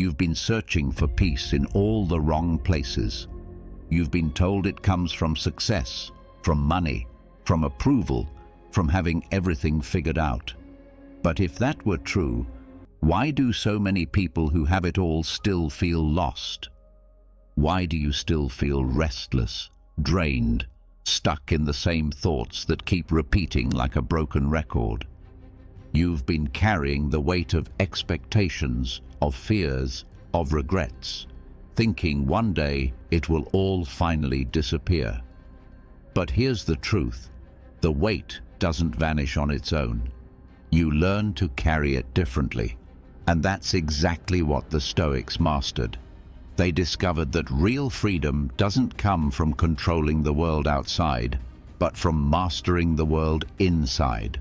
You've been searching for peace in all the wrong places. You've been told it comes from success, from money, from approval, from having everything figured out. But if that were true, why do so many people who have it all still feel lost? Why do you still feel restless, drained, stuck in the same thoughts that keep repeating like a broken record? You've been carrying the weight of expectations, of fears, of regrets, thinking one day it will all finally disappear. But here's the truth. The weight doesn't vanish on its own. You learn to carry it differently. And that's exactly what the Stoics mastered. They discovered that real freedom doesn't come from controlling the world outside, but from mastering the world inside.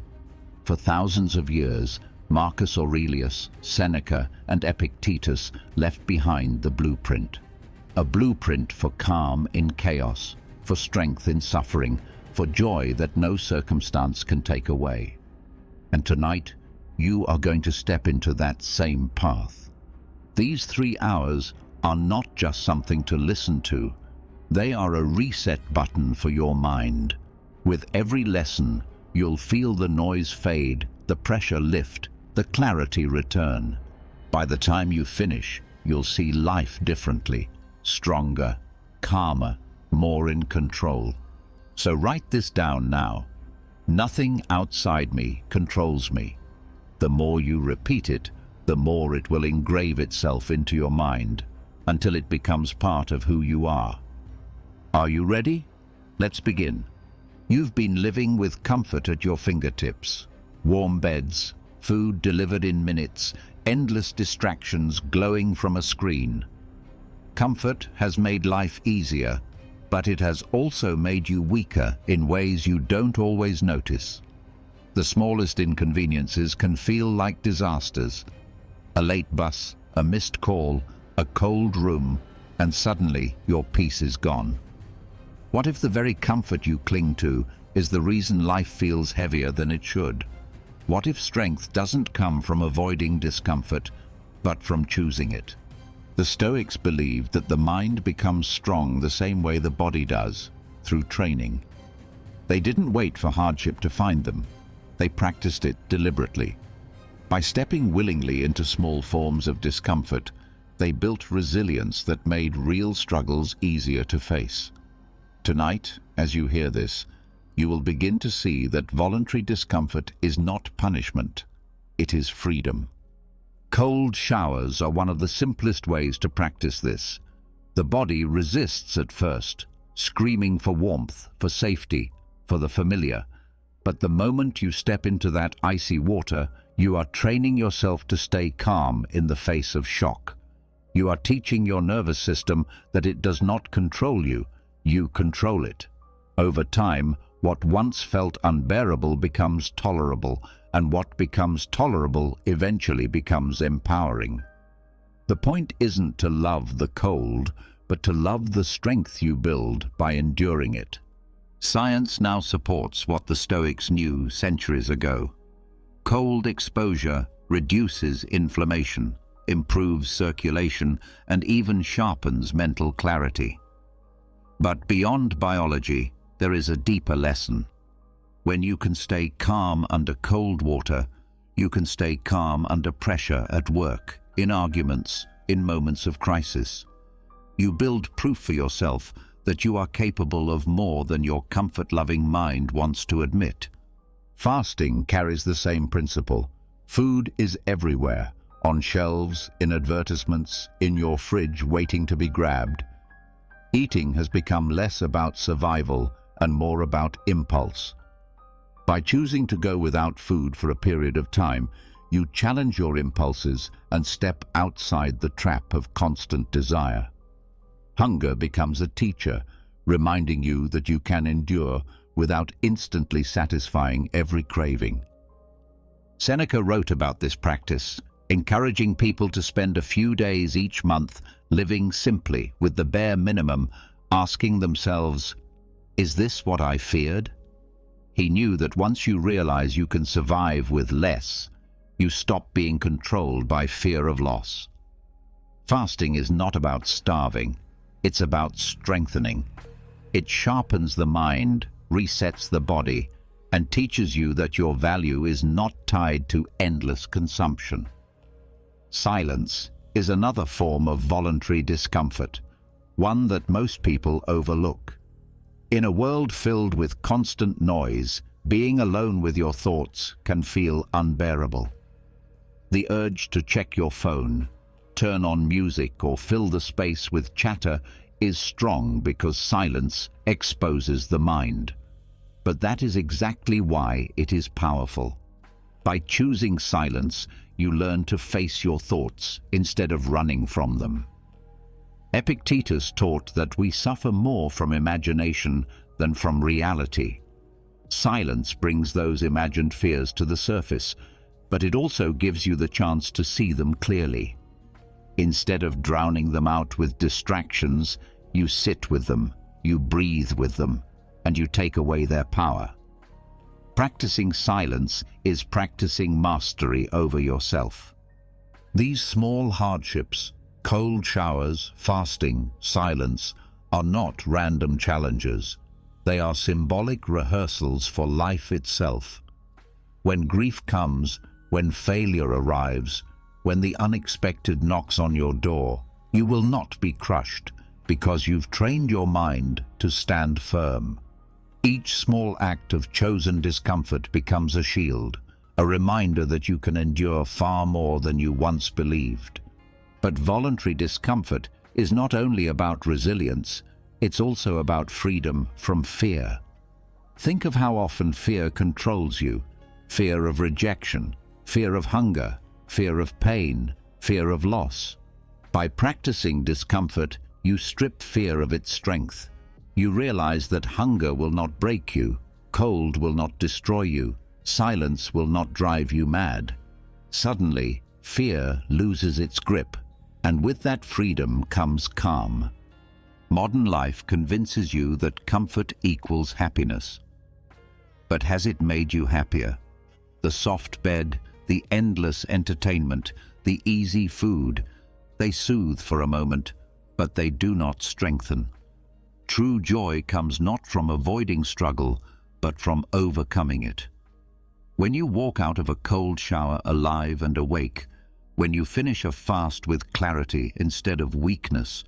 For thousands of years, Marcus Aurelius, Seneca, and Epictetus left behind the blueprint. A blueprint for calm in chaos, for strength in suffering, for joy that no circumstance can take away. And tonight, you are going to step into that same path. These 3 hours are not just something to listen to. They are a reset button for your mind. With every lesson, you'll feel the noise fade, the pressure lift, the clarity return. By the time you finish, you'll see life differently, stronger, calmer, more in control. So write this down now. Nothing outside me controls me. The more you repeat it, the more it will engrave itself into your mind, until it becomes part of who you are. Are you ready? Let's begin. You've been living with comfort at your fingertips. Warm beds, food delivered in minutes, endless distractions glowing from a screen. Comfort has made life easier, but it has also made you weaker in ways you don't always notice. The smallest inconveniences can feel like disasters. A late bus, a missed call, a cold room, and suddenly your peace is gone. What if the very comfort you cling to is the reason life feels heavier than it should? What if strength doesn't come from avoiding discomfort, but from choosing it? The Stoics believed that the mind becomes strong the same way the body does, through training. They didn't wait for hardship to find them. They practiced it deliberately. By stepping willingly into small forms of discomfort, they built resilience that made real struggles easier to face. Tonight, as you hear this, you will begin to see that voluntary discomfort is not punishment. It is freedom. Cold showers are one of the simplest ways to practice this. The body resists at first, screaming for warmth, for safety, for the familiar. But the moment you step into that icy water, you are training yourself to stay calm in the face of shock. You are teaching your nervous system that it does not control you, you control it. Over time, what once felt unbearable becomes tolerable, and what becomes tolerable eventually becomes empowering. The point isn't to love the cold, but to love the strength you build by enduring it. Science now supports what the Stoics knew centuries ago. Cold exposure reduces inflammation, improves circulation, and even sharpens mental clarity. But beyond biology, there is a deeper lesson. When you can stay calm under cold water, you can stay calm under pressure at work, in arguments, in moments of crisis. You build proof for yourself that you are capable of more than your comfort-loving mind wants to admit. Fasting carries the same principle. Food is everywhere, on shelves, in advertisements, in your fridge waiting to be grabbed. Eating has become less about survival and more about impulse. By choosing to go without food for a period of time, you challenge your impulses and step outside the trap of constant desire. Hunger becomes a teacher, reminding you that you can endure without instantly satisfying every craving. Seneca wrote about this practice, encouraging people to spend a few days each month living simply with the bare minimum, asking themselves, "Is this what I feared?" He knew that once you realize you can survive with less, you stop being controlled by fear of loss. Fasting is not about starving, it's about strengthening. It sharpens the mind, resets the body, and teaches you that your value is not tied to endless consumption. Silence is another form of voluntary discomfort, one that most people overlook. In a world filled with constant noise, being alone with your thoughts can feel unbearable. The urge to check your phone, turn on music, or fill the space with chatter is strong because silence exposes the mind. But that is exactly why it is powerful. By choosing silence, you learn to face your thoughts instead of running from them. Epictetus taught that we suffer more from imagination than from reality. Silence brings those imagined fears to the surface, but it also gives you the chance to see them clearly. Instead of drowning them out with distractions, you sit with them, you breathe with them, and you take away their power. Practicing silence is practicing mastery over yourself. These small hardships, cold showers, fasting, silence, are not random challenges. They are symbolic rehearsals for life itself. When grief comes, when failure arrives, when the unexpected knocks on your door, you will not be crushed because you've trained your mind to stand firm. Each small act of chosen discomfort becomes a shield, a reminder that you can endure far more than you once believed. But voluntary discomfort is not only about resilience, it's also about freedom from fear. Think of how often fear controls you. Fear of rejection, fear of hunger, fear of pain, fear of loss. By practicing discomfort, you strip fear of its strength. You realize that hunger will not break you, cold will not destroy you, silence will not drive you mad. Suddenly, fear loses its grip, and with that freedom comes calm. Modern life convinces you that comfort equals happiness. But has it made you happier? The soft bed, the endless entertainment, the easy food, they soothe for a moment, but they do not strengthen. True joy comes not from avoiding struggle, but from overcoming it. When you walk out of a cold shower alive and awake, when you finish a fast with clarity instead of weakness,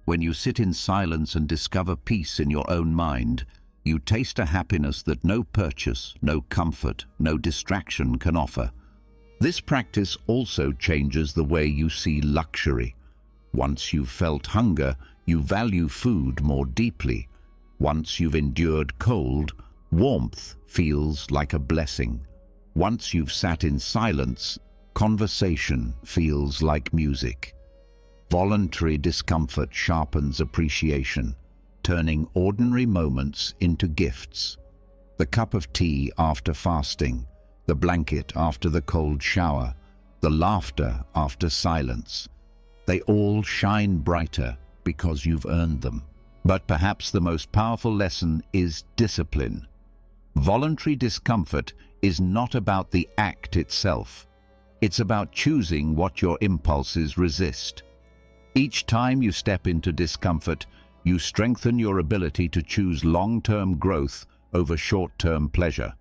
when you sit in silence and discover peace in your own mind, you taste a happiness that no purchase, no comfort, no distraction can offer. This practice also changes the way you see luxury. Once you've felt hunger, you value food more deeply. Once you've endured cold, warmth feels like a blessing. Once you've sat in silence, conversation feels like music. Voluntary discomfort sharpens appreciation, turning ordinary moments into gifts. The cup of tea after fasting, the blanket after the cold shower, the laughter after silence. They all shine brighter because you've earned them. But perhaps the most powerful lesson is discipline. Voluntary discomfort is not about the act itself. It's about choosing what your impulses resist. Each time you step into discomfort, you strengthen your ability to choose long-term growth over short-term pleasure.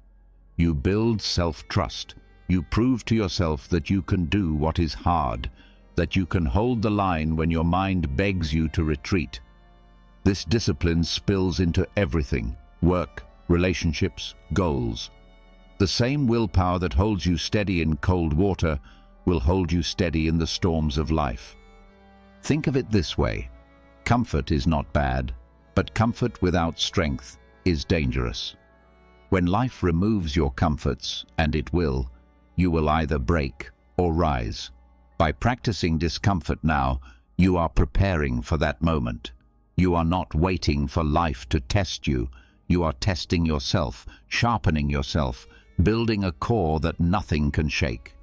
You build self-trust. You prove to yourself that you can do what is hard, that you can hold the line when your mind begs you to retreat. This discipline spills into everything: work, relationships, goals. The same willpower that holds you steady in cold water will hold you steady in the storms of life. Think of it this way: comfort is not bad, but comfort without strength is dangerous. When life removes your comforts, and it will, you will either break or rise. By practicing discomfort now, you are preparing for that moment. You are not waiting for life to test you. You are testing yourself, sharpening yourself, building a core that nothing can shake.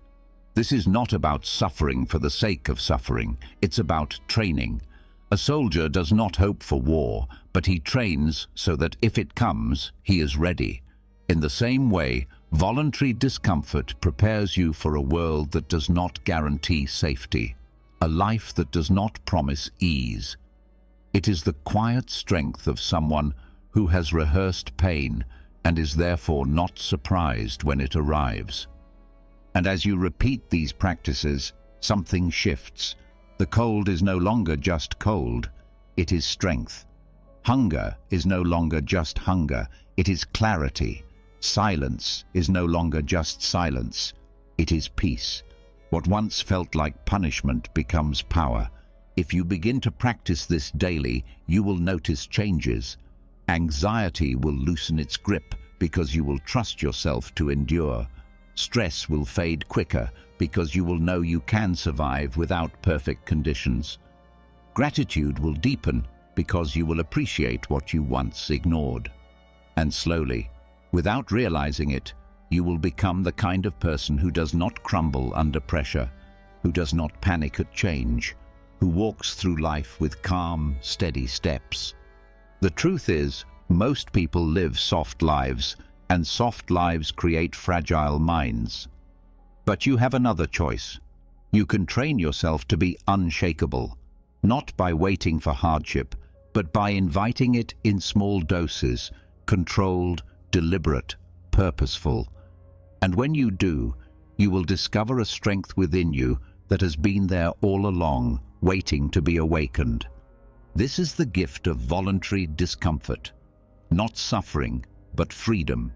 This is not about suffering for the sake of suffering. It's about training. A soldier does not hope for war, but he trains so that if it comes, he is ready. In the same way, voluntary discomfort prepares you for a world that does not guarantee safety. a life that does not promise ease. It is the quiet strength of someone who has rehearsed pain and is therefore not surprised when it arrives. And as you repeat these practices, something shifts. The cold is no longer just cold, it is strength. Hunger is no longer just hunger, it is clarity. Silence is no longer just silence, it is peace. What once felt like punishment becomes power. If you begin to practice this daily, you will notice changes. Anxiety will loosen its grip because you will trust yourself to endure. Stress will fade quicker because you will know you can survive without perfect conditions. Gratitude will deepen because you will appreciate what you once ignored. And slowly, without realizing it, you will become the kind of person who does not crumble under pressure, who does not panic at change, who walks through life with calm, steady steps. The truth is, most people live soft lives, and soft lives create fragile minds. But you have another choice. You can train yourself to be unshakable, not by waiting for hardship, but by inviting it in small doses, controlled, deliberate, purposeful. And when you do, you will discover a strength within you that has been there all along, waiting to be awakened. This is the gift of voluntary discomfort, not suffering, but freedom,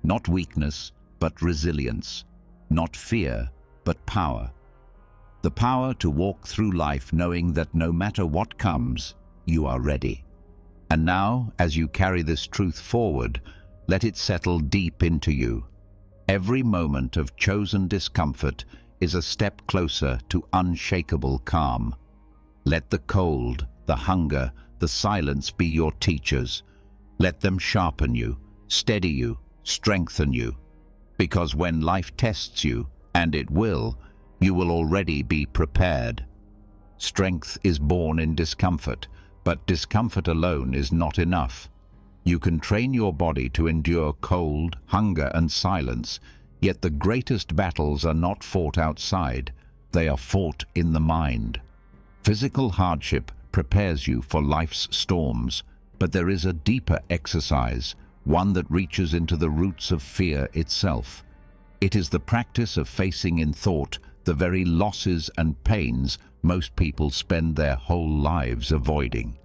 not weakness, but resilience, not fear, but power. The power to walk through life knowing that no matter what comes, you are ready. And now, as you carry this truth forward, let it settle deep into you. Every moment of chosen discomfort is a step closer to unshakable calm. Let the cold, the hunger, the silence be your teachers. Let them sharpen you, steady you, strengthen you. Because when life tests you, and it will, you will already be prepared. Strength is born in discomfort, but discomfort alone is not enough. You can train your body to endure cold, hunger, and silence, yet the greatest battles are not fought outside, they are fought in the mind. Physical hardship prepares you for life's storms, but there is a deeper exercise, one that reaches into the roots of fear itself. It is the practice of facing in thought the very losses and pains most people spend their whole lives avoiding.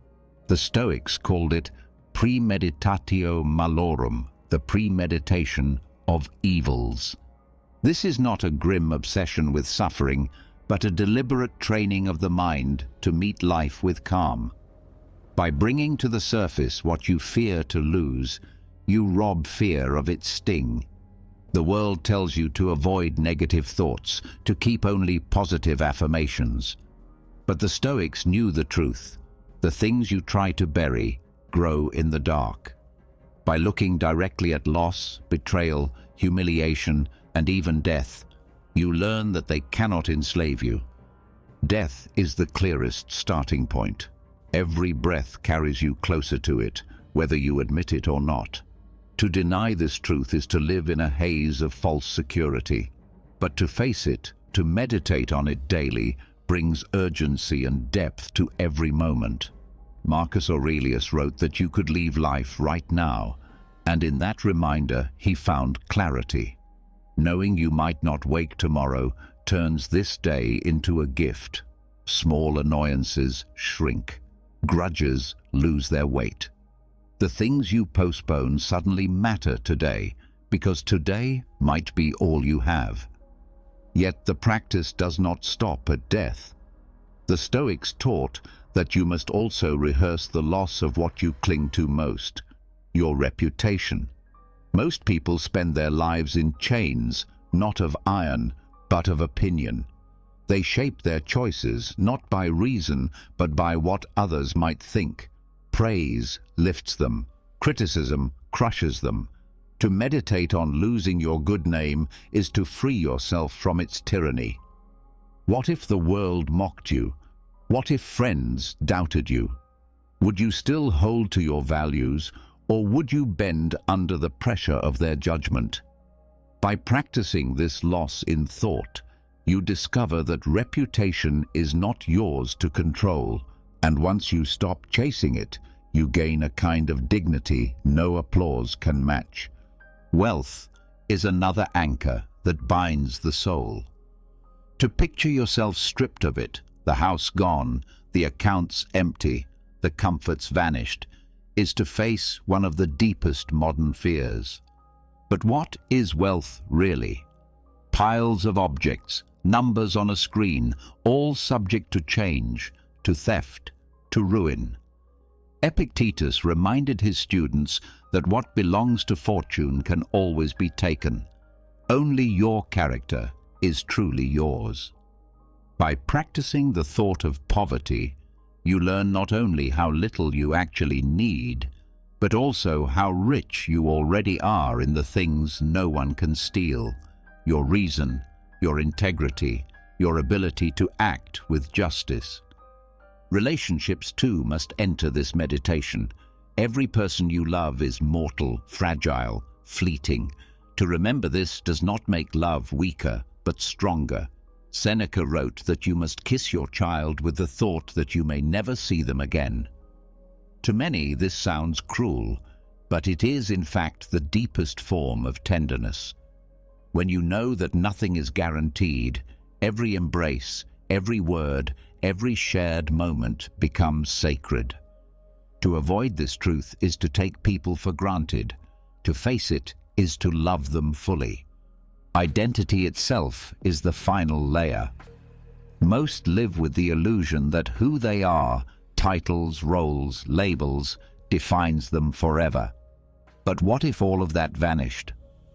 The Stoics called it premeditatio malorum, the premeditation of evils. This is not a grim obsession with suffering, but a deliberate training of the mind to meet life with calm. By bringing to the surface what you fear to lose, you rob fear of its sting. The world tells you to avoid negative thoughts, to keep only positive affirmations. But the Stoics knew the truth. The things you try to bury grow in the dark. By looking directly at loss, betrayal, humiliation, and even death, you learn that they cannot enslave you. Death is the clearest starting point. Every breath carries you closer to it, whether you admit it or not. To deny this truth is to live in a haze of false security. But to face it, to meditate on it daily, brings urgency and depth to every moment. Marcus Aurelius wrote that you could leave life right now, and in that reminder he found clarity. Knowing you might not wake tomorrow turns this day into a gift. Small annoyances shrink. Grudges lose their weight. The things you postpone suddenly matter today, because today might be all you have. Yet the practice does not stop at death. The Stoics taught that you must also rehearse the loss of what you cling to most, your reputation. Most people spend their lives in chains, not of iron, but of opinion. They shape their choices not by reason, but by what others might think. Praise lifts them, criticism crushes them. To meditate on losing your good name is to free yourself from its tyranny. What if the world mocked you? What if friends doubted you? Would you still hold to your values, or would you bend under the pressure of their judgment? By practicing this loss in thought, you discover that reputation is not yours to control, and once you stop chasing it, you gain a kind of dignity no applause can match. Wealth is another anchor that binds the soul. To picture yourself stripped of it, the house gone, the accounts empty, the comforts vanished, is to face one of the deepest modern fears. But what is wealth really? Piles of objects, numbers on a screen, all subject to change, to theft, to ruin. Epictetus reminded his students that what belongs to fortune can always be taken. Only your character is truly yours. By practicing the thought of poverty, you learn not only how little you actually need, but also how rich you already are in the things no one can steal: your reason, your integrity, your ability to act with justice. Relationships too must enter this meditation. Every person you love is mortal, fragile, fleeting. To remember this does not make love weaker, but stronger. Seneca wrote that you must kiss your child with the thought that you may never see them again. To many this sounds cruel, but it is in fact the deepest form of tenderness. When you know that nothing is guaranteed, every embrace, every word, every shared moment becomes sacred. To avoid this truth is to take people for granted. To face it is to love them fully. Identity itself is the final layer. Most live with the illusion that who they are, titles, roles, labels, defines them forever. But what if all of that vanished?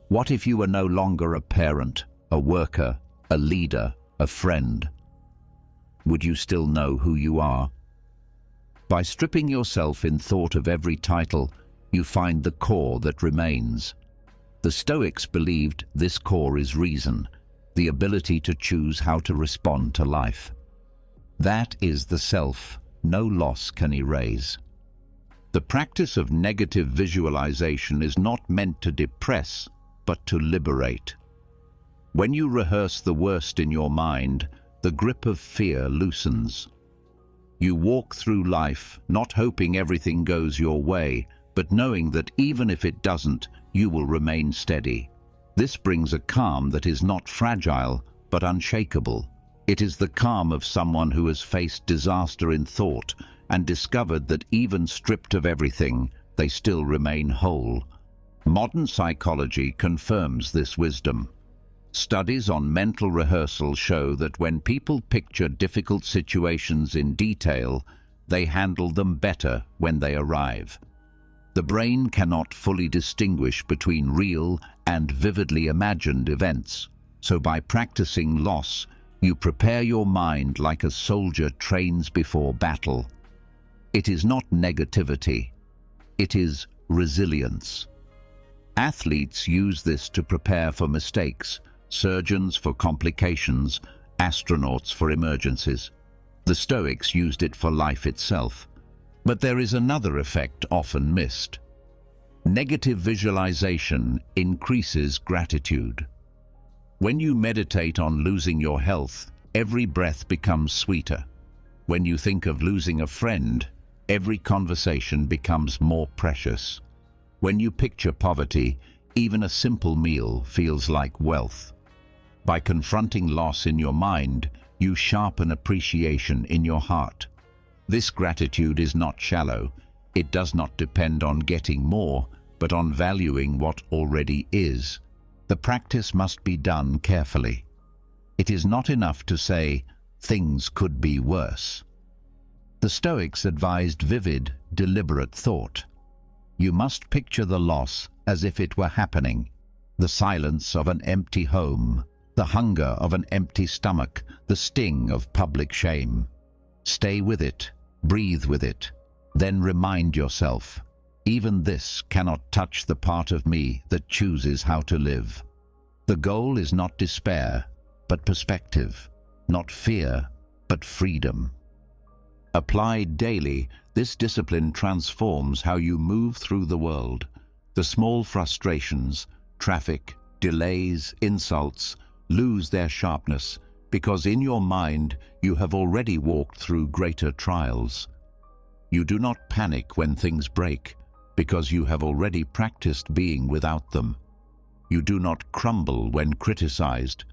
What if you were no longer a parent, a worker, a leader, a friend? Would you still know who you are? By stripping yourself in thought of every title, you find the core that remains. The Stoics believed this core is reason, the ability to choose how to respond to life. That is the self no loss can erase. The practice of negative visualization is not meant to depress, but to liberate. When you rehearse the worst in your mind, the grip of fear loosens. You walk through life not hoping everything goes your way, but knowing that even if it doesn't, you will remain steady. This brings a calm that is not fragile, but unshakable. It is the calm of someone who has faced disaster in thought and discovered that even stripped of everything, they still remain whole. Modern psychology confirms this wisdom. Studies on mental rehearsal show that when people picture difficult situations in detail, they handle them better when they arrive. The brain cannot fully distinguish between real and vividly imagined events, so by practicing loss, you prepare your mind like a soldier trains before battle. It is not negativity, it is resilience. Athletes use this to prepare for mistakes, surgeons for complications, astronauts for emergencies. The Stoics used it for life itself. But there is another effect often missed. Negative visualization increases gratitude. When you meditate on losing your health, every breath becomes sweeter. When you think of losing a friend, every conversation becomes more precious. When you picture poverty, even a simple meal feels like wealth. By confronting loss in your mind, you sharpen appreciation in your heart. This gratitude is not shallow. It does not depend on getting more, but on valuing what already is. The practice must be done carefully. It is not enough to say, "Things could be worse." The Stoics advised vivid, deliberate thought. You must picture the loss as if it were happening. The silence of an empty home, the hunger of an empty stomach, the sting of public shame. Stay with it, breathe with it, then remind yourself, even this cannot touch the part of me that chooses how to live. The goal is not despair, but perspective, not fear, but freedom. Applied daily, this discipline transforms how you move through the world. The small frustrations, traffic, delays, insults, lose their sharpness because in your mind you have already walked through greater trials. You do not panic when things break, because you have already practiced being without them. You do not crumble when criticized,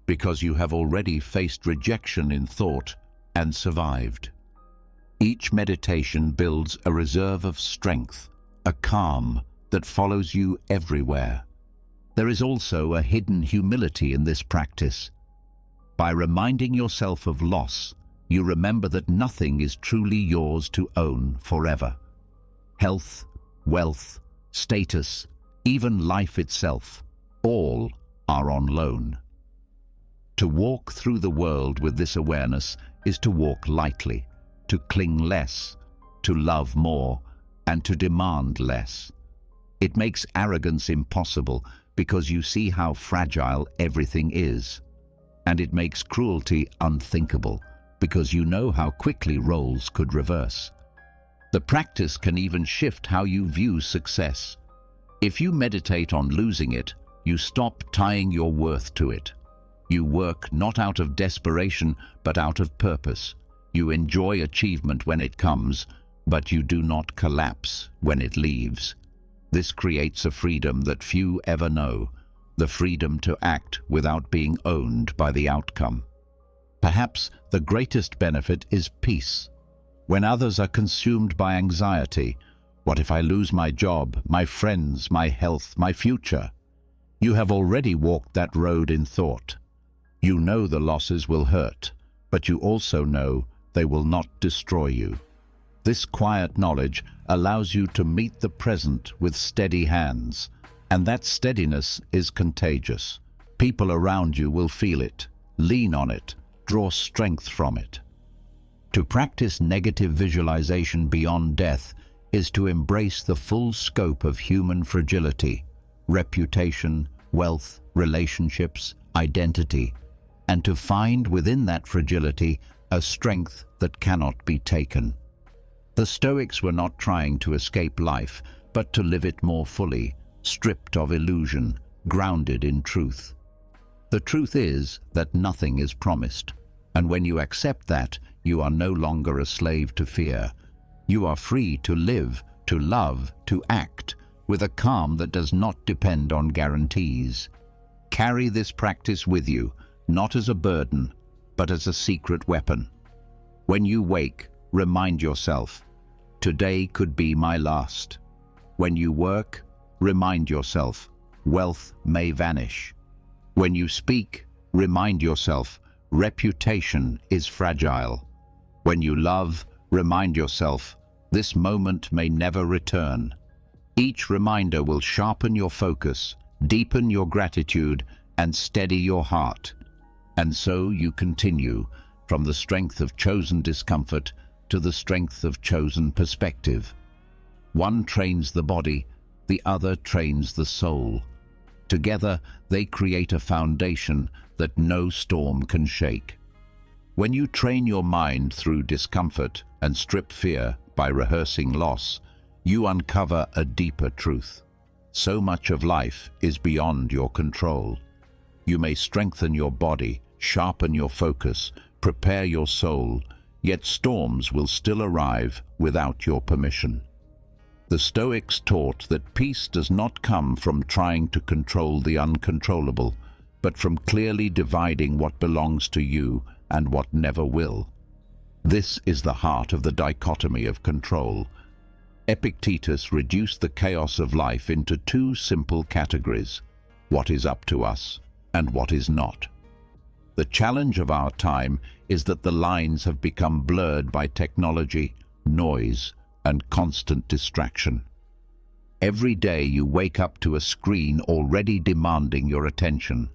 because you have already faced rejection in thought and survived. Each meditation builds a reserve of strength, a calm that follows you everywhere. There is also a hidden humility in this practice. By reminding yourself of loss, you remember that nothing is truly yours to own forever. Health, wealth, status, even life itself, all are on loan. To walk through the world with this awareness is to walk lightly, to cling less, to love more, and to demand less. It makes arrogance impossible because you see how fragile everything is. And it makes cruelty unthinkable because you know how quickly roles could reverse. The practice can even shift how you view success. If you meditate on losing it, you stop tying your worth to it. You work not out of desperation, but out of purpose. You enjoy achievement when it comes, but you do not collapse when it leaves. This creates a freedom that few ever know, the freedom to act without being owned by the outcome. Perhaps the greatest benefit is peace. When others are consumed by anxiety, what if I lose my job, my friends, my health, my future? You have already walked that road in thought. You know the losses will hurt, but you also know they will not destroy you. This quiet knowledge allows you to meet the present with steady hands, and that steadiness is contagious. People around you will feel it, lean on it, draw strength from it. To practice negative visualization beyond death is to embrace the full scope of human fragility, reputation, wealth, relationships, identity, and to find within that fragility a strength that cannot be taken. The Stoics were not trying to escape life, but to live it more fully, stripped of illusion, grounded in truth. The truth is that nothing is promised, and when you accept that, you are no longer a slave to fear. You are free to live, to love, to act, with a calm that does not depend on guarantees. Carry this practice with you, not as a burden, but as a secret weapon. When you wake, remind yourself, today could be my last. When you work, remind yourself, wealth may vanish. When you speak, remind yourself, reputation is fragile. When you love, remind yourself, this moment may never return. Each reminder will sharpen your focus, deepen your gratitude, and steady your heart. And so you continue, from the strength of chosen discomfort to the strength of chosen perspective. One trains the body, the other trains the soul. Together, they create a foundation that no storm can shake. When you train your mind through discomfort and strip fear by rehearsing loss, you uncover a deeper truth. So much of life is beyond your control. You may strengthen your body, sharpen your focus, prepare your soul, yet storms will still arrive without your permission. The Stoics taught that peace does not come from trying to control the uncontrollable, but from clearly dividing what belongs to you and what never will. This is the heart of the dichotomy of control. Epictetus reduced the chaos of life into two simple categories: what is up to us and what is not. The challenge of our time is that the lines have become blurred by technology, noise, and constant distraction. Every day you wake up to a screen already demanding your attention.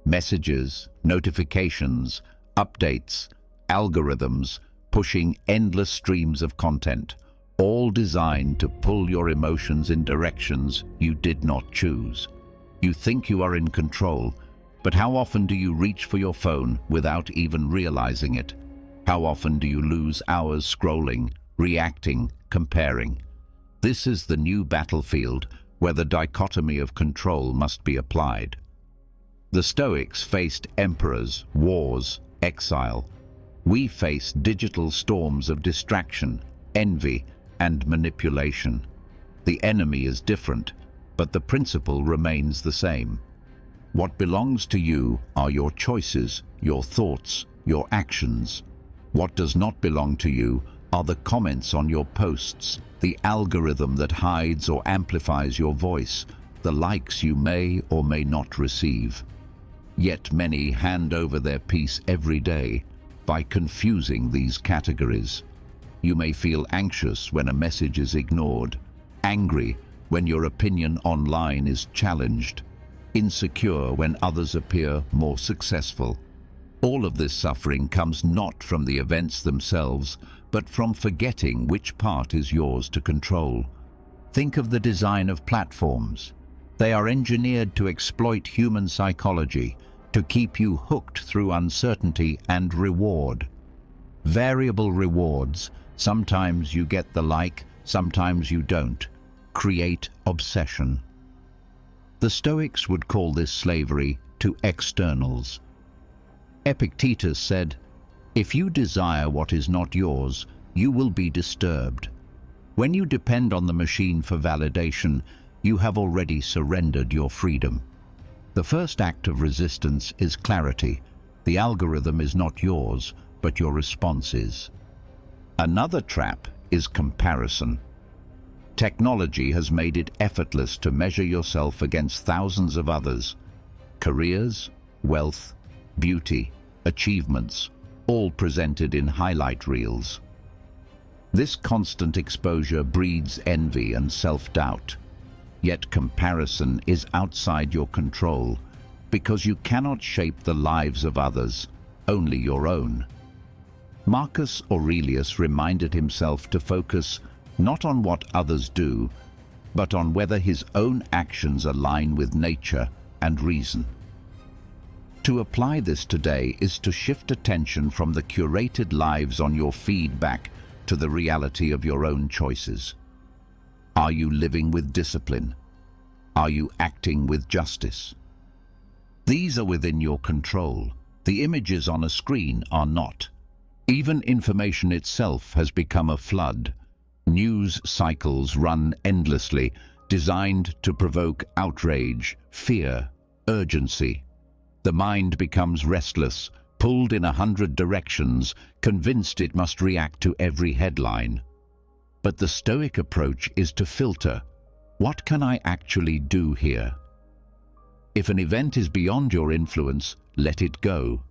Messages, notifications, updates, algorithms pushing endless streams of content, all designed to pull your emotions in directions you did not choose. You think you are in control, but how often do you reach for your phone without even realizing it? How often do you lose hours scrolling, reacting, comparing? This is the new battlefield where the dichotomy of control must be applied. The Stoics faced emperors, wars, exile. We face digital storms of distraction, envy, and manipulation. The enemy is different, but the principle remains the same. What belongs to you are your choices, your thoughts, your actions. What does not belong to you are the comments on your posts, the algorithm that hides or amplifies your voice, the likes you may or may not receive. Yet many hand over their peace every day by confusing these categories. You may feel anxious when a message is ignored, angry when your opinion online is challenged, insecure when others appear more successful. All of this suffering comes not from the events themselves, but from forgetting which part is yours to control. Think of the design of platforms. They are engineered to exploit human psychology, to keep you hooked through uncertainty and reward. Variable rewards, sometimes you get the like, sometimes you don't, create obsession. The Stoics would call this slavery to externals. Epictetus said, "If you desire what is not yours, you will be disturbed." When you depend on the machine for validation, you have already surrendered your freedom. The first act of resistance is clarity. The algorithm is not yours, but your response is. Another trap is comparison. Technology has made it effortless to measure yourself against thousands of others. Careers, wealth, beauty, achievements, all presented in highlight reels. This constant exposure breeds envy and self-doubt. Yet comparison is outside your control, because you cannot shape the lives of others, only your own. Marcus Aurelius reminded himself to focus not on what others do, but on whether his own actions align with nature and reason. To apply this today is to shift attention from the curated lives on your feed back to the reality of your own choices. Are you living with discipline? Are you acting with justice? These are within your control. The images on a screen are not. Even information itself has become a flood. News cycles run endlessly, designed to provoke outrage, fear, urgency. The mind becomes restless, pulled in 100 directions, convinced it must react to every headline. But the Stoic approach is to filter. What can I actually do here? If an event is beyond your influence, let it go.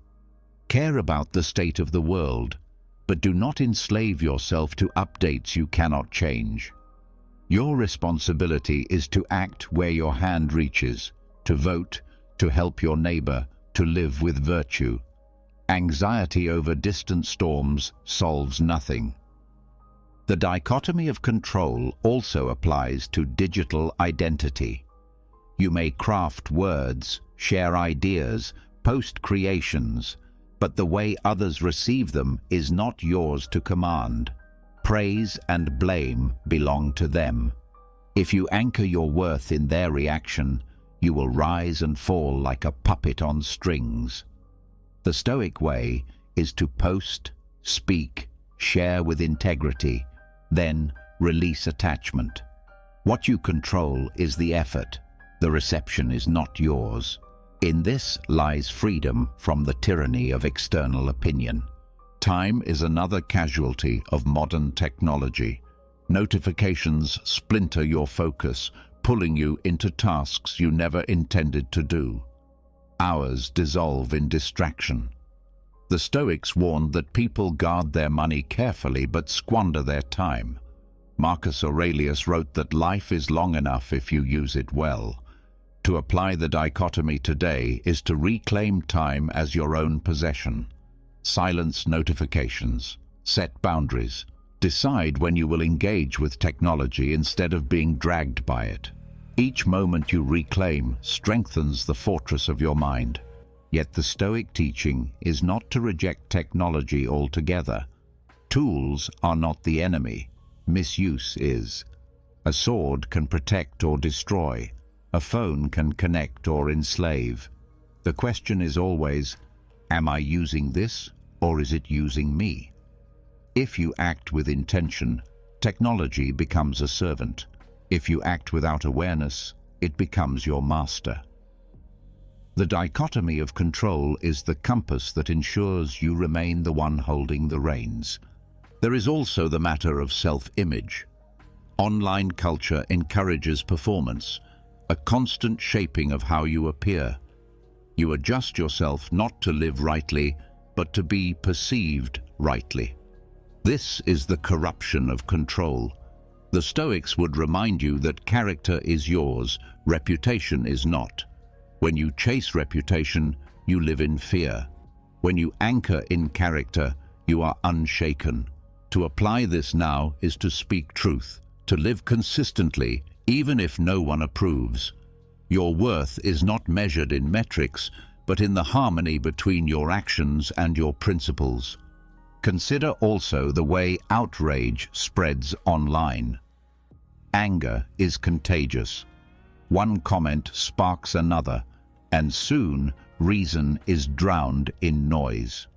Care about the state of the world, but do not enslave yourself to updates you cannot change. Your responsibility is to act where your hand reaches, to vote, to help your neighbor, to live with virtue. Anxiety over distant storms solves nothing. The dichotomy of control also applies to digital identity. You may craft words, share ideas, post creations, but the way others receive them is not yours to command. Praise and blame belong to them. If you anchor your worth in their reaction, you will rise and fall like a puppet on strings. The Stoic way is to post, speak, share with integrity, then release attachment. What you control is the effort. The reception is not yours. In this lies freedom from the tyranny of external opinion. Time is another casualty of modern technology. Notifications splinter your focus, pulling you into tasks you never intended to do. Hours dissolve in distraction. The Stoics warned that people guard their money carefully but squander their time. Marcus Aurelius wrote that life is long enough if you use it well. To apply the dichotomy today is to reclaim time as your own possession. Silence notifications. Set boundaries. Decide when you will engage with technology instead of being dragged by it. Each moment you reclaim strengthens the fortress of your mind. Yet the Stoic teaching is not to reject technology altogether. Tools are not the enemy. Misuse is. A sword can protect or destroy. A phone can connect or enslave. The question is always, am I using this or is it using me? If you act with intention, technology becomes a servant. If you act without awareness, it becomes your master. The dichotomy of control is the compass that ensures you remain the one holding the reins. There is also the matter of self-image. Online culture encourages performance, a constant shaping of how you appear. You adjust yourself not to live rightly, but to be perceived rightly. This is the corruption of control. The Stoics would remind you that character is yours, reputation is not. When you chase reputation, you live in fear. When you anchor in character, you are unshaken. To apply this now is to speak truth, to live consistently, even if no one approves. Your worth is not measured in metrics, but in the harmony between your actions and your principles. Consider also the way outrage spreads online. Anger is contagious. One comment sparks another, and soon reason is drowned in noise.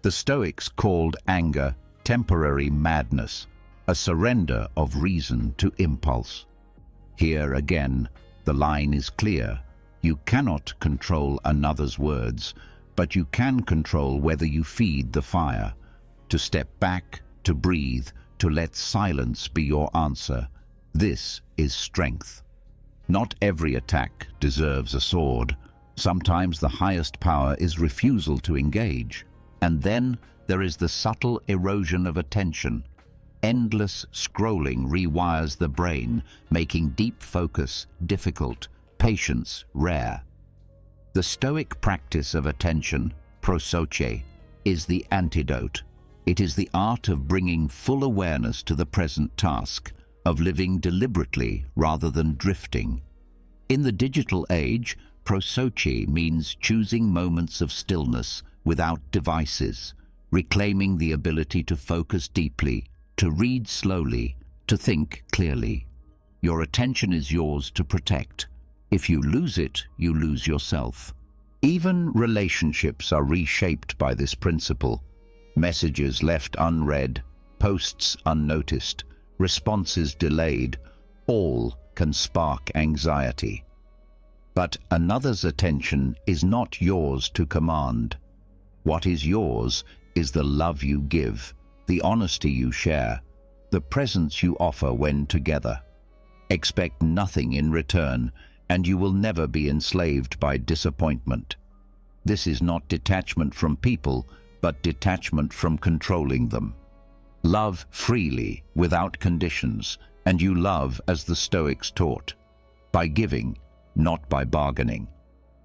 The Stoics called anger temporary madness, a surrender of reason to impulse. Here again, the line is clear. You cannot control another's words, but you can control whether you feed the fire. To step back, to breathe, to let silence be your answer. This is strength. Not every attack deserves a sword. Sometimes the highest power is refusal to engage. And then there is the subtle erosion of attention. Endless scrolling rewires the brain, making deep focus difficult, patience rare. The Stoic practice of attention, prosoche, is the antidote. It is the art of bringing full awareness to the present task, of living deliberately rather than drifting. In the digital age, prosoche means choosing moments of stillness without devices, reclaiming the ability to focus deeply, to read slowly, to think clearly. Your attention is yours to protect. If you lose it, you lose yourself. Even relationships are reshaped by this principle. Messages left unread, posts unnoticed, responses delayed, all can spark anxiety. But another's attention is not yours to command. What is yours is the love you give, the honesty you share, the presence you offer when together. Expect nothing in return, and you will never be enslaved by disappointment. This is not detachment from people, but detachment from controlling them. Love freely, without conditions, and you love as the Stoics taught, by giving, not by bargaining.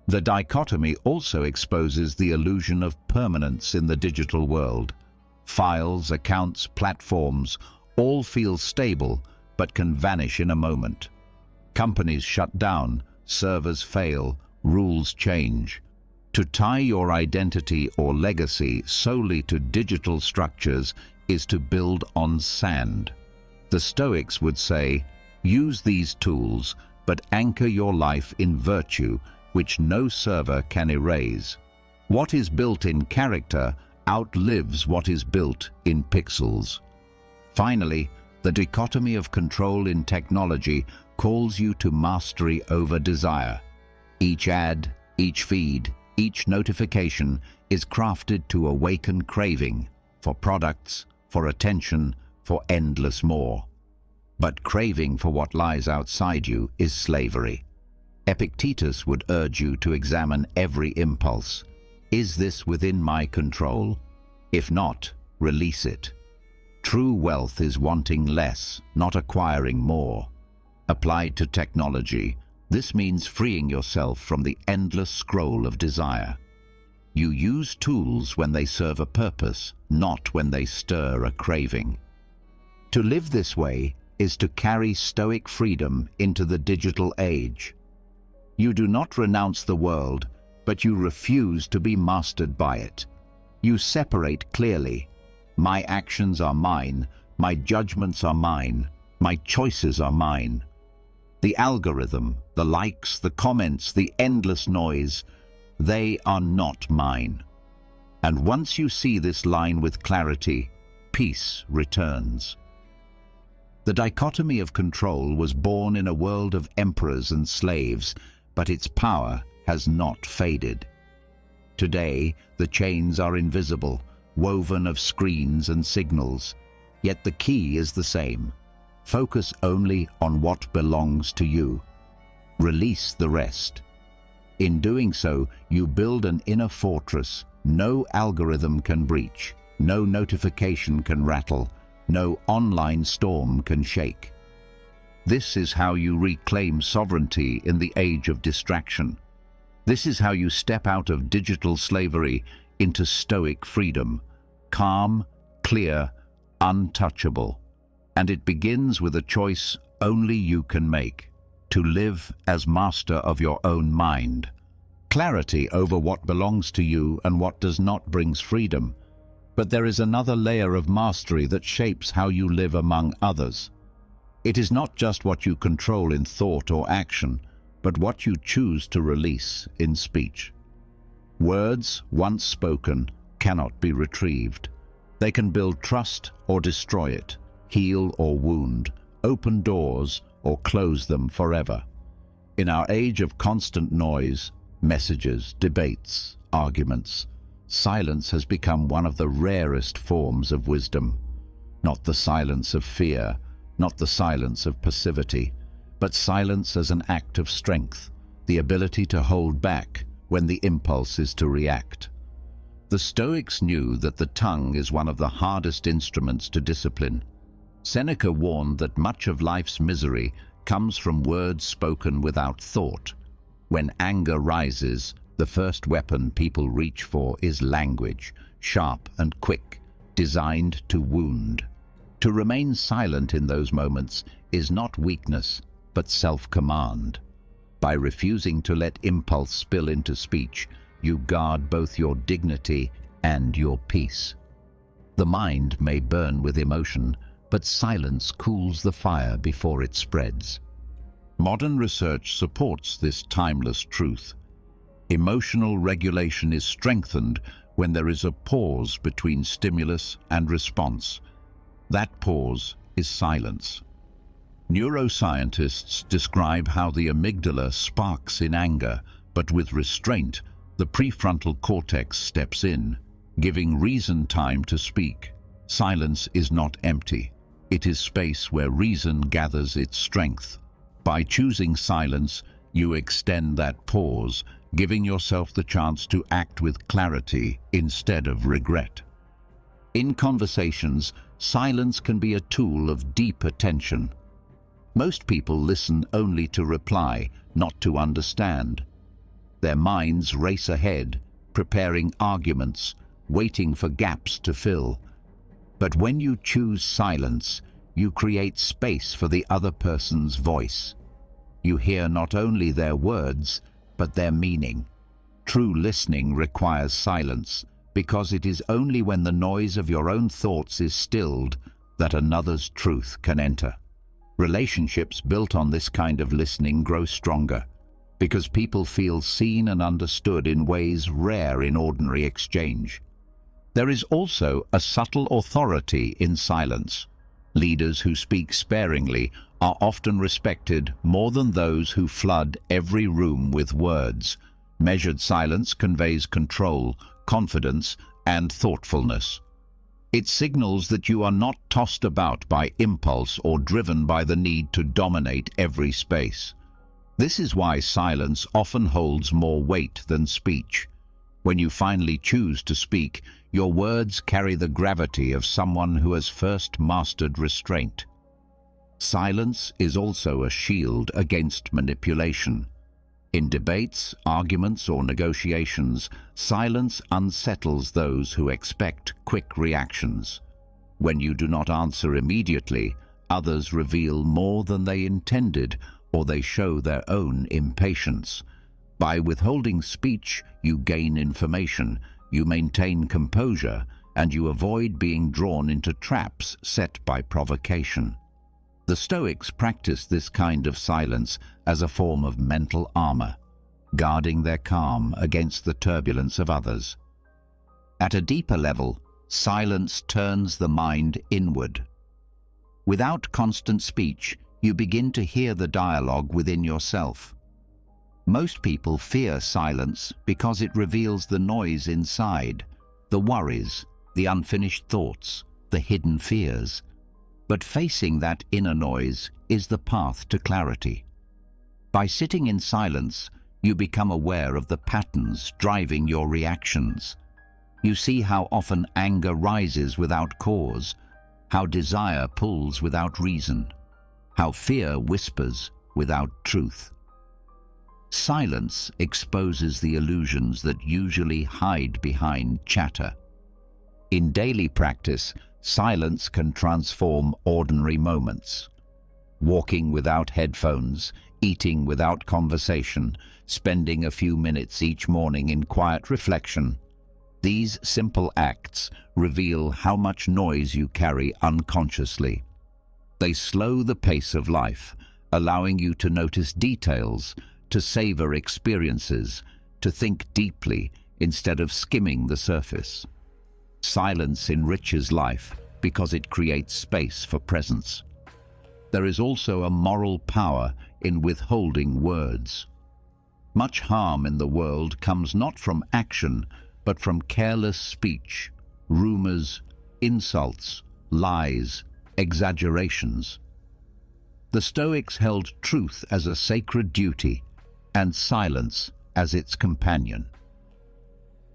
The dichotomy also exposes the illusion of permanence in the digital world. Files, accounts, platforms, all feel stable, but can vanish in a moment. Companies shut down, servers fail, rules change. To tie your identity or legacy solely to digital structures is to build on sand. The Stoics would say, use these tools, but anchor your life in virtue, which no server can erase. What is built in character outlives what is built in pixels. Finally, the dichotomy of control in technology calls you to mastery over desire. Each ad, each feed, each notification is crafted to awaken craving for products, for attention, for endless more. But craving for what lies outside you is slavery. Epictetus would urge you to examine every impulse. Is this within my control? If not, release it. True wealth is wanting less, not acquiring more. Applied to technology, this means freeing yourself from the endless scroll of desire. You use tools when they serve a purpose, not when they stir a craving. To live this way is to carry Stoic freedom into the digital age. You do not renounce the world, but you refuse to be mastered by it. You separate clearly. My actions are mine, my judgments are mine, my choices are mine. The algorithm, the likes, the comments, the endless noise, They are not mine. And once you see this line with clarity, peace returns. The dichotomy of control was born in a world of emperors and slaves, but its power has not faded. Today, the chains are invisible, woven of screens and signals, yet the key is the same. Focus only on what belongs to you. Release the rest. In doing so, you build an inner fortress no algorithm can breach, no notification can rattle, no online storm can shake. This is how you reclaim sovereignty in the age of distraction. This is how you step out of digital slavery into Stoic freedom, calm, clear, untouchable. And it begins with a choice only you can make, to live as master of your own mind. Clarity over what belongs to you and what does not brings freedom. But there is another layer of mastery that shapes how you live among others. It is not just what you control in thought or action, but what you choose to release in speech. Words, once spoken, cannot be retrieved. They can build trust or destroy it, heal or wound, open doors or close them forever. In our age of constant noise, messages, debates, arguments, silence has become one of the rarest forms of wisdom. Not the silence of fear, not the silence of passivity, but silence as an act of strength, the ability to hold back when the impulse is to react. The Stoics knew that the tongue is one of the hardest instruments to discipline. Seneca warned that much of life's misery comes from words spoken without thought. When anger rises, the first weapon people reach for is language, sharp and quick, designed to wound. To remain silent in those moments is not weakness, but self-command. By refusing to let impulse spill into speech, you guard both your dignity and your peace. The mind may burn with emotion, but silence cools the fire before it spreads. Modern research supports this timeless truth. Emotional regulation is strengthened when there is a pause between stimulus and response. That pause is silence. Neuroscientists describe how the amygdala sparks in anger, but with restraint, the prefrontal cortex steps in, giving reason time to speak. Silence is not empty. It is space where reason gathers its strength. By choosing silence, you extend that pause, giving yourself the chance to act with clarity instead of regret. In conversations, silence can be a tool of deep attention. Most people listen only to reply, not to understand. Their minds race ahead, preparing arguments, waiting for gaps to fill. But when you choose silence, you create space for the other person's voice. You hear not only their words, but their meaning. True listening requires silence, because it is only when the noise of your own thoughts is stilled that another's truth can enter. Relationships built on this kind of listening grow stronger, because people feel seen and understood in ways rare in ordinary exchange. There is also a subtle authority in silence. Leaders who speak sparingly are often respected more than those who flood every room with words. Measured silence conveys control, confidence, and thoughtfulness. It signals that you are not tossed about by impulse or driven by the need to dominate every space. This is why silence often holds more weight than speech. When you finally choose to speak, your words carry the gravity of someone who has first mastered restraint. Silence is also a shield against manipulation. In debates, arguments, or negotiations, silence unsettles those who expect quick reactions. When you do not answer immediately, others reveal more than they intended, or they show their own impatience. By withholding speech, you gain information, you maintain composure, and you avoid being drawn into traps set by provocation. The Stoics practiced this kind of silence as a form of mental armor. guarding their calm against the turbulence of others. At a deeper level, silence turns the mind inward. Without constant speech, you begin to hear the dialogue within yourself. Most people fear silence because it reveals the noise inside, the worries, the unfinished thoughts, the hidden fears. But facing that inner noise is the path to clarity. By sitting in silence, you become aware of the patterns driving your reactions. You see how often anger rises without cause, how desire pulls without reason, how fear whispers without truth. Silence exposes the illusions that usually hide behind chatter. In daily practice, silence can transform ordinary moments. Walking without headphones, eating without conversation, spending a few minutes each morning in quiet reflection. These simple acts reveal how much noise you carry unconsciously. They slow the pace of life, allowing you to notice details, to savor experiences, to think deeply instead of skimming the surface. Silence enriches life because it creates space for presence. There is also a moral power in withholding words. Much harm in the world comes not from action, but from careless speech, rumors, insults, lies, exaggerations. The Stoics held truth as a sacred duty and silence as its companion.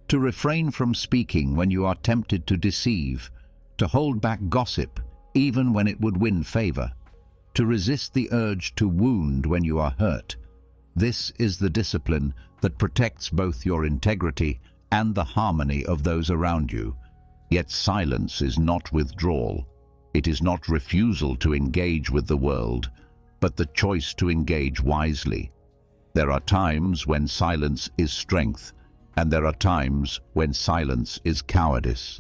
To refrain from speaking when you are tempted to deceive, to hold back gossip even when it would win favor, to resist the urge to wound when you are hurt. This is the discipline that protects both your integrity and the harmony of those around you. Yet silence is not withdrawal. It is not refusal to engage with the world, but the choice to engage wisely. There are times when silence is strength, and there are times when silence is cowardice.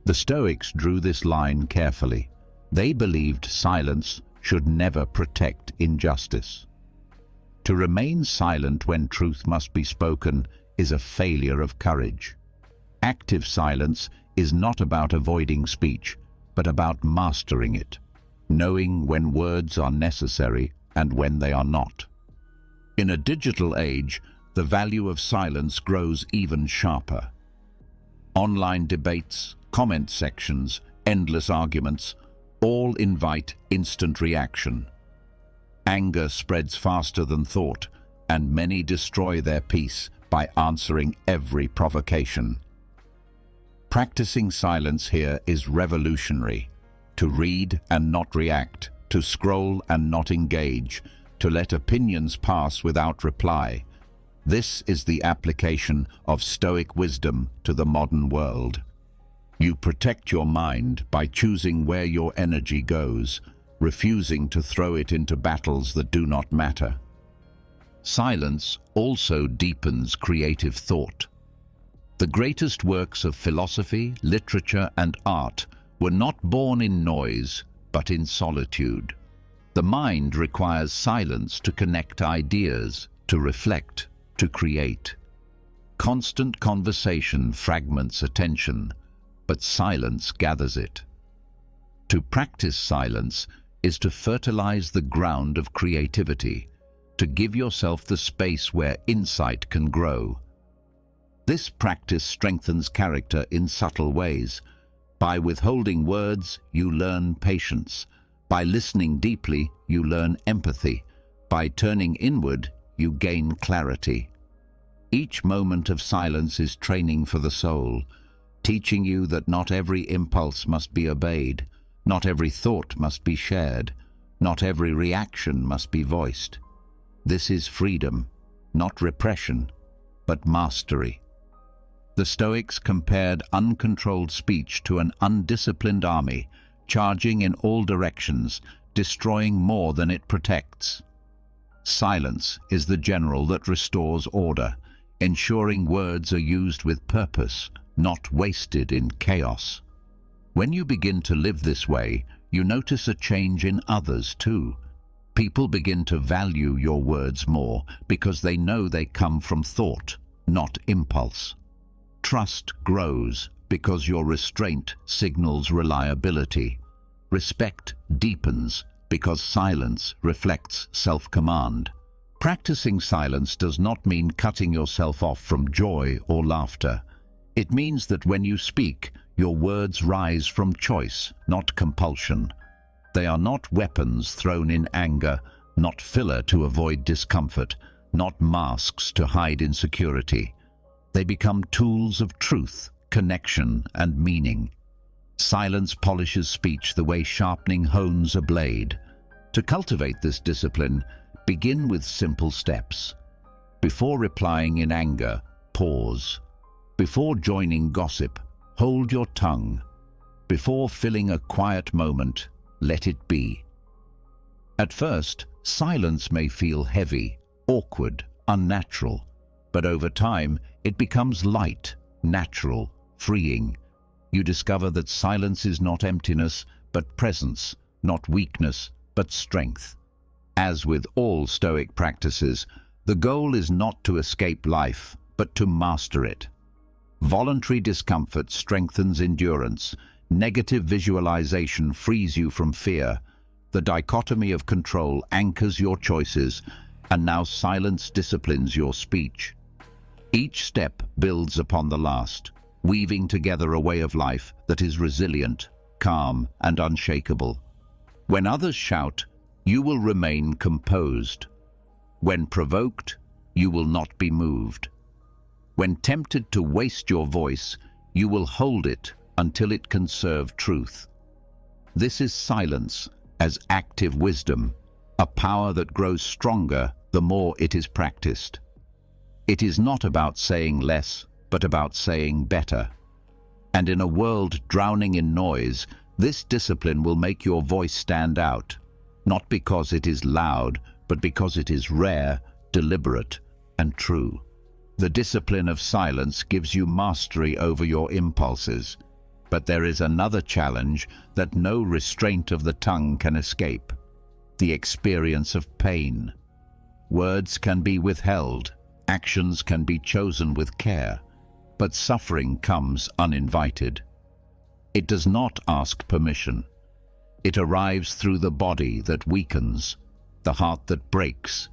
The Stoics drew this line carefully. They believed silence should never protect injustice. To remain silent when truth must be spoken is a failure of courage. Active silence is not about avoiding speech, but about mastering it, knowing when words are necessary and when they are not. In a digital age, the value of silence grows even sharper. Online debates, comment sections, endless arguments, all invite instant reaction. Anger spreads faster than thought, and many destroy their peace by answering every provocation. Practicing silence here is revolutionary. To read and not react, to scroll and not engage, to let opinions pass without reply. This is the application of Stoic wisdom to the modern world. You protect your mind by choosing where your energy goes, refusing to throw it into battles that do not matter. Silence also deepens creative thought. The greatest works of philosophy, literature, and art were not born in noise, but in solitude. The mind requires silence to connect ideas, to reflect, to create. Constant conversation fragments attention, but silence gathers it. To practice silence is to fertilize the ground of creativity, to give yourself the space where insight can grow. This practice strengthens character in subtle ways. By withholding words, you learn patience. By listening deeply, you learn empathy. By turning inward, you gain clarity. Each moment of silence is training for the soul, teaching you that not every impulse must be obeyed, not every thought must be shared, not every reaction must be voiced. This is freedom, not repression, but mastery. The Stoics compared uncontrolled speech to an undisciplined army, charging in all directions, destroying more than it protects. Silence is the general that restores order, ensuring words are used with purpose, not wasted in chaos. When you begin to live this way, you notice a change in others too. People begin to value your words more because they know they come from thought, not impulse. Trust grows because your restraint signals reliability. Respect deepens because silence reflects self-command. Practicing silence does not mean cutting yourself off from joy or laughter. It means that when you speak, your words rise from choice, not compulsion. They are not weapons thrown in anger, not filler to avoid discomfort, not masks to hide insecurity. They become tools of truth, connection, and meaning. Silence polishes speech the way sharpening hones a blade. To cultivate this discipline, begin with simple steps. Before replying in anger, pause. Before joining gossip, hold your tongue. Before filling a quiet moment, let it be. At first, silence may feel heavy, awkward, unnatural, but over time, it becomes light, natural, freeing. You discover that silence is not emptiness, but presence, not weakness, but strength. As with all Stoic practices, the goal is not to escape life, but to master it. Voluntary discomfort strengthens endurance. Negative visualization frees you from fear. The dichotomy of control anchors your choices, and now silence disciplines your speech. Each step builds upon the last, weaving together a way of life that is resilient, calm, and unshakable. When others shout, you will remain composed. When provoked, you will not be moved. When tempted to waste your voice, you will hold it until it can serve truth. This is silence as active wisdom, a power that grows stronger the more it is practiced. It is not about saying less, but about saying better. And in a world drowning in noise, this discipline will make your voice stand out, not because it is loud, but because it is rare, deliberate, and true. The discipline of silence gives you mastery over your impulses, but there is another challenge that no restraint of the tongue can escape: the experience of pain. Words can be withheld, actions can be chosen with care, but suffering comes uninvited. It does not ask permission. It arrives through the body that weakens, the heart that breaks,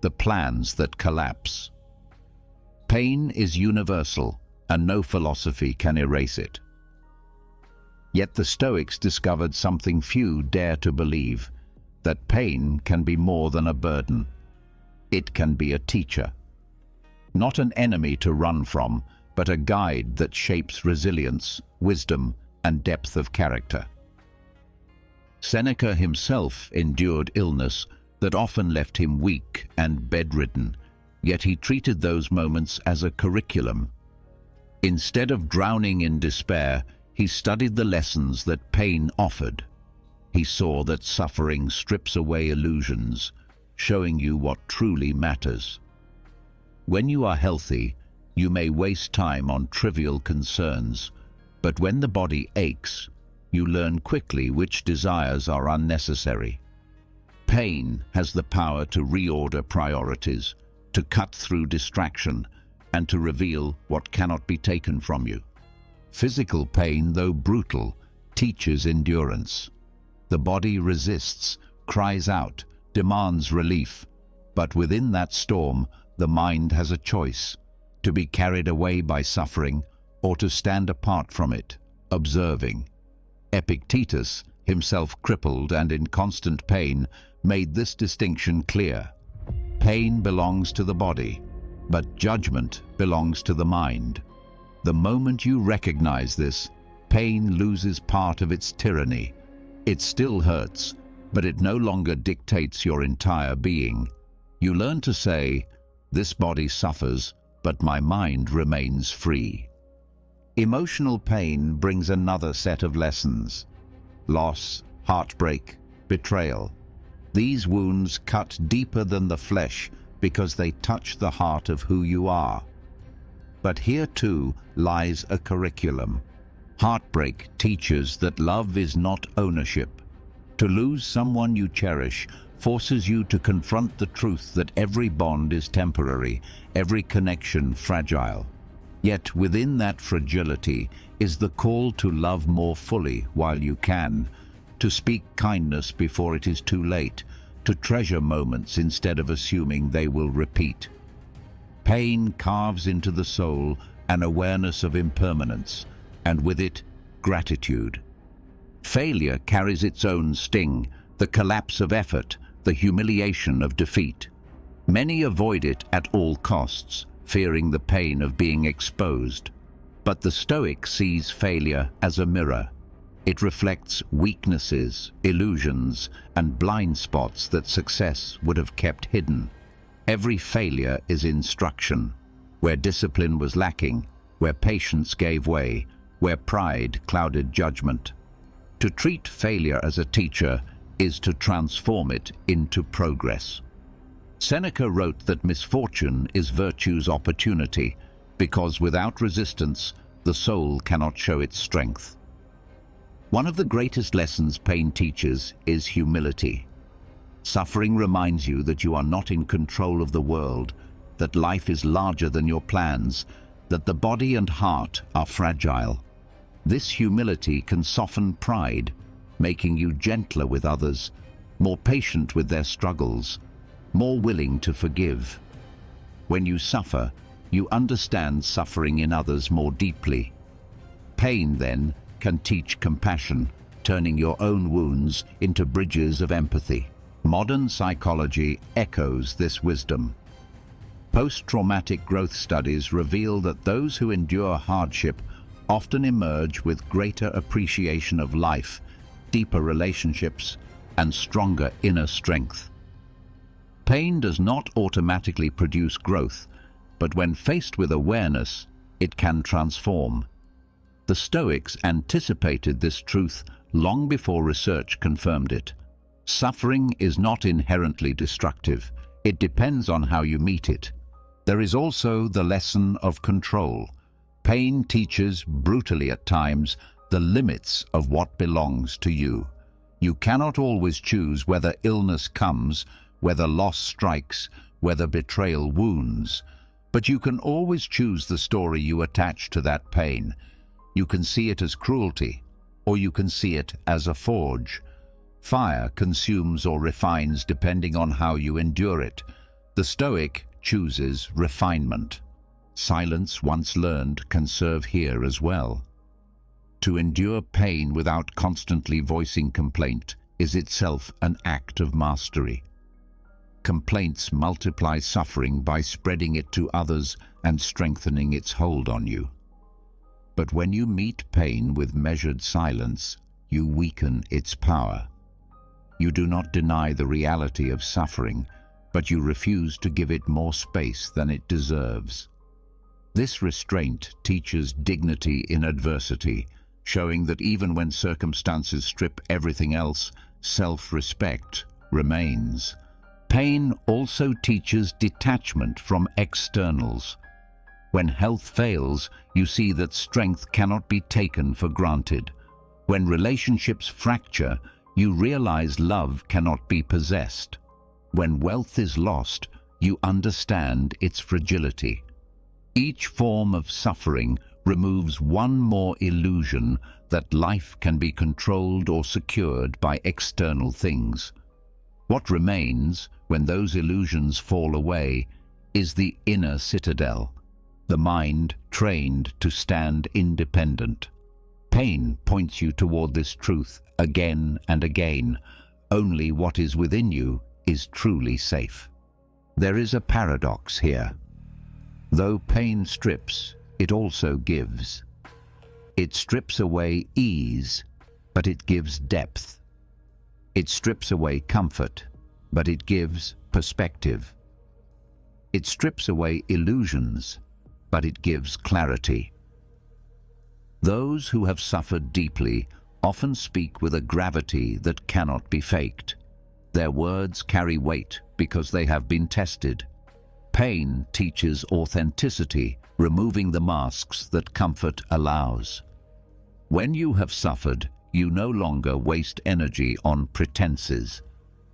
the plans that collapse. Pain is universal, and no philosophy can erase it. Yet the Stoics discovered something few dare to believe: that pain can be more than a burden. It can be a teacher. Not an enemy to run from, but a guide that shapes resilience, wisdom, and depth of character. Seneca himself endured illness that often left him weak and bedridden, yet he treated those moments as a curriculum. Instead of drowning in despair, he studied the lessons that pain offered. He saw that suffering strips away illusions, showing you what truly matters. When you are healthy, you may waste time on trivial concerns, but when the body aches, you learn quickly which desires are unnecessary. Pain has the power to reorder priorities, to cut through distraction, and to reveal what cannot be taken from you. Physical pain, though brutal, teaches endurance. The body resists, cries out, demands relief, but within that storm, the mind has a choice: to be carried away by suffering or to stand apart from it, observing. Epictetus, himself crippled and in constant pain, made this distinction clear. Pain belongs to the body, but judgment belongs to the mind. The moment you recognize this, pain loses part of its tyranny. It still hurts, but it no longer dictates your entire being. You learn to say, "This body suffers, but my mind remains free." Emotional pain brings another set of lessons: loss, heartbreak, betrayal. These wounds cut deeper than the flesh because they touch the heart of who you are. But here too lies a curriculum. Heartbreak teaches that love is not ownership. To lose someone you cherish forces you to confront the truth that every bond is temporary, every connection fragile. Yet within that fragility is the call to love more fully while you can, to speak kindness before it is too late, to treasure moments instead of assuming they will repeat. Pain carves into the soul an awareness of impermanence, and with it, gratitude. Failure carries its own sting, the collapse of effort, the humiliation of defeat. Many avoid it at all costs, fearing the pain of being exposed. But the Stoic sees failure as a mirror. It reflects weaknesses, illusions, and blind spots that success would have kept hidden. Every failure is instruction. Where discipline was lacking, where patience gave way, where pride clouded judgment. To treat failure as a teacher is to transform it into progress. Seneca wrote that misfortune is virtue's opportunity, because without resistance, the soul cannot show its strength. One of the greatest lessons pain teaches is humility. Suffering reminds you that you are not in control of the world, that life is larger than your plans, that the body and heart are fragile. This humility can soften pride, making you gentler with others, more patient with their struggles, more willing to forgive. When you suffer, you understand suffering in others more deeply. Pain, then, can teach compassion, turning your own wounds into bridges of empathy. Modern psychology echoes this wisdom. Post-traumatic growth studies reveal that those who endure hardship often emerge with greater appreciation of life, deeper relationships, and stronger inner strength. Pain does not automatically produce growth, but when faced with awareness, it can transform. The Stoics anticipated this truth long before research confirmed it. Suffering is not inherently destructive. It depends on how you meet it. There is also the lesson of control. Pain teaches, brutally at times, the limits of what belongs to you. You cannot always choose whether illness comes, whether loss strikes, whether betrayal wounds. But you can always choose the story you attach to that pain. You can see it as cruelty, or you can see it as a forge. Fire consumes or refines depending on how you endure it. The Stoic chooses refinement. Silence once learned can serve here as well. To endure pain without constantly voicing complaint is itself an act of mastery. Complaints multiply suffering by spreading it to others and strengthening its hold on you. But when you meet pain with measured silence, you weaken its power. You do not deny the reality of suffering, but you refuse to give it more space than it deserves. This restraint teaches dignity in adversity, showing that even when circumstances strip everything else, self-respect remains. Pain also teaches detachment from externals. When health fails, you see that strength cannot be taken for granted. When relationships fracture, you realize love cannot be possessed. When wealth is lost, you understand its fragility. Each form of suffering removes one more illusion that life can be controlled or secured by external things. What remains, when those illusions fall away, is the inner citadel, the mind trained to stand independent. Pain points you toward this truth again and again. Only what is within you is truly safe. There is a paradox here. Though pain strips, it also gives. It strips away ease, but it gives depth. It strips away comfort, but it gives perspective. It strips away illusions, but it gives clarity. Those who have suffered deeply often speak with a gravity that cannot be faked. Their words carry weight because they have been tested. Pain teaches authenticity, removing the masks that comfort allows. When you have suffered, you no longer waste energy on pretenses.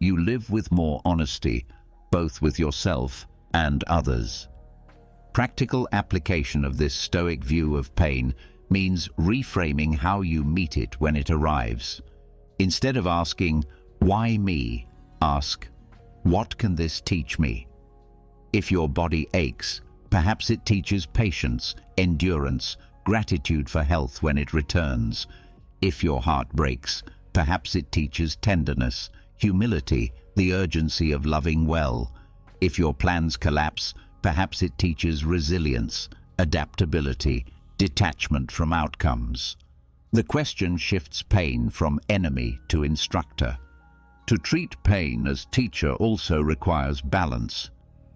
you live with more honesty, both with yourself and others. Practical application of this Stoic view of pain means reframing how you meet it when it arrives. Instead of asking, "Why me?" ask, "What can this teach me?" If your body aches, perhaps it teaches patience, endurance, gratitude for health when it returns. If your heart breaks, perhaps it teaches tenderness, humility, the urgency of loving well. If your plans collapse, perhaps it teaches resilience, adaptability, detachment from outcomes. The question shifts pain from enemy to instructor. To treat pain as teacher also requires balance.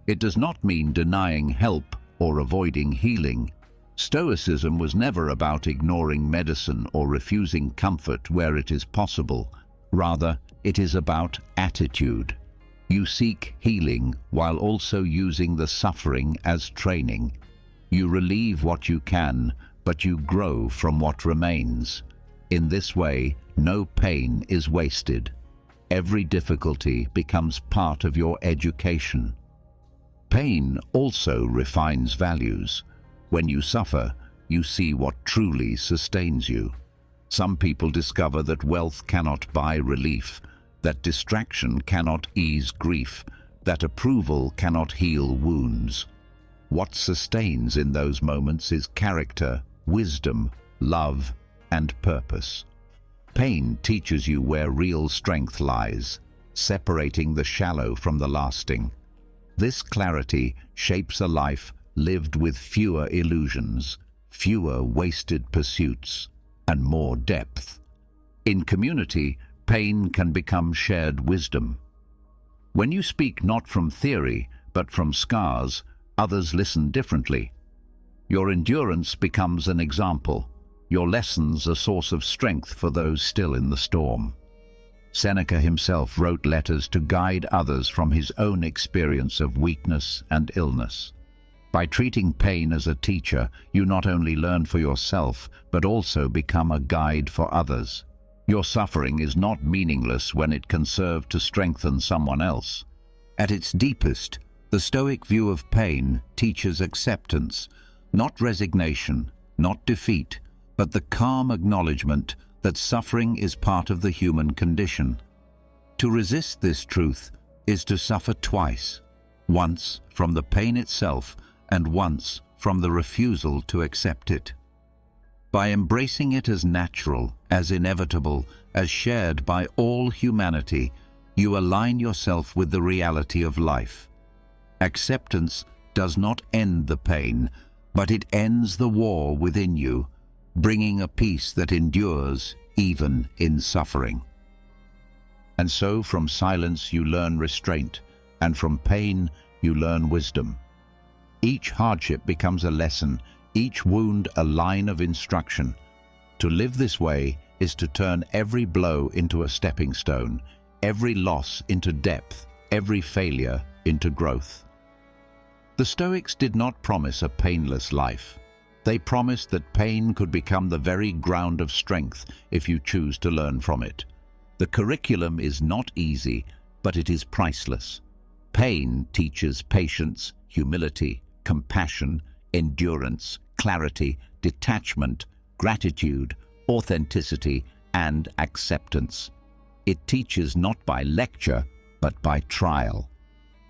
It does not mean denying help or avoiding healing. Stoicism was never about ignoring medicine or refusing comfort where it is possible. Rather, it is about attitude. You seek healing while also using the suffering as training. You relieve what you can, but you grow from what remains. In this way, no pain is wasted. Every difficulty becomes part of your education. Pain also refines values. When you suffer, you see what truly sustains you. Some people discover that wealth cannot buy relief, that distraction cannot ease grief, that approval cannot heal wounds. What sustains in those moments is character, wisdom, love, and purpose. Pain teaches you where real strength lies, separating the shallow from the lasting. This clarity shapes a life lived with fewer illusions, fewer wasted pursuits, and more depth. In community, pain can become shared wisdom. When you speak not from theory, but from scars, others listen differently. Your endurance becomes an example, your lessons a source of strength for those still in the storm. Seneca himself wrote letters to guide others from his own experience of weakness and illness. By treating pain as a teacher, you not only learn for yourself, but also become a guide for others. Your suffering is not meaningless when it can serve to strengthen someone else. At its deepest, the Stoic view of pain teaches acceptance, not resignation, not defeat, but the calm acknowledgement that suffering is part of the human condition. To resist this truth is to suffer twice, once from the pain itself and once from the refusal to accept it. By embracing it as natural, as inevitable, as shared by all humanity, you align yourself with the reality of life. Acceptance does not end the pain, but it ends the war within you, bringing a peace that endures even in suffering. And so from silence you learn restraint, and from pain you learn wisdom. Each hardship becomes a lesson, each wound a line of instruction. To live this way is to turn every blow into a stepping stone, every loss into depth, every failure into growth. The Stoics did not promise a painless life. They promised that pain could become the very ground of strength if you choose to learn from it. The curriculum is not easy, but it is priceless. Pain teaches patience, humility, compassion, endurance, clarity, detachment, gratitude, authenticity, and acceptance. It teaches not by lecture, but by trial.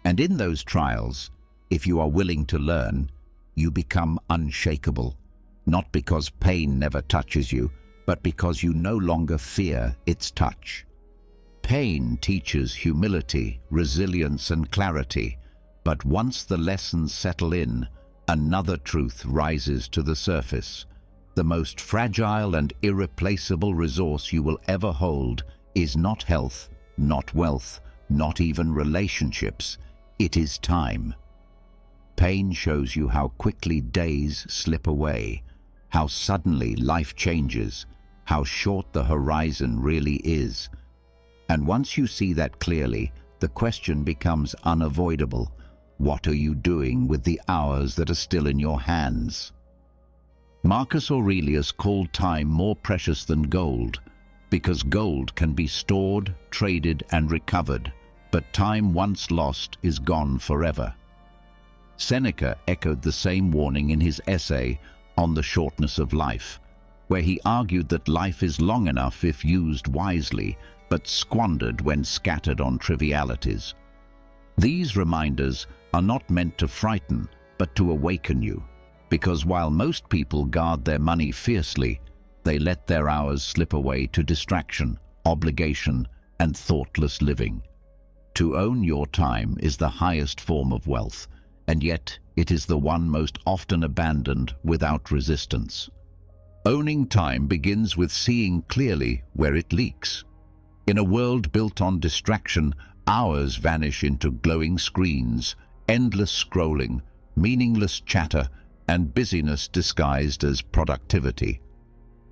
And in those trials, if you are willing to learn, you become unshakable, not because pain never touches you, but because you no longer fear its touch. Pain teaches humility, resilience, and clarity, but once the lessons settle in, another truth rises to the surface. The most fragile and irreplaceable resource you will ever hold is not health, not wealth, not even relationships. It is time. Pain shows you how quickly days slip away, how suddenly life changes, how short the horizon really is. And once you see that clearly, the question becomes unavoidable. What are you doing with the hours that are still in your hands? Marcus Aurelius called time more precious than gold, because gold can be stored, traded, and recovered, but time once lost is gone forever. Seneca echoed the same warning in his essay on the shortness of life, where he argued that life is long enough if used wisely, but squandered when scattered on trivialities. These reminders are not meant to frighten, but to awaken you, because while most people guard their money fiercely, they let their hours slip away to distraction, obligation, and thoughtless living. To own your time is the highest form of wealth, and yet it is the one most often abandoned without resistance. Owning time begins with seeing clearly where it leaks. In a world built on distraction, hours vanish into glowing screens, endless scrolling, meaningless chatter, and busyness disguised as productivity.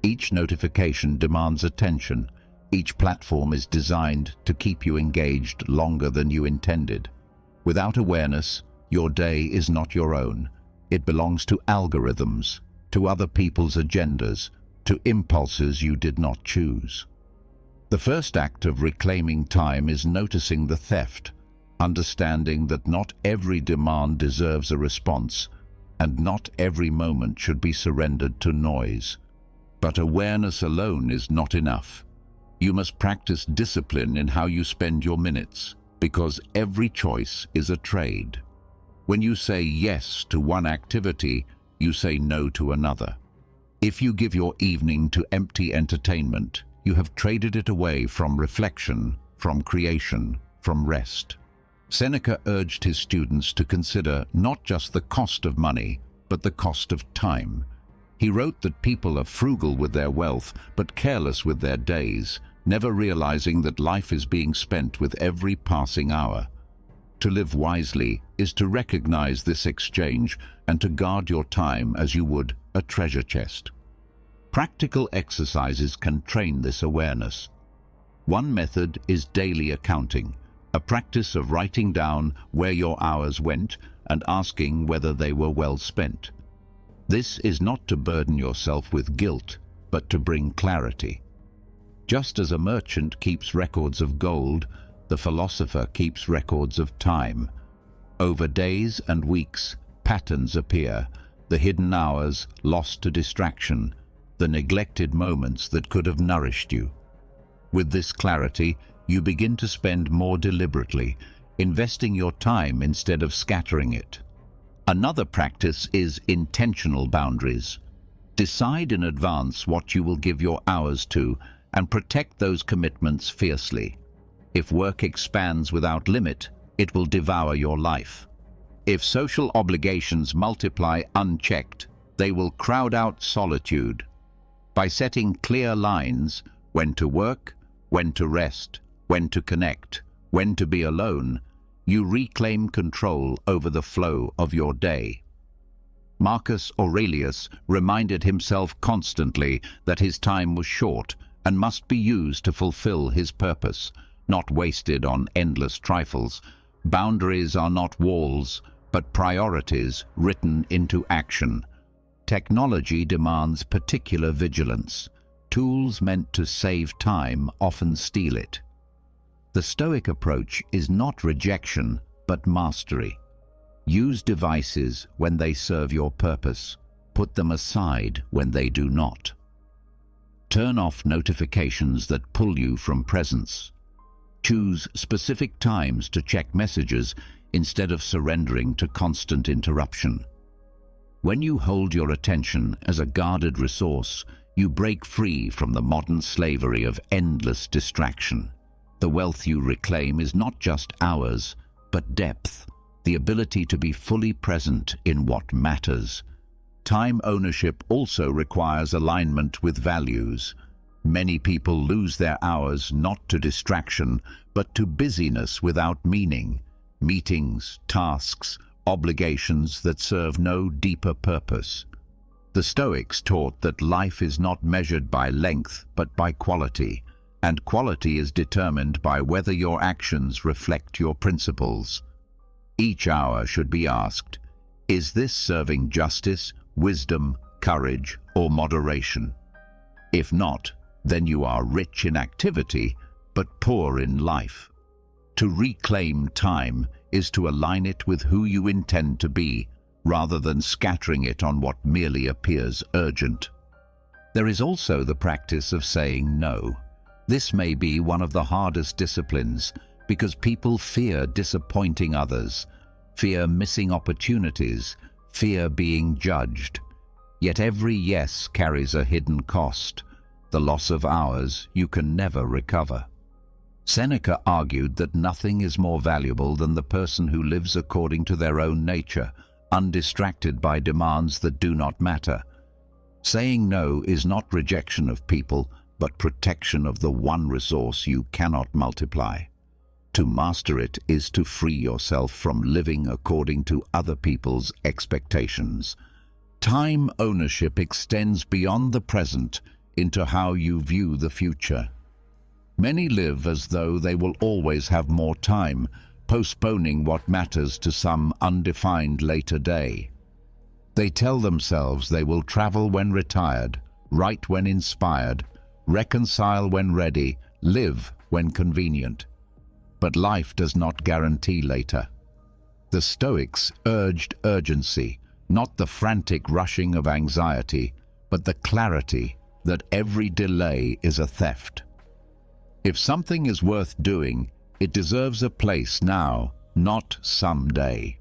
Each notification demands attention. Each platform is designed to keep you engaged longer than you intended. Without awareness, your day is not your own. It belongs to algorithms, to other people's agendas, to impulses you did not choose. The first act of reclaiming time is noticing the theft, understanding that not every demand deserves a response, and not every moment should be surrendered to noise. But awareness alone is not enough. You must practice discipline in how you spend your minutes, because every choice is a trade. When you say yes to one activity, you say no to another. If you give your evening to empty entertainment, you have traded it away from reflection, from creation, from rest. Seneca urged his students to consider not just the cost of money, but the cost of time. He wrote that people are frugal with their wealth, but careless with their days, never realizing that life is being spent with every passing hour. To live wisely is to recognize this exchange and to guard your time as you would a treasure chest. Practical exercises can train this awareness. One method is daily accounting, a practice of writing down where your hours went and asking whether they were well spent. This is not to burden yourself with guilt, but to bring clarity. Just as a merchant keeps records of gold, the philosopher keeps records of time. Over days and weeks, patterns appear, the hidden hours lost to distraction, the neglected moments that could have nourished you. With this clarity, you begin to spend more deliberately, investing your time instead of scattering it. Another practice is intentional boundaries. Decide in advance what you will give your hours to and protect those commitments fiercely. If work expands without limit, it will devour your life. If social obligations multiply unchecked, they will crowd out solitude. By setting clear lines, when to work, when to rest, when to connect, when to be alone, you reclaim control over the flow of your day. Marcus Aurelius reminded himself constantly that his time was short and must be used to fulfill his purpose, not wasted on endless trifles. Boundaries are not walls, but priorities written into action. Technology demands particular vigilance. Tools meant to save time often steal it. The Stoic approach is not rejection, but mastery. Use devices when they serve your purpose. Put them aside when they do not. Turn off notifications that pull you from presence. Choose specific times to check messages instead of surrendering to constant interruption. When you hold your attention as a guarded resource, you break free from the modern slavery of endless distraction. The wealth you reclaim is not just hours, but depth, the ability to be fully present in what matters. Time ownership also requires alignment with values. Many people lose their hours not to distraction, but to busyness without meaning, meetings, tasks, obligations that serve no deeper purpose. The Stoics taught that life is not measured by length, but by quality, and quality is determined by whether your actions reflect your principles. Each hour should be asked, is this serving justice, wisdom, courage, or moderation? If not, then you are rich in activity, but poor in life. To reclaim time is to align it with who you intend to be, rather than scattering it on what merely appears urgent. There is also the practice of saying no. This may be one of the hardest disciplines because people fear disappointing others, fear missing opportunities, fear being judged. Yet every yes carries a hidden cost, the loss of hours you can never recover. Seneca argued that nothing is more valuable than the person who lives according to their own nature, undistracted by demands that do not matter. Saying no is not rejection of people, but protection of the one resource you cannot multiply. To master it is to free yourself from living according to other people's expectations. Time ownership extends beyond the present into how you view the future. Many live as though they will always have more time, postponing what matters to some undefined later day. They tell themselves they will travel when retired, write when inspired, reconcile when ready, live when convenient. But life does not guarantee later. The Stoics urged urgency, not the frantic rushing of anxiety, but the clarity that every delay is a theft. If something is worth doing, it deserves a place now, not someday.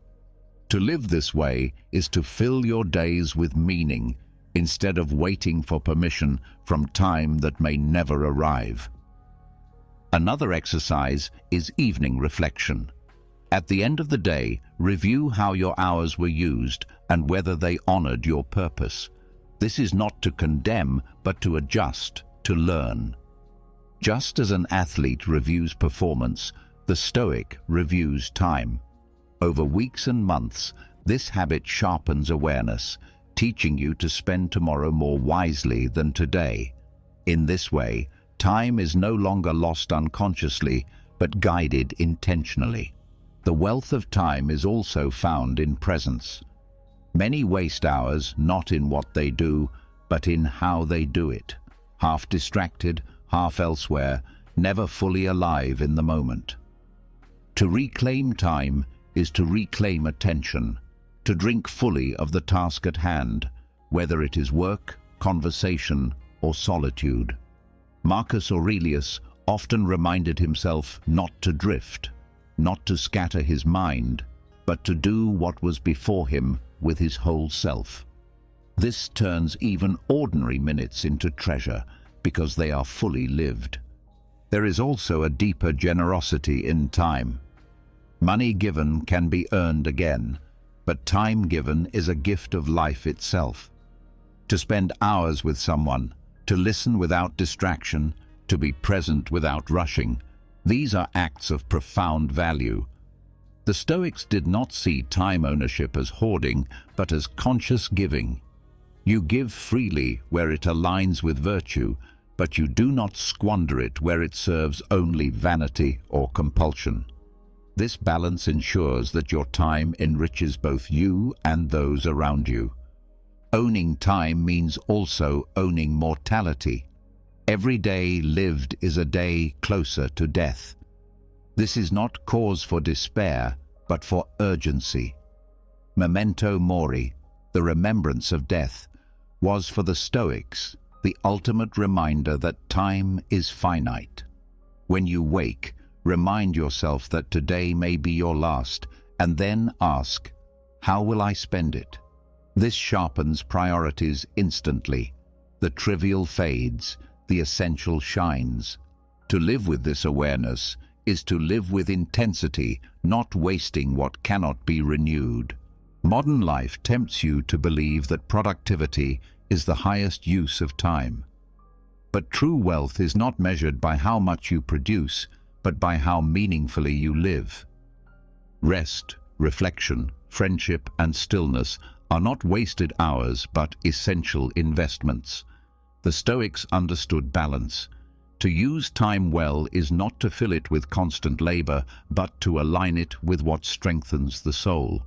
To live this way is to fill your days with meaning, instead of waiting for permission from time that may never arrive. Another exercise is evening reflection. At the end of the day, review how your hours were used and whether they honored your purpose. This is not to condemn, but to adjust, to learn. Just as an athlete reviews performance, the Stoic reviews time. Over weeks and months, this habit sharpens awareness, teaching you to spend tomorrow more wisely than today. In this way, time is no longer lost unconsciously, but guided intentionally. The wealth of time is also found in presence. Many waste hours not in what they do, but in how they do it. Half distracted, half elsewhere, never fully alive in the moment. To reclaim time is to reclaim attention, to drink fully of the task at hand, whether it is work, conversation, or solitude. Marcus Aurelius often reminded himself not to drift, not to scatter his mind, but to do what was before him with his whole self. This turns even ordinary minutes into treasure, because they are fully lived. There is also a deeper generosity in time. Money given can be earned again, but time given is a gift of life itself. To spend hours with someone, to listen without distraction, to be present without rushing, these are acts of profound value. The Stoics did not see time ownership as hoarding, but as conscious giving. You give freely where it aligns with virtue, but you do not squander it where it serves only vanity or compulsion. This balance ensures that your time enriches both you and those around you. Owning time means also owning mortality. Every day lived is a day closer to death. This is not cause for despair, but for urgency. Memento mori, the remembrance of death, was for the Stoics the ultimate reminder that time is finite. When you wake, remind yourself that today may be your last, and then ask, how will I spend it? This sharpens priorities instantly. The trivial fades, the essential shines. To live with this awareness is to live with intensity, not wasting what cannot be renewed. Modern life tempts you to believe that productivity is the highest use of time. But true wealth is not measured by how much you produce, but by how meaningfully you live. Rest, reflection, friendship, and stillness are not wasted hours, but essential investments. The Stoics understood balance. To use time well is not to fill it with constant labor, but to align it with what strengthens the soul.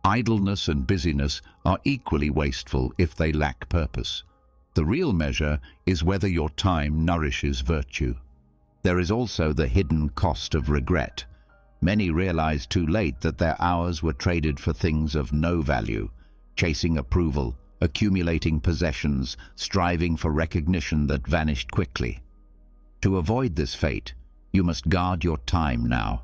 Idleness and busyness are equally wasteful if they lack purpose. The real measure is whether your time nourishes virtue. There is also the hidden cost of regret. Many realized too late that their hours were traded for things of no value, chasing approval, accumulating possessions, striving for recognition that vanished quickly. To avoid this fate, you must guard your time now.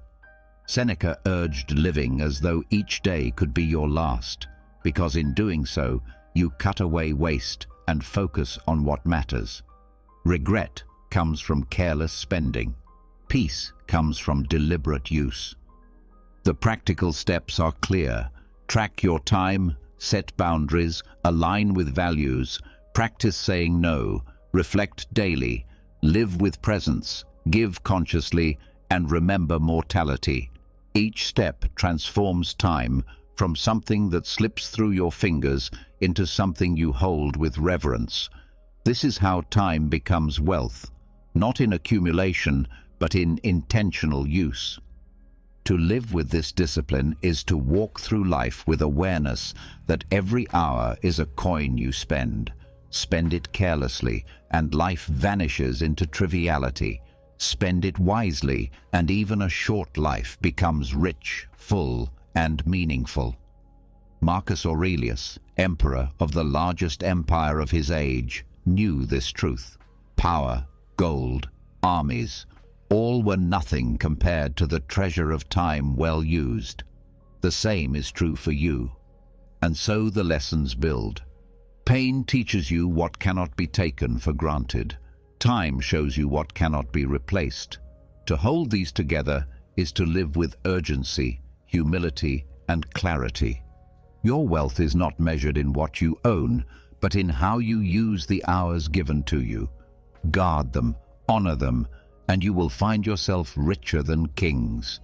Seneca urged living as though each day could be your last, because in doing so, you cut away waste and focus on what matters. Regret comes from careless spending. Peace comes from deliberate use. The practical steps are clear. Track your time, set boundaries, align with values, practice saying no, reflect daily, live with presence, give consciously, and remember mortality. Each step transforms time from something that slips through your fingers into something you hold with reverence. This is how time becomes wealth, not in accumulation, but in intentional use. To live with this discipline is to walk through life with awareness that every hour is a coin you spend. Spend it carelessly, and life vanishes into triviality. Spend it wisely, and even a short life becomes rich, full, and meaningful. Marcus Aurelius, emperor of the largest empire of his age, knew this truth. Power, gold, armies, all were nothing compared to the treasure of time well used. The same is true for you. And so the lessons build. Pain teaches you what cannot be taken for granted. Time shows you what cannot be replaced. To hold these together is to live with urgency, humility, and clarity. Your wealth is not measured in what you own, but in how you use the hours given to you. Guard them, honor them, and you will find yourself richer than kings.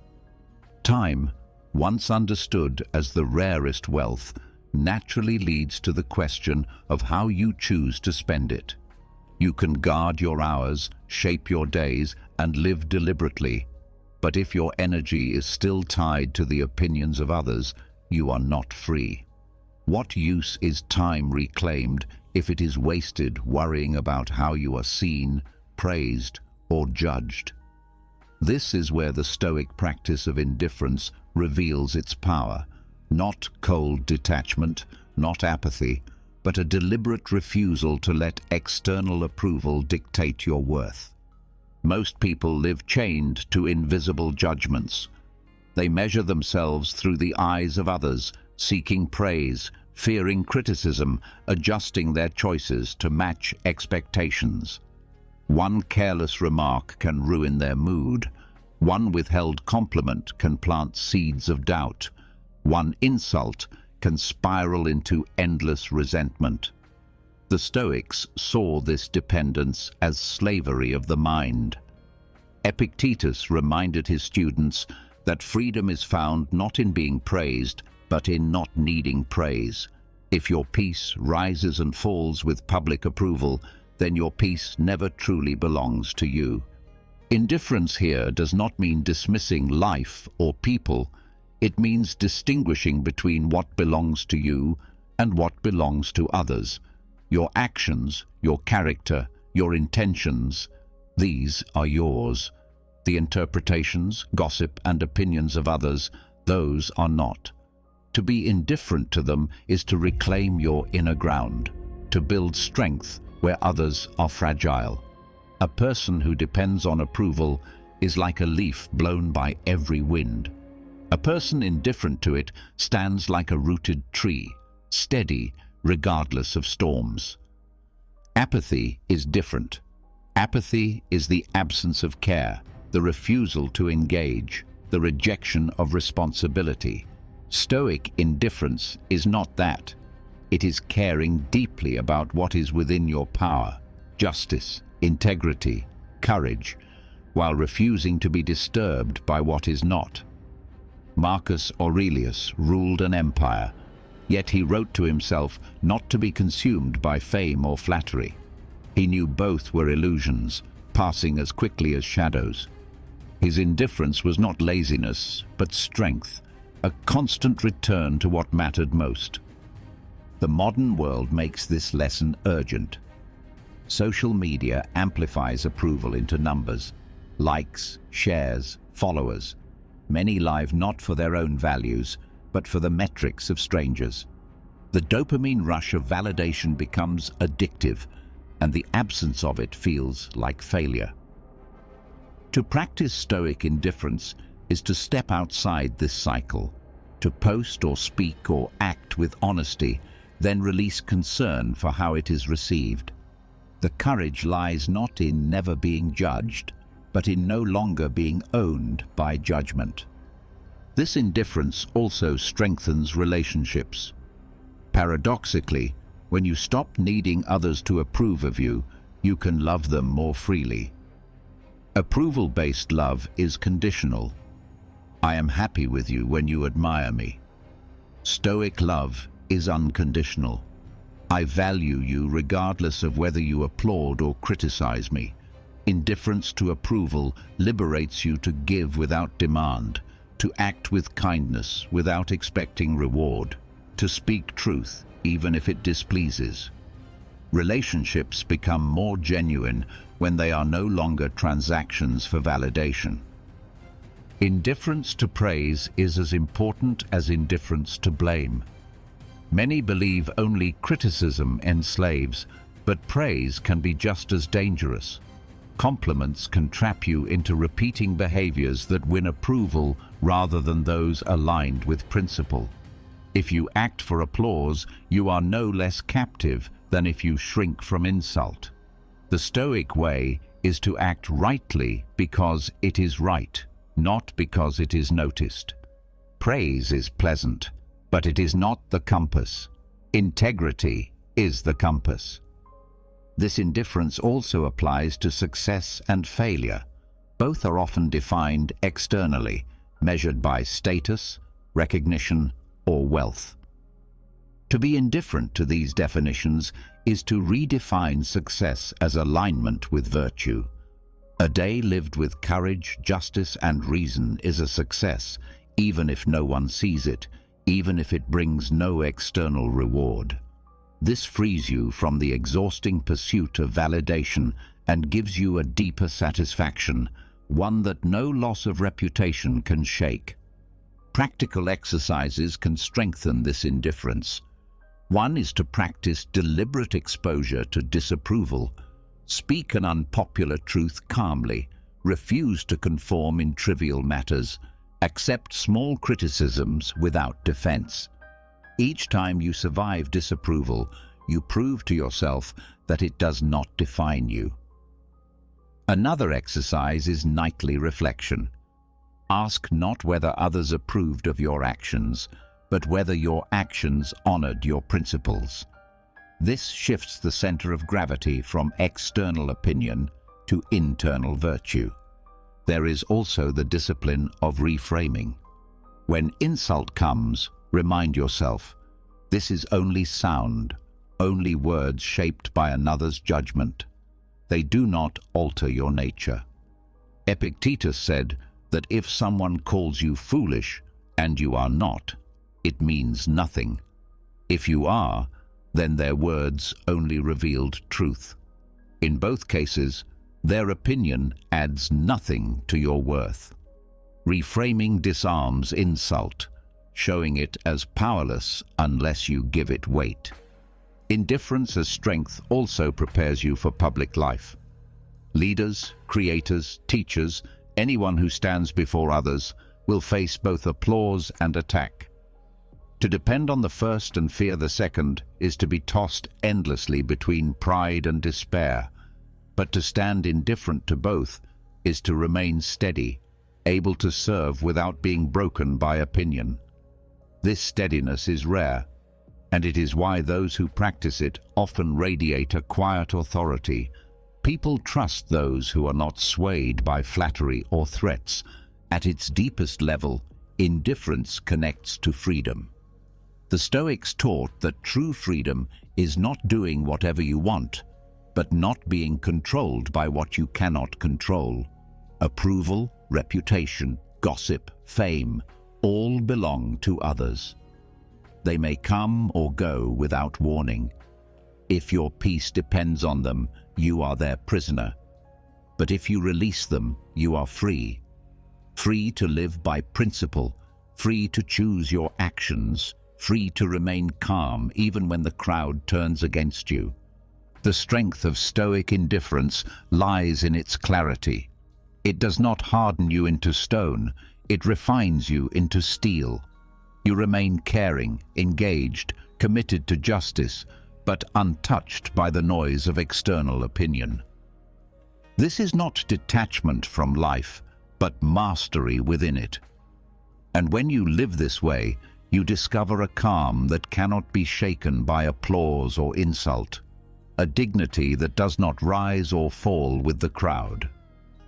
Time, once understood as the rarest wealth, naturally leads to the question of how you choose to spend it. You can guard your hours, shape your days, and live deliberately. But if your energy is still tied to the opinions of others, you are not free. What use is time reclaimed if it is wasted worrying about how you are seen, praised, or judged? This is where the Stoic practice of indifference reveals its power. Not cold detachment, not apathy, but a deliberate refusal to let external approval dictate your worth. Most people live chained to invisible judgments. They measure themselves through the eyes of others, seeking praise, fearing criticism, adjusting their choices to match expectations. One careless remark can ruin their mood. One withheld compliment can plant seeds of doubt. One insult can spiral into endless resentment. The Stoics saw this dependence as slavery of the mind. Epictetus reminded his students that freedom is found not in being praised, but in not needing praise. If your peace rises and falls with public approval, then your peace never truly belongs to you. Indifference here does not mean dismissing life or people. It means distinguishing between what belongs to you and what belongs to others. Your actions, your character, your intentions, these are yours. The interpretations, gossip, and opinions of others, those are not. To be indifferent to them is to reclaim your inner ground, to build strength where others are fragile. A person who depends on approval is like a leaf blown by every wind. A person indifferent to it stands like a rooted tree, steady regardless of storms. Apathy is different. Apathy is the absence of care, the refusal to engage, the rejection of responsibility. Stoic indifference is not that. It is caring deeply about what is within your power, justice, integrity, courage, while refusing to be disturbed by what is not. Marcus Aurelius ruled an empire, yet he wrote to himself not to be consumed by fame or flattery. He knew both were illusions, passing as quickly as shadows. His indifference was not laziness, but strength, a constant return to what mattered most. The modern world makes this lesson urgent. Social media amplifies approval into numbers, likes, shares, followers. Many live not for their own values, but for the metrics of strangers. The dopamine rush of validation becomes addictive, and the absence of it feels like failure. To practice Stoic indifference is to step outside this cycle, to post or speak or act with honesty, then release concern for how it is received. The courage lies not in never being judged, but in no longer being owned by judgment. This indifference also strengthens relationships. Paradoxically, when you stop needing others to approve of you, you can love them more freely. Approval-based love is conditional. I am happy with you when you admire me. Stoic love is unconditional. I value you regardless of whether you applaud or criticize me. Indifference to approval liberates you to give without demand, to act with kindness without expecting reward, to speak truth even if it displeases. Relationships become more genuine when they are no longer transactions for validation. Indifference to praise is as important as indifference to blame. Many believe only criticism enslaves, but praise can be just as dangerous. Compliments can trap you into repeating behaviors that win approval rather than those aligned with principle. If you act for applause, you are no less captive than if you shrink from insult. The Stoic way is to act rightly because it is right, not because it is noticed. Praise is pleasant, but it is not the compass. Integrity is the compass. This indifference also applies to success and failure. Both are often defined externally, measured by status, recognition, or wealth. To be indifferent to these definitions is to redefine success as alignment with virtue. A day lived with courage, justice, and reason is a success, even if no one sees it, even if it brings no external reward. This frees you from the exhausting pursuit of validation and gives you a deeper satisfaction, one that no loss of reputation can shake. Practical exercises can strengthen this indifference. One is to practice deliberate exposure to disapproval. Speak an unpopular truth calmly. Refuse to conform in trivial matters. Accept small criticisms without defense. Each time you survive disapproval, you prove to yourself that it does not define you. Another exercise is nightly reflection. Ask not whether others approved of your actions, but whether your actions honored your principles. This shifts the center of gravity from external opinion to internal virtue. There is also the discipline of reframing. When insult comes, remind yourself, this is only sound, only words shaped by another's judgment. They do not alter your nature. Epictetus said that if someone calls you foolish and you are not, it means nothing. If you are, then their words only revealed truth. In both cases, their opinion adds nothing to your worth. Reframing disarms insult, showing it as powerless unless you give it weight. Indifference as strength also prepares you for public life. Leaders, creators, teachers, anyone who stands before others will face both applause and attack. To depend on the first and fear the second is to be tossed endlessly between pride and despair. But to stand indifferent to both is to remain steady, able to serve without being broken by opinion. This steadiness is rare, and it is why those who practice it often radiate a quiet authority. People trust those who are not swayed by flattery or threats. At its deepest level, indifference connects to freedom. The Stoics taught that true freedom is not doing whatever you want, but not being controlled by what you cannot control. Approval, reputation, gossip, fame, all belong to others. They may come or go without warning. If your peace depends on them, you are their prisoner. But if you release them, you are free. free to live by principle, free to choose your actions, free to remain calm even when the crowd turns against you. The strength of Stoic indifference lies in its clarity. It does not harden you into stone, it refines you into steel. You remain caring, engaged, committed to justice, but untouched by the noise of external opinion. This is not detachment from life, but mastery within it. And when you live this way, you discover a calm that cannot be shaken by applause or insult, a dignity that does not rise or fall with the crowd.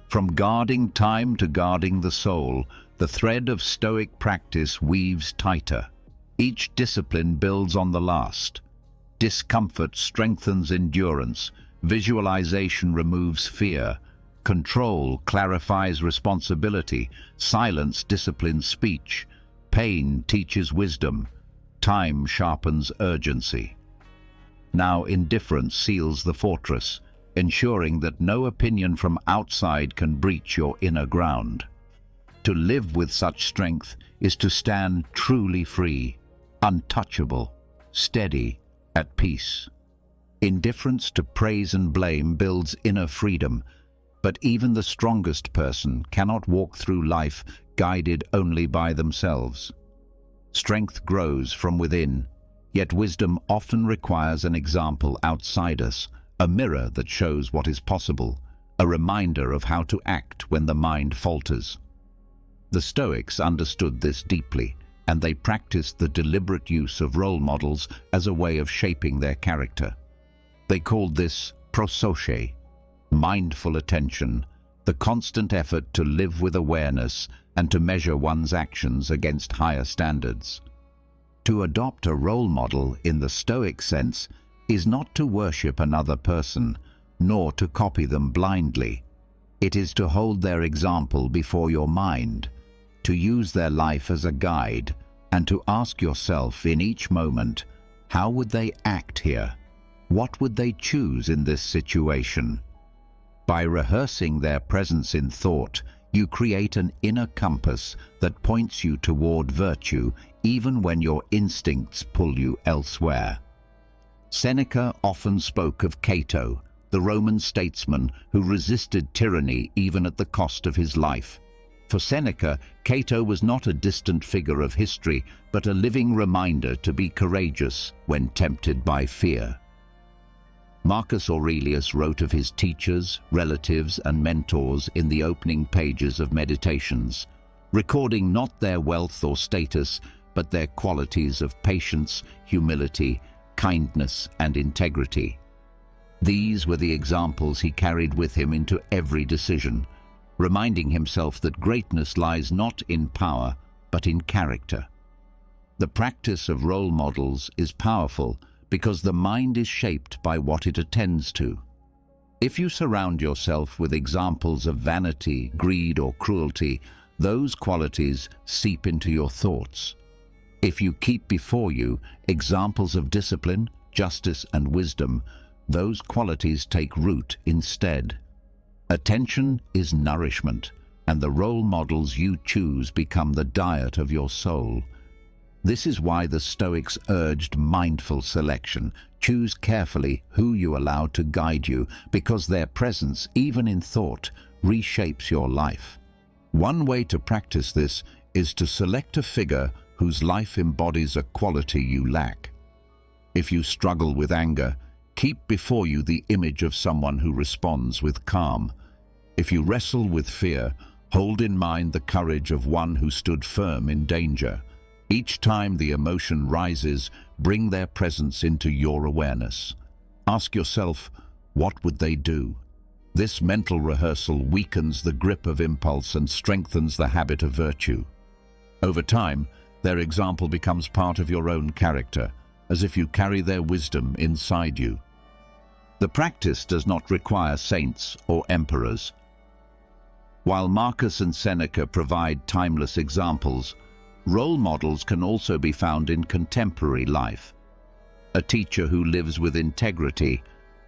From guarding time to guarding the soul, the thread of Stoic practice weaves tighter. Each discipline builds on the last. Discomfort strengthens endurance, visualization removes fear, control clarifies responsibility, silence disciplines speech, pain teaches wisdom, time sharpens urgency. Now indifference seals the fortress, ensuring that no opinion from outside can breach your inner ground. To live with such strength is to stand truly free, untouchable, steady, at peace. Indifference to praise and blame builds inner freedom, but even the strongest person cannot walk through life guided only by themselves. Strength grows from within, yet wisdom often requires an example outside us, a mirror that shows what is possible, a reminder of how to act when the mind falters. The Stoics understood this deeply, and they practiced the deliberate use of role models as a way of shaping their character. They called this prosoche, mindful attention, the constant effort to live with awareness and to measure one's actions against higher standards. To adopt a role model in the Stoic sense is not to worship another person, nor to copy them blindly. It is to hold their example before your mind, to use their life as a guide, and to ask yourself in each moment, how would they act here? What would they choose in this situation? By rehearsing their presence in thought, you create an inner compass that points you toward virtue even when your instincts pull you elsewhere. Seneca often spoke of Cato, the Roman statesman who resisted tyranny even at the cost of his life. For Seneca, Cato was not a distant figure of history, but a living reminder to be courageous when tempted by fear. Marcus Aurelius wrote of his teachers, relatives, and mentors in the opening pages of Meditations, recording not their wealth or status, but their qualities of patience, humility, kindness, and integrity. These were the examples he carried with him into every decision, reminding himself that greatness lies not in power, but in character. The practice of role models is powerful because the mind is shaped by what it attends to. If you surround yourself with examples of vanity, greed, or cruelty, those qualities seep into your thoughts. If you keep before you examples of discipline, justice, and wisdom, those qualities take root instead. Attention is nourishment, and the role models you choose become the diet of your soul. This is why the Stoics urged mindful selection. Choose carefully who you allow to guide you, because their presence, even in thought, reshapes your life. One way to practice this is to select a figure whose life embodies a quality you lack. If you struggle with anger, keep before you the image of someone who responds with calm. If you wrestle with fear, hold in mind the courage of one who stood firm in danger. Each time the emotion rises, bring their presence into your awareness. Ask yourself, what would they do? This mental rehearsal weakens the grip of impulse and strengthens the habit of virtue. Over time, their example becomes part of your own character, as if you carry their wisdom inside you. The practice does not require saints or emperors. While Marcus and Seneca provide timeless examples, role models can also be found in contemporary life. A teacher who lives with integrity,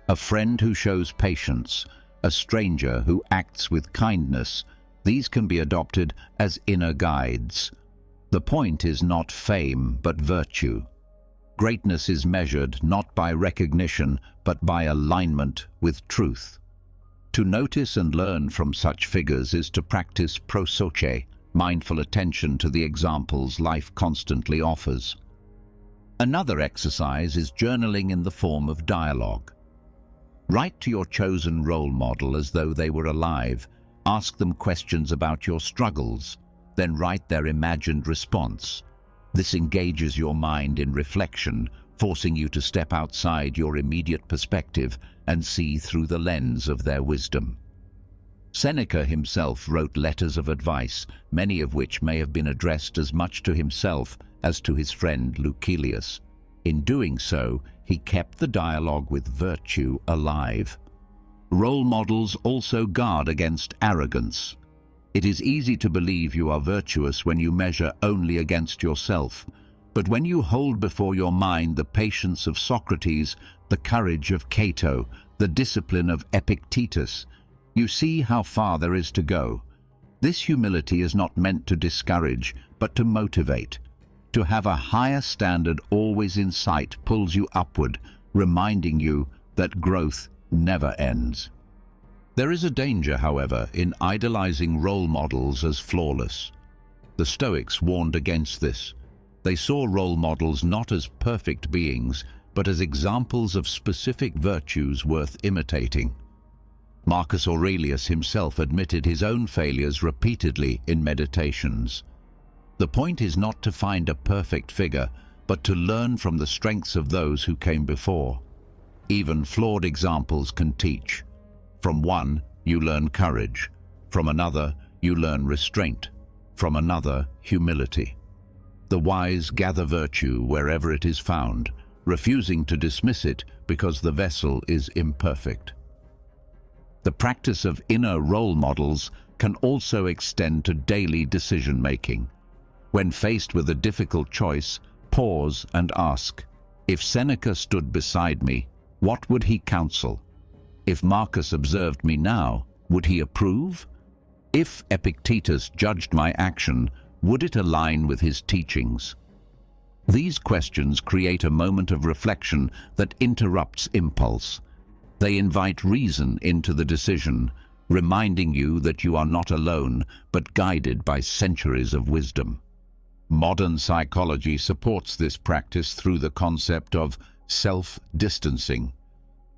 a friend who shows patience, a stranger who acts with kindness, These can be adopted as inner guides. The point is not fame, but virtue. Greatness is measured not by recognition, but by alignment with truth. To notice and learn from such figures is to practice prosoche, mindful attention to the examples life constantly offers. Another exercise is journaling in the form of dialogue. Write to your chosen role model as though they were alive. Ask them questions about your struggles, then write their imagined response. This engages your mind in reflection, forcing you to step outside your immediate perspective and see through the lens of their wisdom. Seneca himself wrote letters of advice, many of which may have been addressed as much to himself as to his friend Lucilius. In doing so, he kept the dialogue with virtue alive. Role models also guard against arrogance. It is easy to believe you are virtuous when you measure only against yourself, but when you hold before your mind the patience of Socrates, the courage of Cato, the discipline of Epictetus, you see how far there is to go. This humility is not meant to discourage, but to motivate. To have a higher standard always in sight pulls you upward, reminding you that growth never ends. There is a danger, however, in idolizing role models as flawless. The Stoics warned against this. They saw role models not as perfect beings, but as examples of specific virtues worth imitating. Marcus Aurelius himself admitted his own failures repeatedly in Meditations. The point is not to find a perfect figure, but to learn from the strengths of those who came before. Even flawed examples can teach. From one, you learn courage. From another, you learn restraint. From another, humility. The wise gather virtue wherever it is found, refusing to dismiss it because the vessel is imperfect. The practice of inner role models can also extend to daily decision-making. When faced with a difficult choice, pause and ask, if Seneca stood beside me, what would he counsel? If Marcus observed me now, would he approve? If Epictetus judged my action, would it align with his teachings? These questions create a moment of reflection that interrupts impulse. They invite reason into the decision, reminding you that you are not alone, but guided by centuries of wisdom. Modern psychology supports this practice through the concept of self-distancing.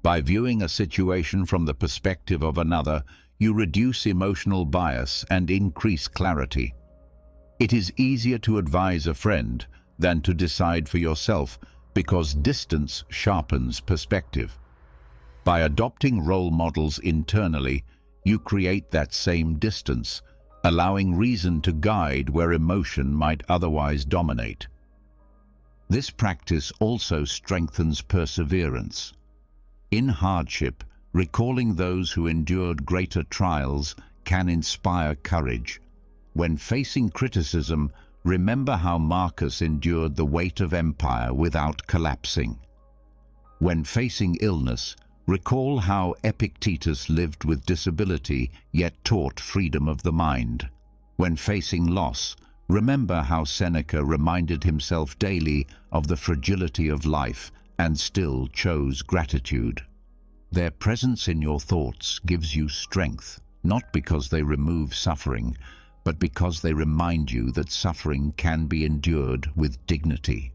By viewing a situation from the perspective of another, you reduce emotional bias and increase clarity. It is easier to advise a friend than to decide for yourself because distance sharpens perspective. By adopting role models internally, you create that same distance, allowing reason to guide where emotion might otherwise dominate. This practice also strengthens perseverance. In hardship, recalling those who endured greater trials can inspire courage. When facing criticism, remember how Marcus endured the weight of empire without collapsing. When facing illness, recall how Epictetus lived with disability yet taught freedom of the mind. When facing loss, remember how Seneca reminded himself daily of the fragility of life and still chose gratitude. Their presence in your thoughts gives you strength, not because they remove suffering, but because they remind you that suffering can be endured with dignity.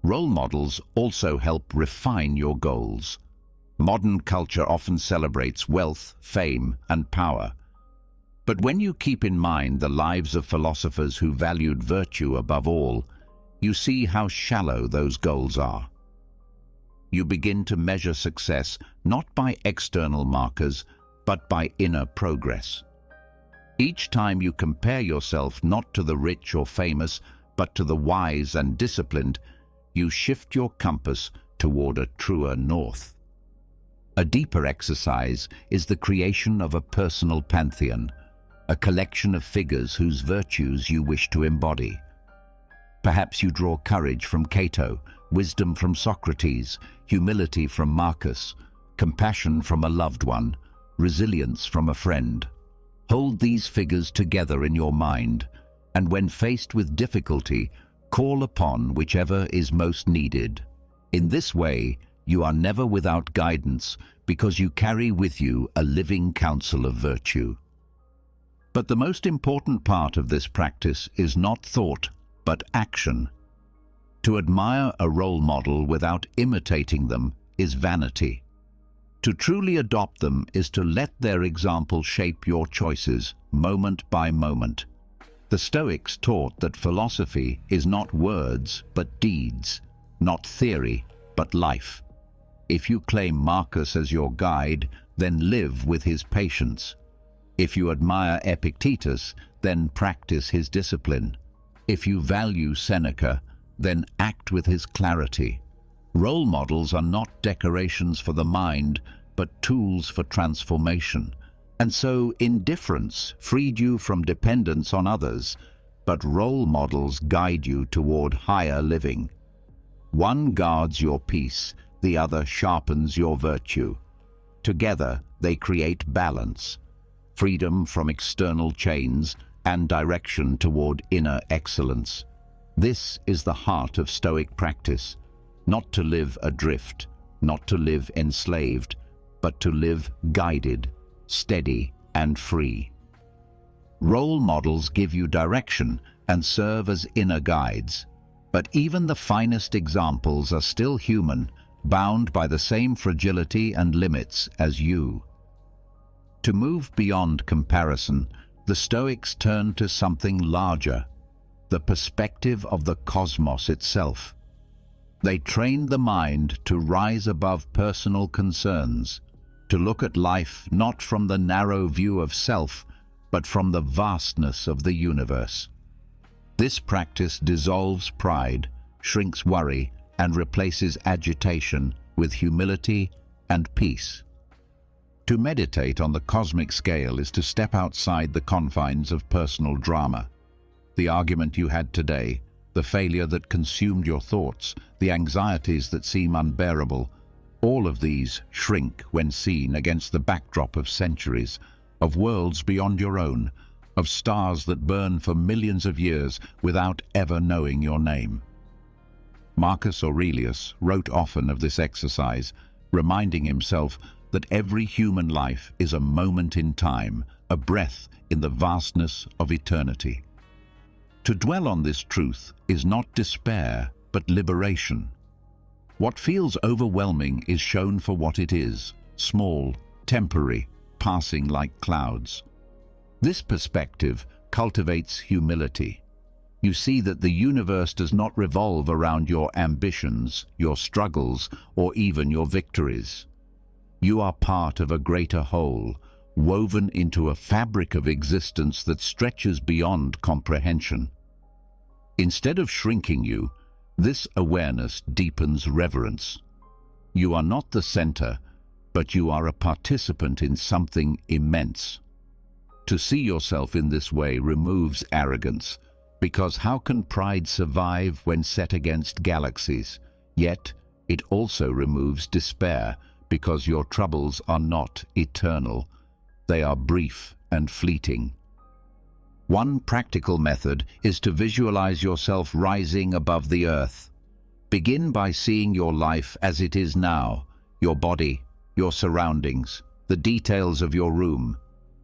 Role models also help refine your goals. Modern culture often celebrates wealth, fame, and power. But when you keep in mind the lives of philosophers who valued virtue above all, you see how shallow those goals are. You begin to measure success not by external markers, but by inner progress. Each time you compare yourself not to the rich or famous, but to the wise and disciplined, you shift your compass toward a truer north. A deeper exercise is the creation of a personal pantheon, a collection of figures whose virtues you wish to embody. Perhaps you draw courage from Cato, wisdom from Socrates, humility from Marcus, compassion from a loved one, resilience from a friend. Hold these figures together in your mind, and when faced with difficulty, call upon whichever is most needed. In this way, you are never without guidance, because you carry with you a living counsel of virtue. But the most important part of this practice is not thought, but action. To admire a role model without imitating them is vanity. To truly adopt them is to let their example shape your choices, moment by moment. The Stoics taught that philosophy is not words, but deeds, not theory, but life. If you claim Marcus as your guide, then live with his patience. If you admire Epictetus, then practice his discipline. If you value Seneca, then act with his clarity. Role models are not decorations for the mind, but tools for transformation. And so indifference freed you from dependence on others, but role models guide you toward higher living. One guards your peace, the other sharpens your virtue. Together, they create balance, freedom from external chains, and direction toward inner excellence. This is the heart of Stoic practice, not to live adrift, not to live enslaved, but to live guided, steady, and free. Role models give you direction and serve as inner guides, but even the finest examples are still human, bound by the same fragility and limits as you. To move beyond comparison, the Stoics turned to something larger, the perspective of the cosmos itself. They trained the mind to rise above personal concerns, to look at life not from the narrow view of self, but from the vastness of the universe. This practice dissolves pride, shrinks worry, and replaces agitation with humility and peace. To meditate on the cosmic scale is to step outside the confines of personal drama. The argument you had today, the failure that consumed your thoughts, the anxieties that seem unbearable, all of these shrink when seen against the backdrop of centuries, of worlds beyond your own, of stars that burn for millions of years without ever knowing your name. Marcus Aurelius wrote often of this exercise, reminding himself that every human life is a moment in time, a breath in the vastness of eternity. To dwell on this truth is not despair, but liberation. What feels overwhelming is shown for what it is, small, temporary, passing like clouds. This perspective cultivates humility. You see that the universe does not revolve around your ambitions, your struggles, or even your victories. You are part of a greater whole, woven into a fabric of existence that stretches beyond comprehension. Instead of shrinking you, this awareness deepens reverence. You are not the center, but you are a participant in something immense. To see yourself in this way removes arrogance, because how can pride survive when set against galaxies? Yet, it also removes despair, because your troubles are not eternal. They are brief and fleeting. One practical method is to visualize yourself rising above the earth. Begin by seeing your life as it is now, your body, your surroundings, the details of your room.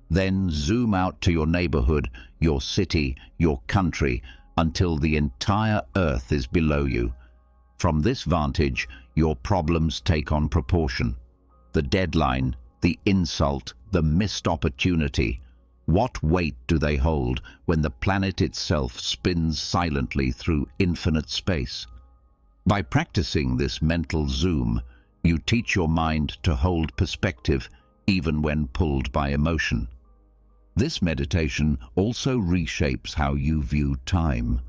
Then zoom out to your neighborhood, your city, your country, until the entire earth is below you. From this vantage, your problems take on proportion. The deadline, the insult, the missed opportunity. What weight do they hold when the planet itself spins silently through infinite space? By practicing this mental zoom, you teach your mind to hold perspective even when pulled by emotion. This meditation also reshapes how you view time.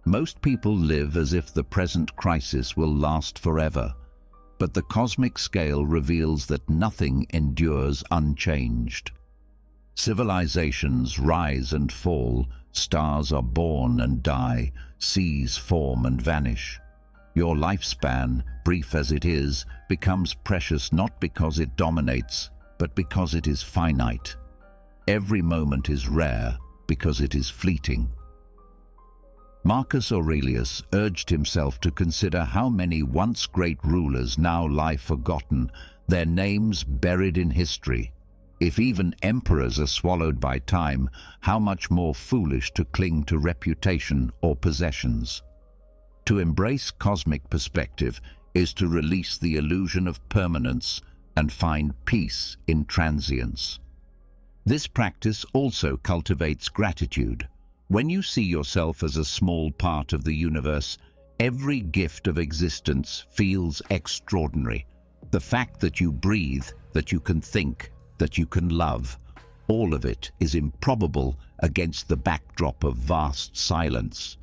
Most people live as if the present crisis will last forever, but the cosmic scale reveals that nothing endures unchanged. Civilizations rise and fall, stars are born and die, seas form and vanish. Your lifespan, brief as it is, becomes precious not because it dominates, but because it is finite. Every moment is rare because it is fleeting. Marcus Aurelius urged himself to consider how many once great rulers now lie forgotten, their names buried in history. If even emperors are swallowed by time, how much more foolish to cling to reputation or possessions. To embrace cosmic perspective is to release the illusion of permanence and find peace in transience. This practice also cultivates gratitude. When you see yourself as a small part of the universe, every gift of existence feels extraordinary. The fact that you breathe, that you can think, that you can love, all of it is improbable against the backdrop of vast silence.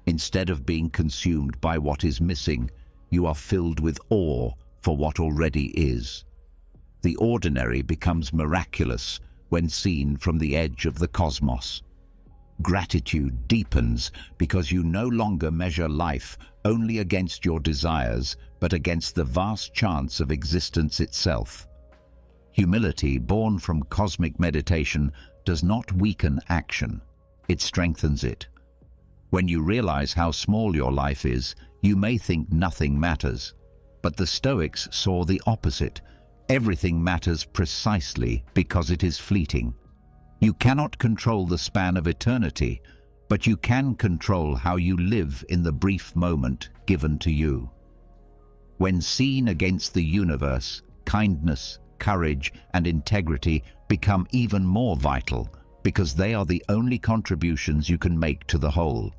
Instead of being consumed by what is missing, you are filled with awe for what already is. The ordinary becomes miraculous when seen from the edge of the cosmos. Gratitude deepens because you no longer measure life only against your desires, but against the vast chance of existence itself. Humility born from cosmic meditation does not weaken action, it strengthens it. When you realize how small your life is, you may think nothing matters. But the Stoics saw the opposite. Everything matters precisely because it is fleeting. You cannot control the span of eternity, but you can control how you live in the brief moment given to you. When seen against the universe, kindness, courage, and integrity become even more vital because they are the only contributions you can make to the whole.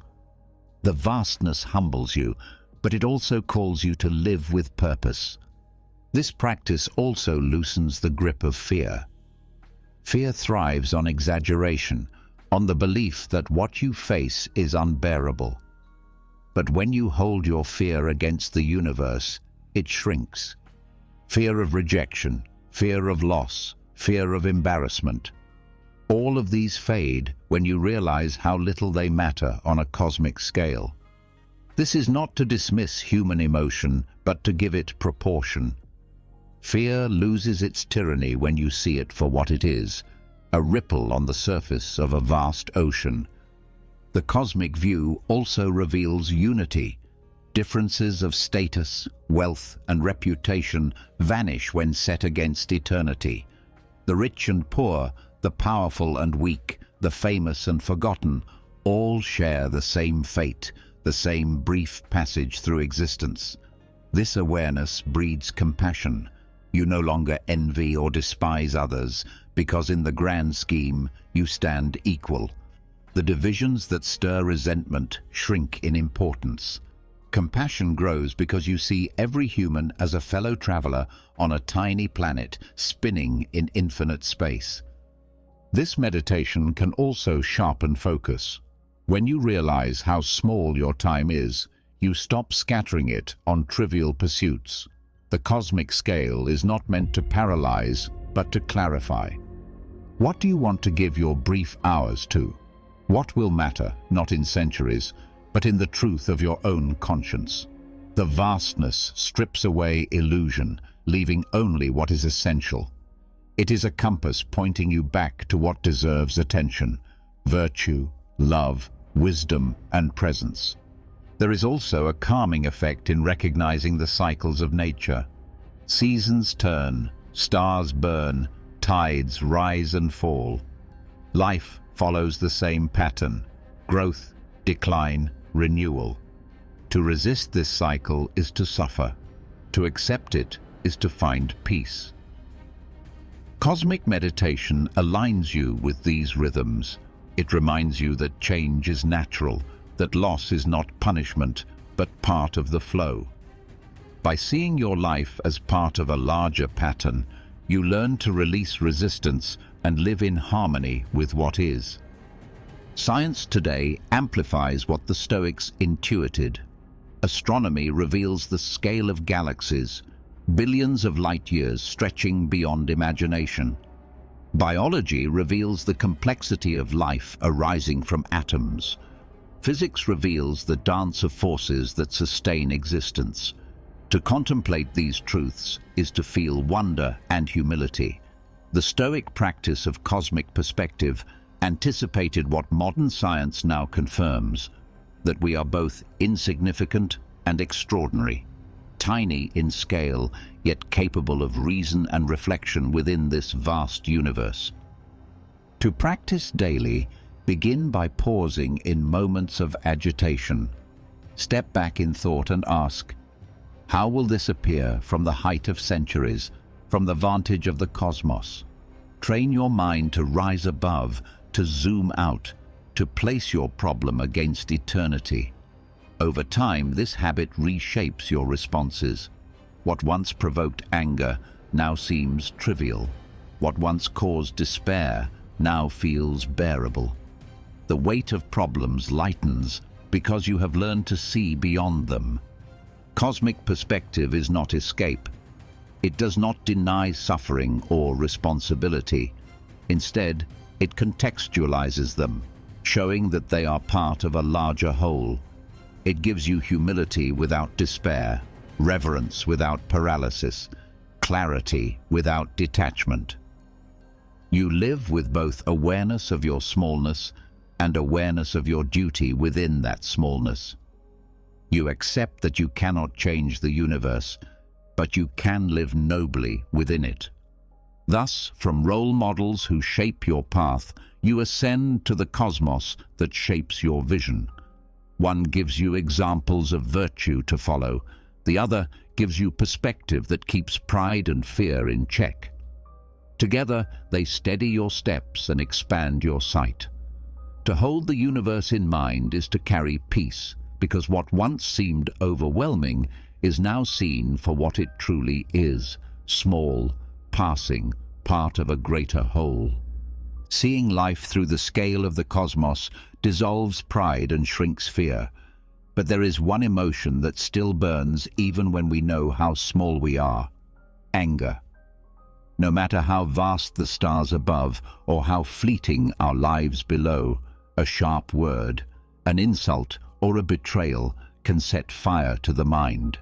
The vastness humbles you, but it also calls you to live with purpose. This practice also loosens the grip of fear. Fear thrives on exaggeration, on the belief that what you face is unbearable. But when you hold your fear against the universe, it shrinks. Fear of rejection, fear of loss, fear of embarrassment. All of these fade when you realize how little they matter on a cosmic scale. This is not to dismiss human emotion, but to give it proportion. Fear loses its tyranny when you see it for what it is, a ripple on the surface of a vast ocean. The cosmic view also reveals unity. Differences of status, wealth, and reputation vanish when set against eternity. The rich and poor, the powerful and weak, the famous and forgotten, all share the same fate, the same brief passage through existence. This awareness breeds compassion. You no longer envy or despise others, because in the grand scheme you stand equal. The divisions that stir resentment shrink in importance. Compassion grows because you see every human as a fellow traveler on a tiny planet spinning in infinite space. This meditation can also sharpen focus. When you realize how small your time is, you stop scattering it on trivial pursuits. The cosmic scale is not meant to paralyze, but to clarify. What do you want to give your brief hours to? What will matter, not in centuries, but in the truth of your own conscience? The vastness strips away illusion, leaving only what is essential. It is a compass pointing you back to what deserves attention: virtue, love, wisdom, and presence. There is also a calming effect in recognizing the cycles of nature. Seasons turn, stars burn, tides rise and fall. Life follows the same pattern: growth, decline, renewal. To resist this cycle is to suffer. To accept it is to find peace. Cosmic meditation aligns you with these rhythms. It reminds you that change is natural, that loss is not punishment, but part of the flow. By seeing your life as part of a larger pattern, you learn to release resistance and live in harmony with what is. Science today amplifies what the Stoics intuited. Astronomy reveals the scale of galaxies, billions of light years stretching beyond imagination. Biology reveals the complexity of life arising from atoms. Physics reveals the dance of forces that sustain existence. To contemplate these truths is to feel wonder and humility. The Stoic practice of cosmic perspective anticipated what modern science now confirms, that we are both insignificant and extraordinary, tiny in scale, yet capable of reason and reflection within this vast universe. To practice daily, begin by pausing in moments of agitation. Step back in thought and ask, how will this appear from the height of centuries, from the vantage of the cosmos? Train your mind to rise above, to zoom out, to place your problem against eternity. Over time, this habit reshapes your responses. What once provoked anger now seems trivial. What once caused despair now feels bearable. The weight of problems lightens because you have learned to see beyond them. Cosmic perspective is not escape. It does not deny suffering or responsibility. Instead, it contextualizes them, showing that they are part of a larger whole. It gives you humility without despair, reverence without paralysis, clarity without detachment. You live with both awareness of your smallness and awareness of your duty within that smallness. You accept that you cannot change the universe, but you can live nobly within it. Thus, from role models who shape your path, you ascend to the cosmos that shapes your vision. One gives you examples of virtue to follow. The other gives you perspective that keeps pride and fear in check. Together, they steady your steps and expand your sight. To hold the universe in mind is to carry peace, because what once seemed overwhelming is now seen for what it truly is, small, passing, part of a greater whole. Seeing life through the scale of the cosmos dissolves pride and shrinks fear. But there is one emotion that still burns even when we know how small we are: anger. No matter how vast the stars above or how fleeting our lives below, a sharp word, an insult, or a betrayal can set fire to the mind.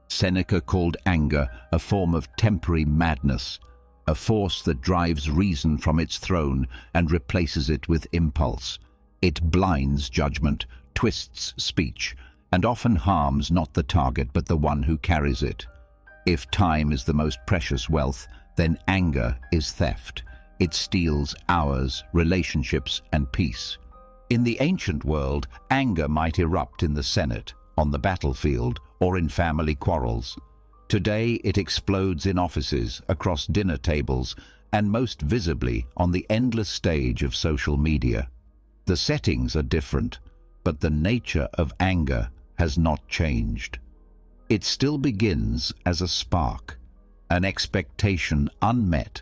Seneca called anger a form of temporary madness, a force that drives reason from its throne and replaces it with impulse. It blinds judgment, twists speech, and often harms not the target but the one who carries it. If time is the most precious wealth, then anger is theft. It steals hours, relationships, and peace. In the ancient world, anger might erupt in the Senate, on the battlefield, or in family quarrels. Today, it explodes in offices, across dinner tables, and most visibly on the endless stage of social media. The settings are different, but the nature of anger has not changed. It still begins as a spark, an expectation unmet,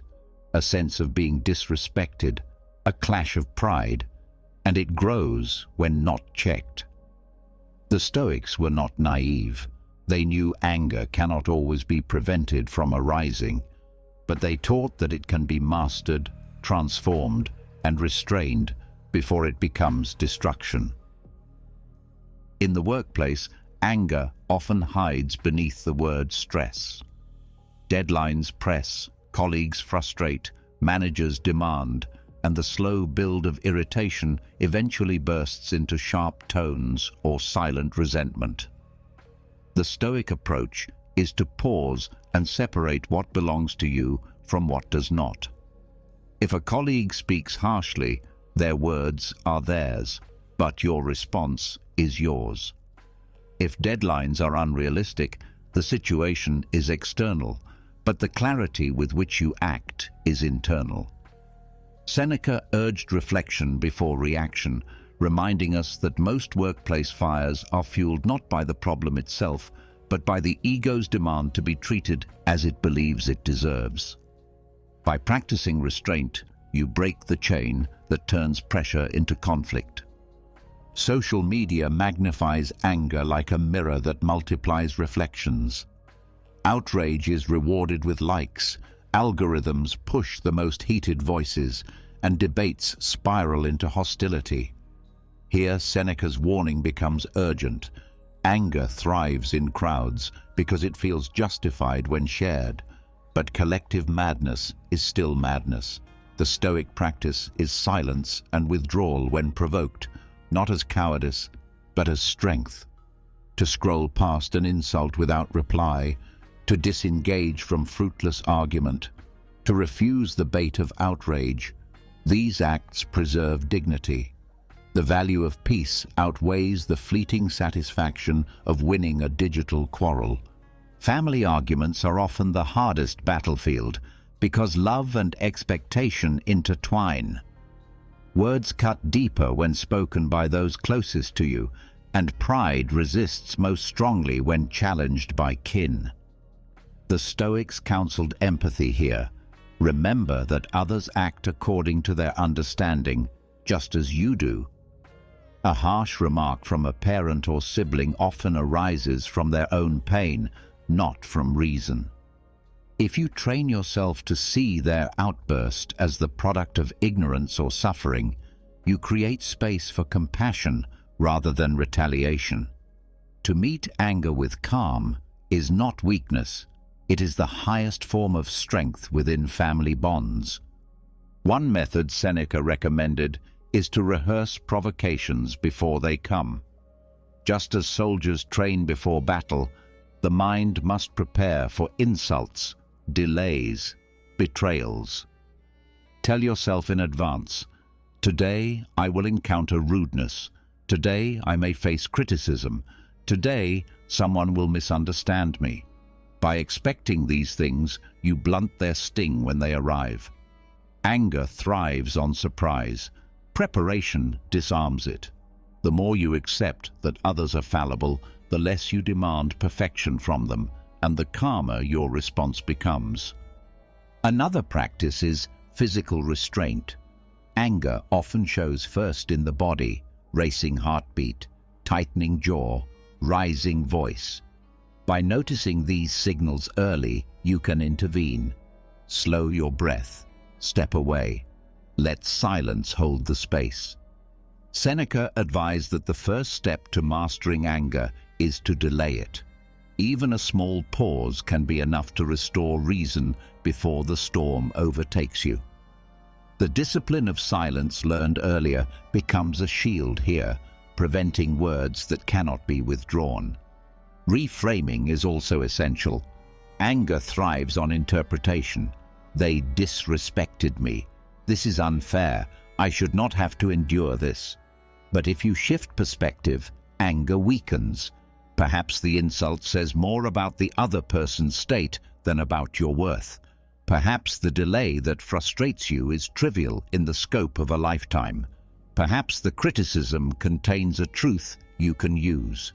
a sense of being disrespected, a clash of pride, and it grows when not checked. The Stoics were not naive. They knew anger cannot always be prevented from arising, but they taught that it can be mastered, transformed, and restrained before it becomes destruction. In the workplace, anger often hides beneath the word stress. Deadlines press, colleagues frustrate, managers demand, and the slow build of irritation eventually bursts into sharp tones or silent resentment. The Stoic approach is to pause and separate what belongs to you from what does not. If a colleague speaks harshly, their words are theirs, but your response is yours. If deadlines are unrealistic, the situation is external, but the clarity with which you act is internal. Seneca urged reflection before reaction, reminding us that most workplace fires are fueled not by the problem itself, but by the ego's demand to be treated as it believes it deserves. By practicing restraint, you break the chain that turns pressure into conflict. Social media magnifies anger like a mirror that multiplies reflections. Outrage is rewarded with likes, algorithms push the most heated voices, and debates spiral into hostility. Here, Seneca's warning becomes urgent. Anger thrives in crowds because it feels justified when shared. But collective madness is still madness. The Stoic practice is silence and withdrawal when provoked, not as cowardice, but as strength. To scroll past an insult without reply, to disengage from fruitless argument, to refuse the bait of outrage, these acts preserve dignity. The value of peace outweighs the fleeting satisfaction of winning a digital quarrel. Family arguments are often the hardest battlefield because love and expectation intertwine. Words cut deeper when spoken by those closest to you, and pride resists most strongly when challenged by kin. The Stoics counseled empathy here. Remember that others act according to their understanding, just as you do. A harsh remark from a parent or sibling often arises from their own pain, not from reason. If you train yourself to see their outburst as the product of ignorance or suffering, you create space for compassion rather than retaliation. To meet anger with calm is not weakness. It is the highest form of strength within family bonds. One method Seneca recommended is to rehearse provocations before they come. Just as soldiers train before battle, the mind must prepare for insults, delays, betrayals. Tell yourself in advance, today I will encounter rudeness. Today I may face criticism. Today someone will misunderstand me. By expecting these things, you blunt their sting when they arrive. Anger thrives on surprise. Preparation disarms it. The more you accept that others are fallible, the less you demand perfection from them, and the calmer your response becomes. Another practice is physical restraint. Anger often shows first in the body, racing heartbeat, tightening jaw, rising voice. By noticing these signals early, you can intervene. Slow your breath, step away. Let silence hold the space. Seneca advised that the first step to mastering anger is to delay it. Even a small pause can be enough to restore reason before the storm overtakes you. The discipline of silence learned earlier becomes a shield here, preventing words that cannot be withdrawn. Reframing is also essential. Anger thrives on interpretation. They disrespected me. This is unfair. I should not have to endure this. But if you shift perspective, anger weakens. Perhaps the insult says more about the other person's state than about your worth. Perhaps the delay that frustrates you is trivial in the scope of a lifetime. Perhaps the criticism contains a truth you can use.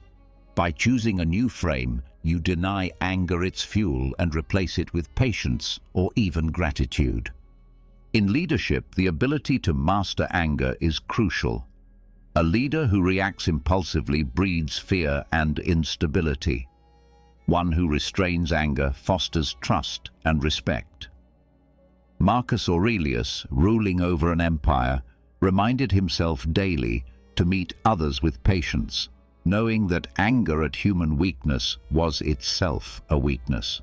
By choosing a new frame, you deny anger its fuel and replace it with patience or even gratitude. In leadership, the ability to master anger is crucial. A leader who reacts impulsively breeds fear and instability. One who restrains anger fosters trust and respect. Marcus Aurelius, ruling over an empire, reminded himself daily to meet others with patience, knowing that anger at human weakness was itself a weakness.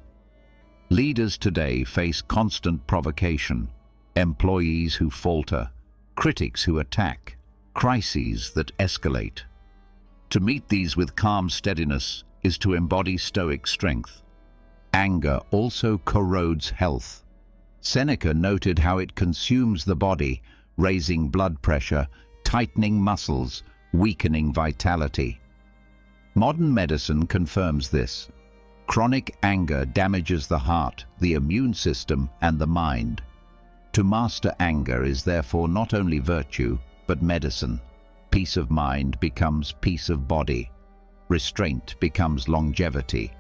Leaders today face constant provocation, employees who falter, critics who attack, crises that escalate. To meet these with calm steadiness is to embody Stoic strength. Anger also corrodes health. Seneca noted how it consumes the body, raising blood pressure, tightening muscles, weakening vitality. Modern medicine confirms this. Chronic anger damages the heart, the immune system, and the mind. To master anger is therefore not only virtue, but medicine. Peace of mind becomes peace of body. Restraint becomes longevity.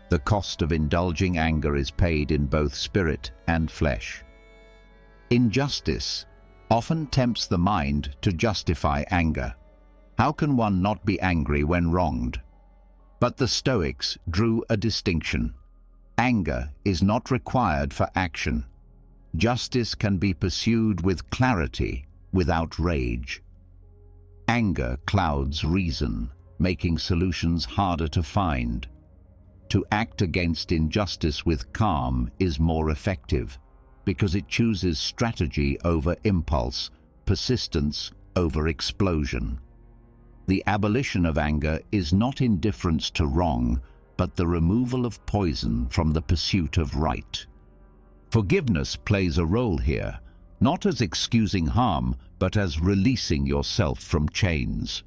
The cost of indulging anger is paid in both spirit and flesh. Injustice often tempts the mind to justify anger. How can one not be angry when wronged? But the Stoics drew a distinction. Anger is not required for action. Justice can be pursued with clarity, without rage. Anger clouds reason, making solutions harder to find. To act against injustice with calm is more effective because it chooses strategy over impulse, persistence over explosion. The abolition of anger is not indifference to wrong, but the removal of poison from the pursuit of right. Forgiveness plays a role here, not as excusing harm, but as releasing yourself from chains.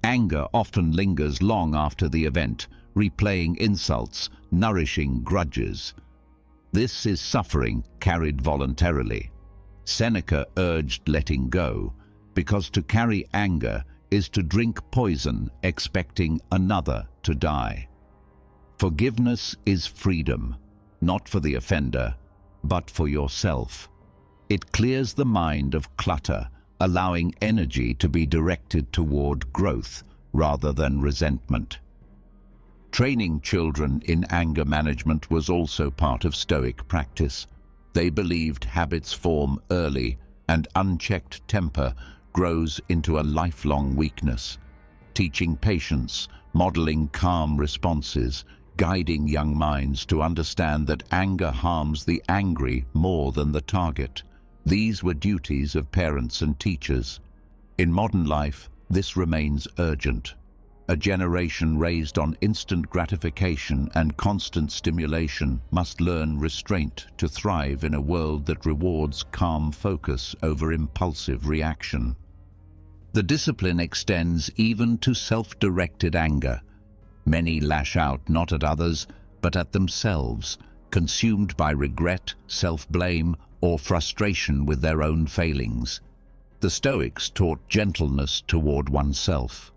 Anger often lingers long after the event, replaying insults, nourishing grudges. This is suffering carried voluntarily. Seneca urged letting go, because to carry anger is to drink poison expecting another to die. Forgiveness is freedom, not for the offender, but for yourself. It clears the mind of clutter, allowing energy to be directed toward growth rather than resentment. Training children in anger management was also part of Stoic practice. They believed habits form early, and unchecked temper grows into a lifelong weakness. Teaching patience, modeling calm responses, guiding young minds to understand that anger harms the angry more than the target. These were duties of parents and teachers. In modern life, this remains urgent. A generation raised on instant gratification and constant stimulation must learn restraint to thrive in a world that rewards calm focus over impulsive reaction. The discipline extends even to self-directed anger. Many lash out not at others, but at themselves, consumed by regret, self-blame, or frustration with their own failings. The Stoics taught gentleness toward oneself.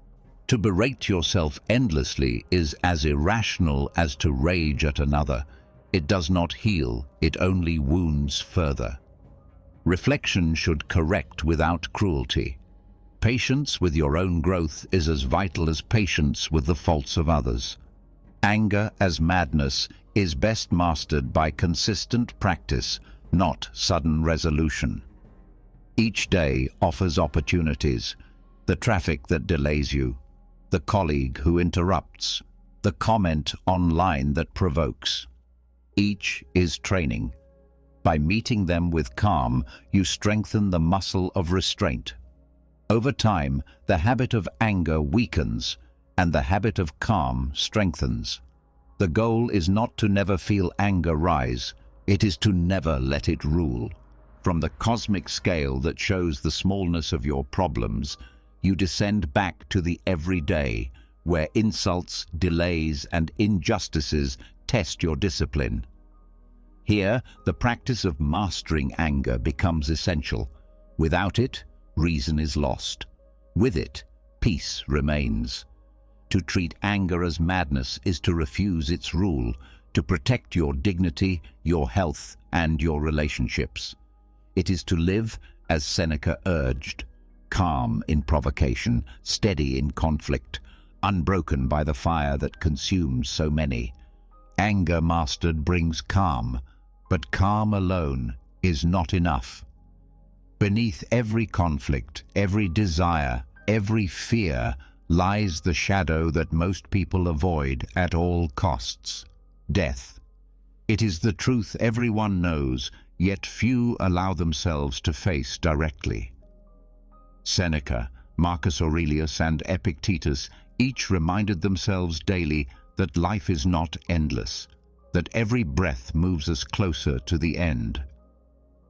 To berate yourself endlessly is as irrational as to rage at another. It does not heal, it only wounds further. Reflection should correct without cruelty. Patience with your own growth is as vital as patience with the faults of others. Anger as madness is best mastered by consistent practice, not sudden resolution. Each day offers opportunities: the traffic that delays you, the colleague who interrupts, the comment online that provokes. Each is training. By meeting them with calm, you strengthen the muscle of restraint. Over time, the habit of anger weakens, and the habit of calm strengthens. The goal is not to never feel anger rise, it is to never let it rule. From the cosmic scale that shows the smallness of your problems, you descend back to the everyday, where insults, delays, and injustices test your discipline. Here, the practice of mastering anger becomes essential. Without it, reason is lost. With it, peace remains. To treat anger as madness is to refuse its rule, to protect your dignity, your health, and your relationships. It is to live, as Seneca urged, calm in provocation, steady in conflict, unbroken by the fire that consumes so many. Anger mastered brings calm, but calm alone is not enough. Beneath every conflict, every desire, every fear lies the shadow that most people avoid at all costs: death. It is the truth everyone knows, yet few allow themselves to face directly. Seneca, Marcus Aurelius, and Epictetus each reminded themselves daily that life is not endless, that every breath moves us closer to the end.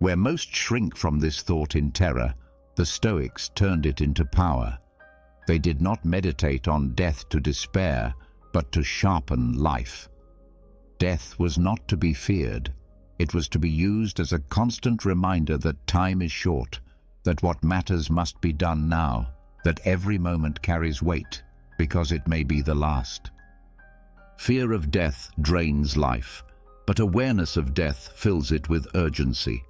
Where most shrink from this thought in terror, the Stoics turned it into power. They did not meditate on death to despair, but to sharpen life. Death was not to be feared. It was to be used as a constant reminder that time is short, that what matters must be done now, that every moment carries weight, because it may be the last. Fear of death drains life, but awareness of death fills it with urgency.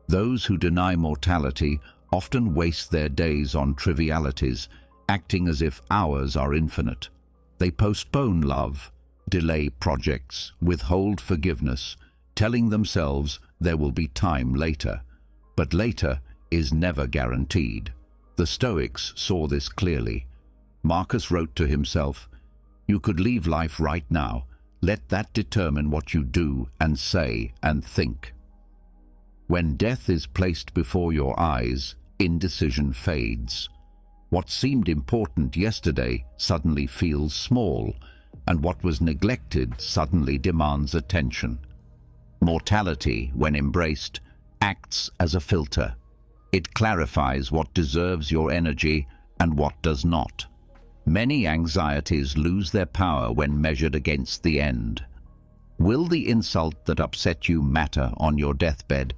Those who deny mortality often waste their days on trivialities, acting as if hours are infinite. They postpone love, delay projects, withhold forgiveness, telling themselves there will be time later. But later is never guaranteed. The Stoics saw this clearly. Marcus wrote to himself, "You could leave life right now, Let that determine what you do and say and think. When death is placed before your eyes, indecision fades. What seemed important yesterday suddenly feels small, and what was neglected suddenly demands attention. Mortality, when embraced, acts as a filter. It clarifies what deserves your energy and what does not. Many anxieties lose their power when measured against the end. Will the insult that upset you matter on your deathbed?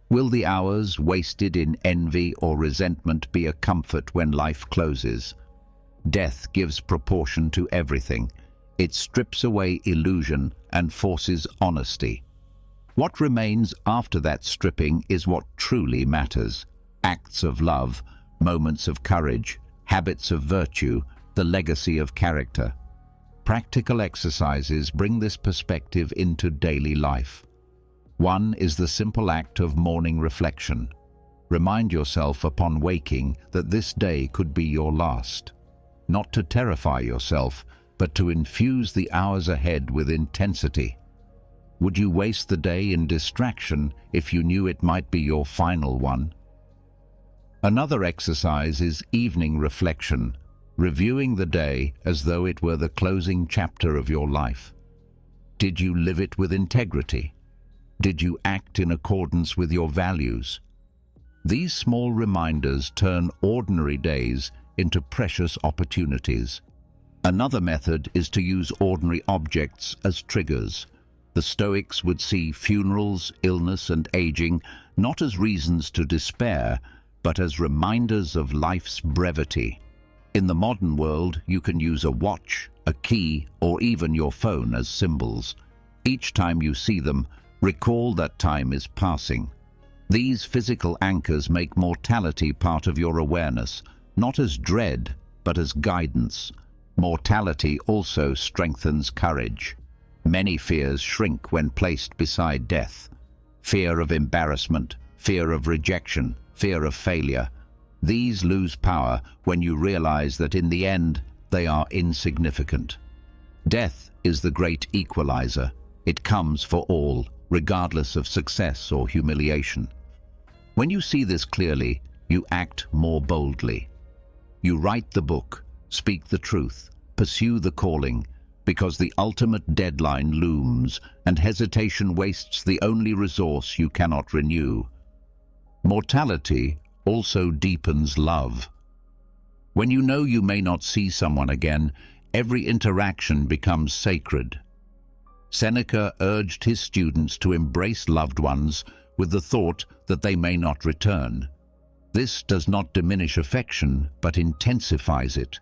Will the hours wasted in envy or resentment be a comfort when life closes? Death gives proportion to everything. It strips away illusion and forces honesty. What remains after that stripping is what truly matters. Acts of love, moments of courage, habits of virtue, the legacy of character. Practical exercises bring this perspective into daily life. One is the simple act of morning reflection. Remind yourself upon waking that this day could be your last. Not to terrify yourself, but to infuse the hours ahead with intensity. Would you waste the day in distraction if you knew it might be your final one? Another exercise is evening reflection, reviewing the day as though it were the closing chapter of your life. Did you live it with integrity? Did you act in accordance with your values? These small reminders turn ordinary days into precious opportunities. Another method is to use ordinary objects as triggers. The Stoics would see funerals, illness, and aging not as reasons to despair, but as reminders of life's brevity. In the modern world, you can use a watch, a key, or even your phone as symbols. Each time you see them, recall that time is passing. These physical anchors make mortality part of your awareness, not as dread, but as guidance. Mortality also strengthens courage. Many fears shrink when placed beside death. Fear of embarrassment, fear of rejection, fear of failure. These lose power when you realize that in the end, they are insignificant. Death is the great equalizer. It comes for all, regardless of success or humiliation. When you see this clearly, you act more boldly. You write the book, speak the truth, pursue the calling, because the ultimate deadline looms and hesitation wastes the only resource you cannot renew. Mortality also deepens love. When you know you may not see someone again, every interaction becomes sacred. Seneca urged his students to embrace loved ones with the thought that they may not return. This does not diminish affection, but intensifies it.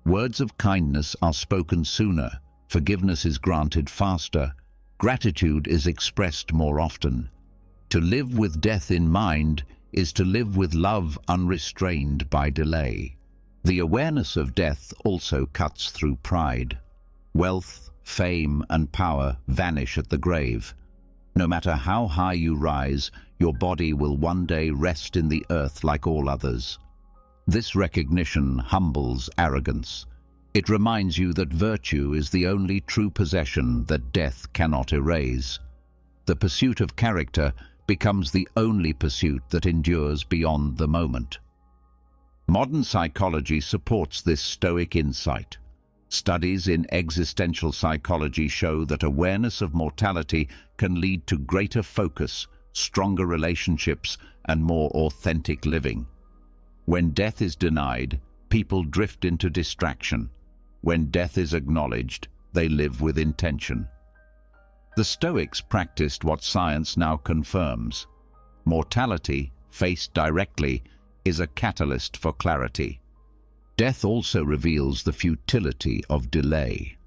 Words of kindness are spoken sooner, forgiveness is granted faster, gratitude is expressed more often. To live with death in mind is to live with love unrestrained by delay. The awareness of death also cuts through pride. Wealth, fame, and power vanish at the grave. No matter how high you rise, your body will one day rest in the earth like all others. This recognition humbles arrogance. It reminds you that virtue is the only true possession that death cannot erase. The pursuit of character becomes the only pursuit that endures beyond the moment. Modern psychology supports this Stoic insight. Studies in existential psychology show that awareness of mortality can lead to greater focus, stronger relationships, and more authentic living. When death is denied, people drift into distraction. When death is acknowledged, they live with intention. The Stoics practiced what science now confirms. Mortality, faced directly, is a catalyst for clarity. Death also reveals the futility of delay.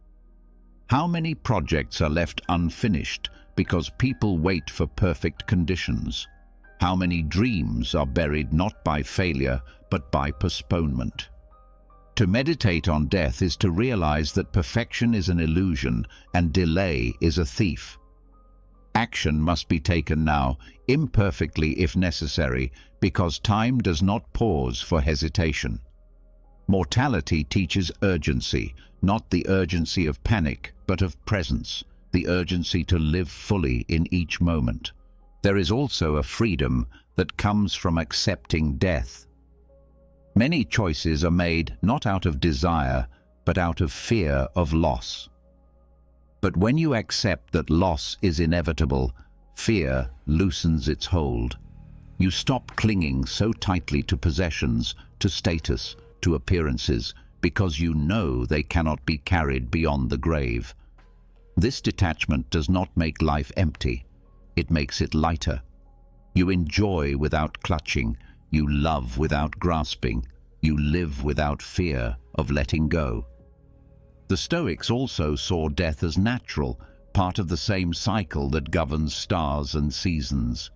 How many projects are left unfinished because people wait for perfect conditions? How many dreams are buried not by failure, but by postponement? To meditate on death is to realize that perfection is an illusion and delay is a thief. Action must be taken now, imperfectly if necessary, because time does not pause for hesitation. Mortality teaches urgency, not the urgency of panic, but of presence, the urgency to live fully in each moment. There is also a freedom that comes from accepting death. Many choices are made not out of desire, but out of fear of loss. But when you accept that loss is inevitable, fear loosens its hold. You stop clinging so tightly to possessions, to status, to appearances, because you know they cannot be carried beyond the grave. This detachment does not make life empty. It makes it lighter. You enjoy without clutching. You love without grasping. You live without fear of letting go. The Stoics also saw death as natural, part of the same cycle that governs stars and seasons.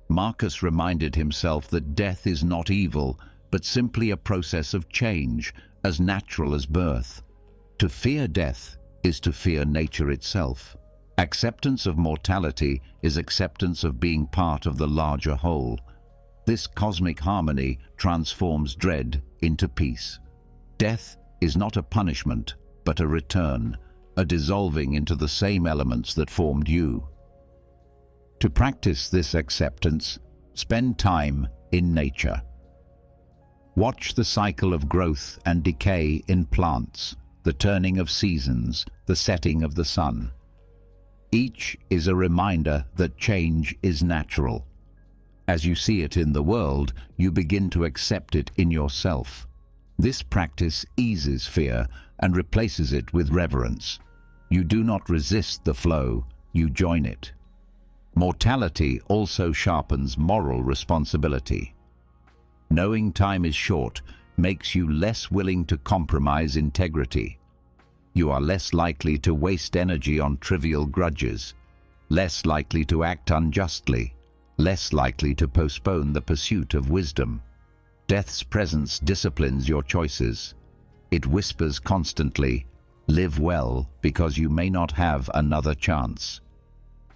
Marcus reminded himself that death is not evil, but simply a process of change, as natural as birth. To fear death is to fear nature itself. Acceptance of mortality is acceptance of being part of the larger whole. This cosmic harmony transforms dread into peace. Death is not a punishment, but a return, a dissolving into the same elements that formed you. To practice this acceptance, spend time in nature. Watch the cycle of growth and decay in plants, the turning of seasons, the setting of the sun. Each is a reminder that change is natural. As you see it in the world, you begin to accept it in yourself. This practice eases fear and replaces it with reverence. You do not resist the flow, you join it. Mortality also sharpens moral responsibility. Knowing time is short makes you less willing to compromise integrity. You are less likely to waste energy on trivial grudges, less likely to act unjustly, less likely to postpone the pursuit of wisdom. Death's presence disciplines your choices. It whispers constantly, "Live well, because you may not have another chance."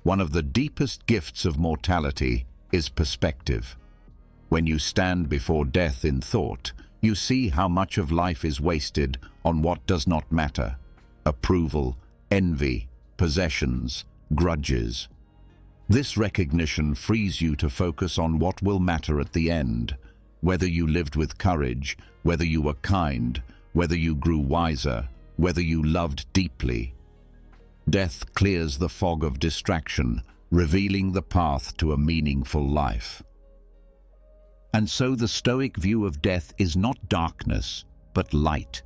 One of the deepest gifts of mortality is perspective. When you stand before death in thought, you see how much of life is wasted on what does not matter: approval, envy, possessions, grudges. This recognition frees you to focus on what will matter at the end, whether you lived with courage, whether you were kind, whether you grew wiser, whether you loved deeply. Death clears the fog of distraction, revealing the path to a meaningful life. And so the Stoic view of death is not darkness, but light.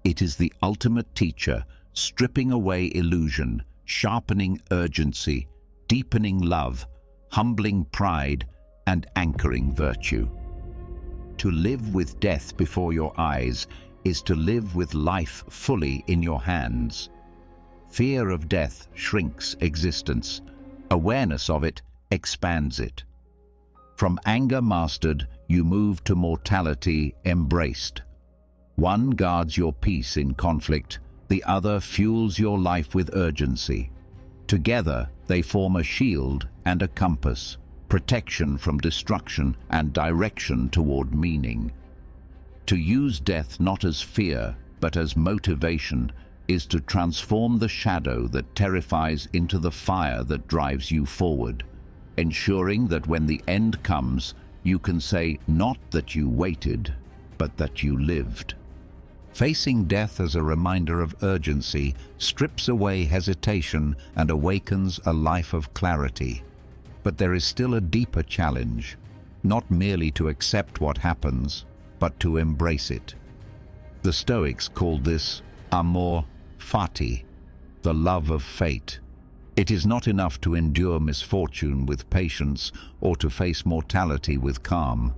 It is the ultimate teacher, stripping away illusion, sharpening urgency, deepening love, humbling pride, and anchoring virtue. To live with death before your eyes is to live with life fully in your hands. Fear of death shrinks existence. Awareness of it expands it. From anger mastered, you move to mortality embraced. One guards your peace in conflict, the other fuels your life with urgency. Together, they form a shield and a compass, protection from destruction and direction toward meaning. To use death not as fear, but as motivation, is to transform the shadow that terrifies into the fire that drives you forward, ensuring that when the end comes, you can say not that you waited, but that you lived. Facing death as a reminder of urgency strips away hesitation and awakens a life of clarity. But there is still a deeper challenge, not merely to accept what happens, but to embrace it. The Stoics called this amor fati, the love of fate. It is not enough to endure misfortune with patience or to face mortality with calm.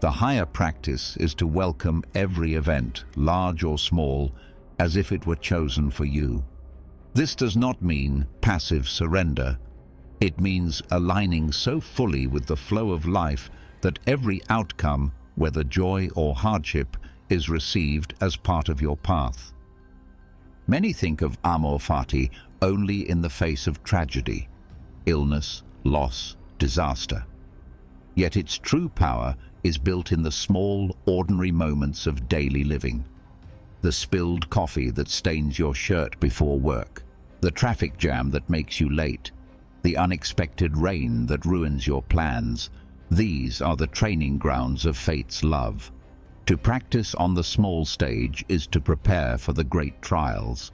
The higher practice is to welcome every event, large or small, as if it were chosen for you. This does not mean passive surrender. It means aligning so fully with the flow of life that every outcome, whether joy or hardship, is received as part of your path. Many think of amor fati only in the face of tragedy, illness, loss, disaster. Yet its true power is built in the small, ordinary moments of daily living. The spilled coffee that stains your shirt before work, the traffic jam that makes you late, the unexpected rain that ruins your plans. These are the training grounds of fate's love. To practice on the small stage is to prepare for the great trials.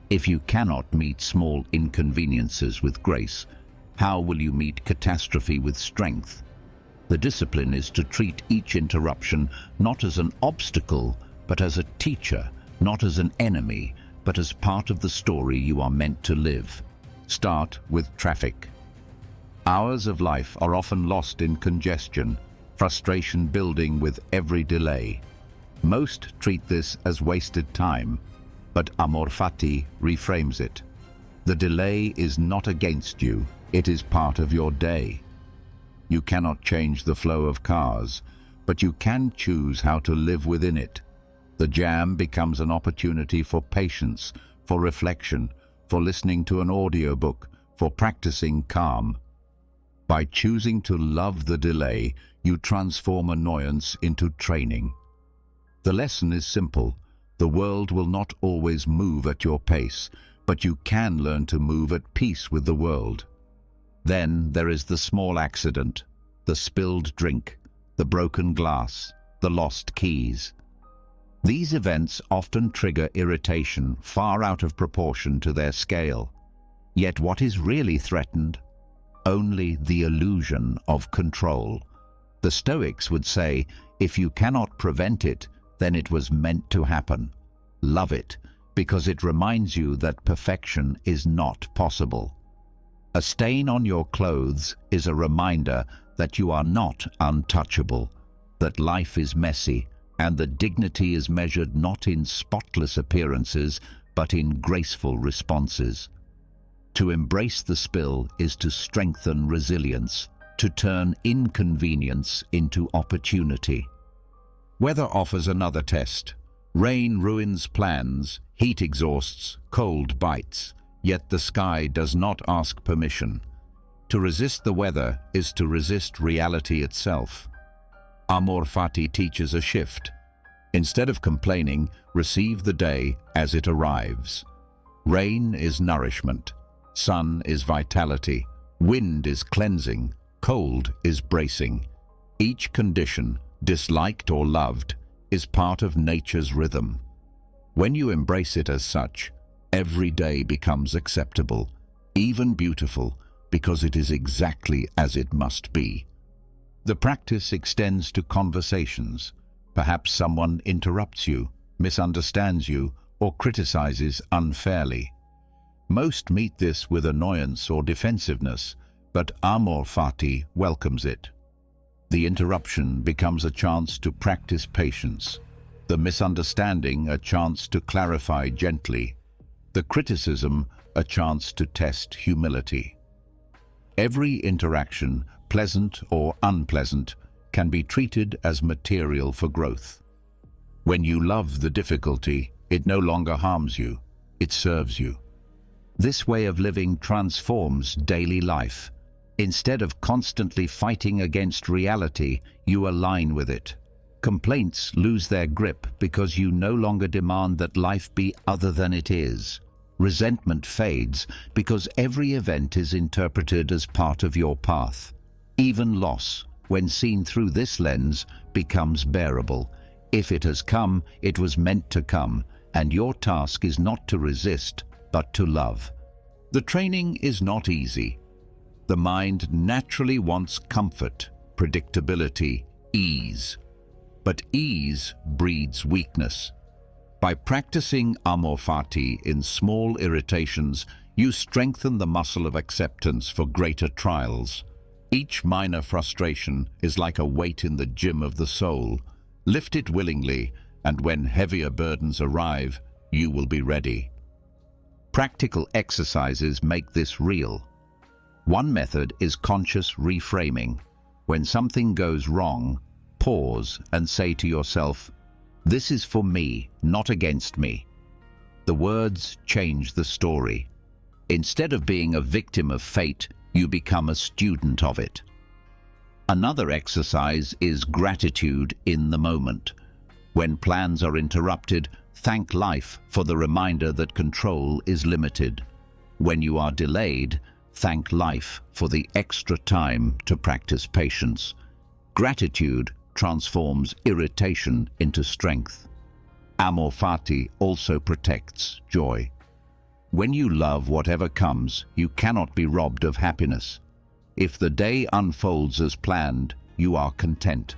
If you cannot meet small inconveniences with grace, how will you meet catastrophe with strength? The discipline is to treat each interruption not as an obstacle, but as a teacher, not as an enemy, but as part of the story you are meant to live. Start with traffic. Hours of life are often lost in congestion, frustration building with every delay. Most treat this as wasted time, but Amor Fati reframes it. The delay is not against you, it is part of your day. You cannot change the flow of cars, but you can choose how to live within it. The jam becomes an opportunity for patience, for reflection, for listening to an audiobook, for practicing calm. By choosing to love the delay, you transform annoyance into training. The lesson is simple. The world will not always move at your pace, but you can learn to move at peace with the world. Then there is the small accident, the spilled drink, the broken glass, the lost keys. These events often trigger irritation far out of proportion to their scale. Yet what is really threatened? Only the illusion of control. The Stoics would say, if you cannot prevent it, then it was meant to happen. Love it, because it reminds you that perfection is not possible. A stain on your clothes is a reminder that you are not untouchable, that life is messy, and that dignity is measured not in spotless appearances, but in graceful responses. To embrace the spill is to strengthen resilience, to turn inconvenience into opportunity. Weather offers another test. Rain ruins plans, heat exhausts, cold bites, yet the sky does not ask permission. To resist the weather is to resist reality itself. Amor Fati teaches a shift. Instead of complaining, receive the day as it arrives. Rain is nourishment. Sun is vitality. Wind is cleansing. Cold is bracing. Each condition, disliked or loved, is part of nature's rhythm. When you embrace it as such, every day becomes acceptable, even beautiful, because it is exactly as it must be. The practice extends to conversations. Perhaps someone interrupts you, misunderstands you, or criticizes unfairly. Most meet this with annoyance or defensiveness, but Amor Fati welcomes it. The interruption becomes a chance to practice patience, the misunderstanding a chance to clarify gently, the criticism a chance to test humility. Every interaction, pleasant or unpleasant, can be treated as material for growth. When you love the difficulty, it no longer harms you, it serves you. This way of living transforms daily life. Instead of constantly fighting against reality, you align with it. Complaints lose their grip because you no longer demand that life be other than it is. Resentment fades because every event is interpreted as part of your path. Even loss, when seen through this lens, becomes bearable. If it has come, it was meant to come, and your task is not to resist, but to love. The training is not easy. The mind naturally wants comfort, predictability, ease. But ease breeds weakness. By practicing Amor Fati in small irritations, you strengthen the muscle of acceptance for greater trials. Each minor frustration is like a weight in the gym of the soul. Lift it willingly, and when heavier burdens arrive, you will be ready. Practical exercises make this real. One method is conscious reframing. When something goes wrong, pause and say to yourself, "This is for me, not against me." The words change the story. Instead of being a victim of fate, you become a student of it. Another exercise is gratitude in the moment. When plans are interrupted, thank life for the reminder that control is limited. When you are delayed, thank life for the extra time to practice patience. Gratitude transforms irritation into strength. Amor fati also protects joy. When you love whatever comes, you cannot be robbed of happiness. If the day unfolds as planned, you are content.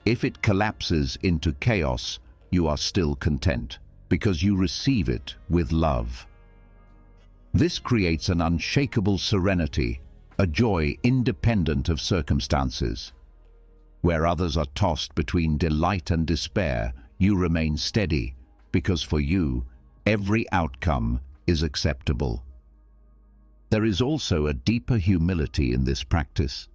If it collapses into chaos, you are still content, because you receive it with love. This creates an unshakable serenity, a joy independent of circumstances. Where others are tossed between delight and despair, you remain steady, because for you, every outcome is acceptable. There is also a deeper humility in this practice.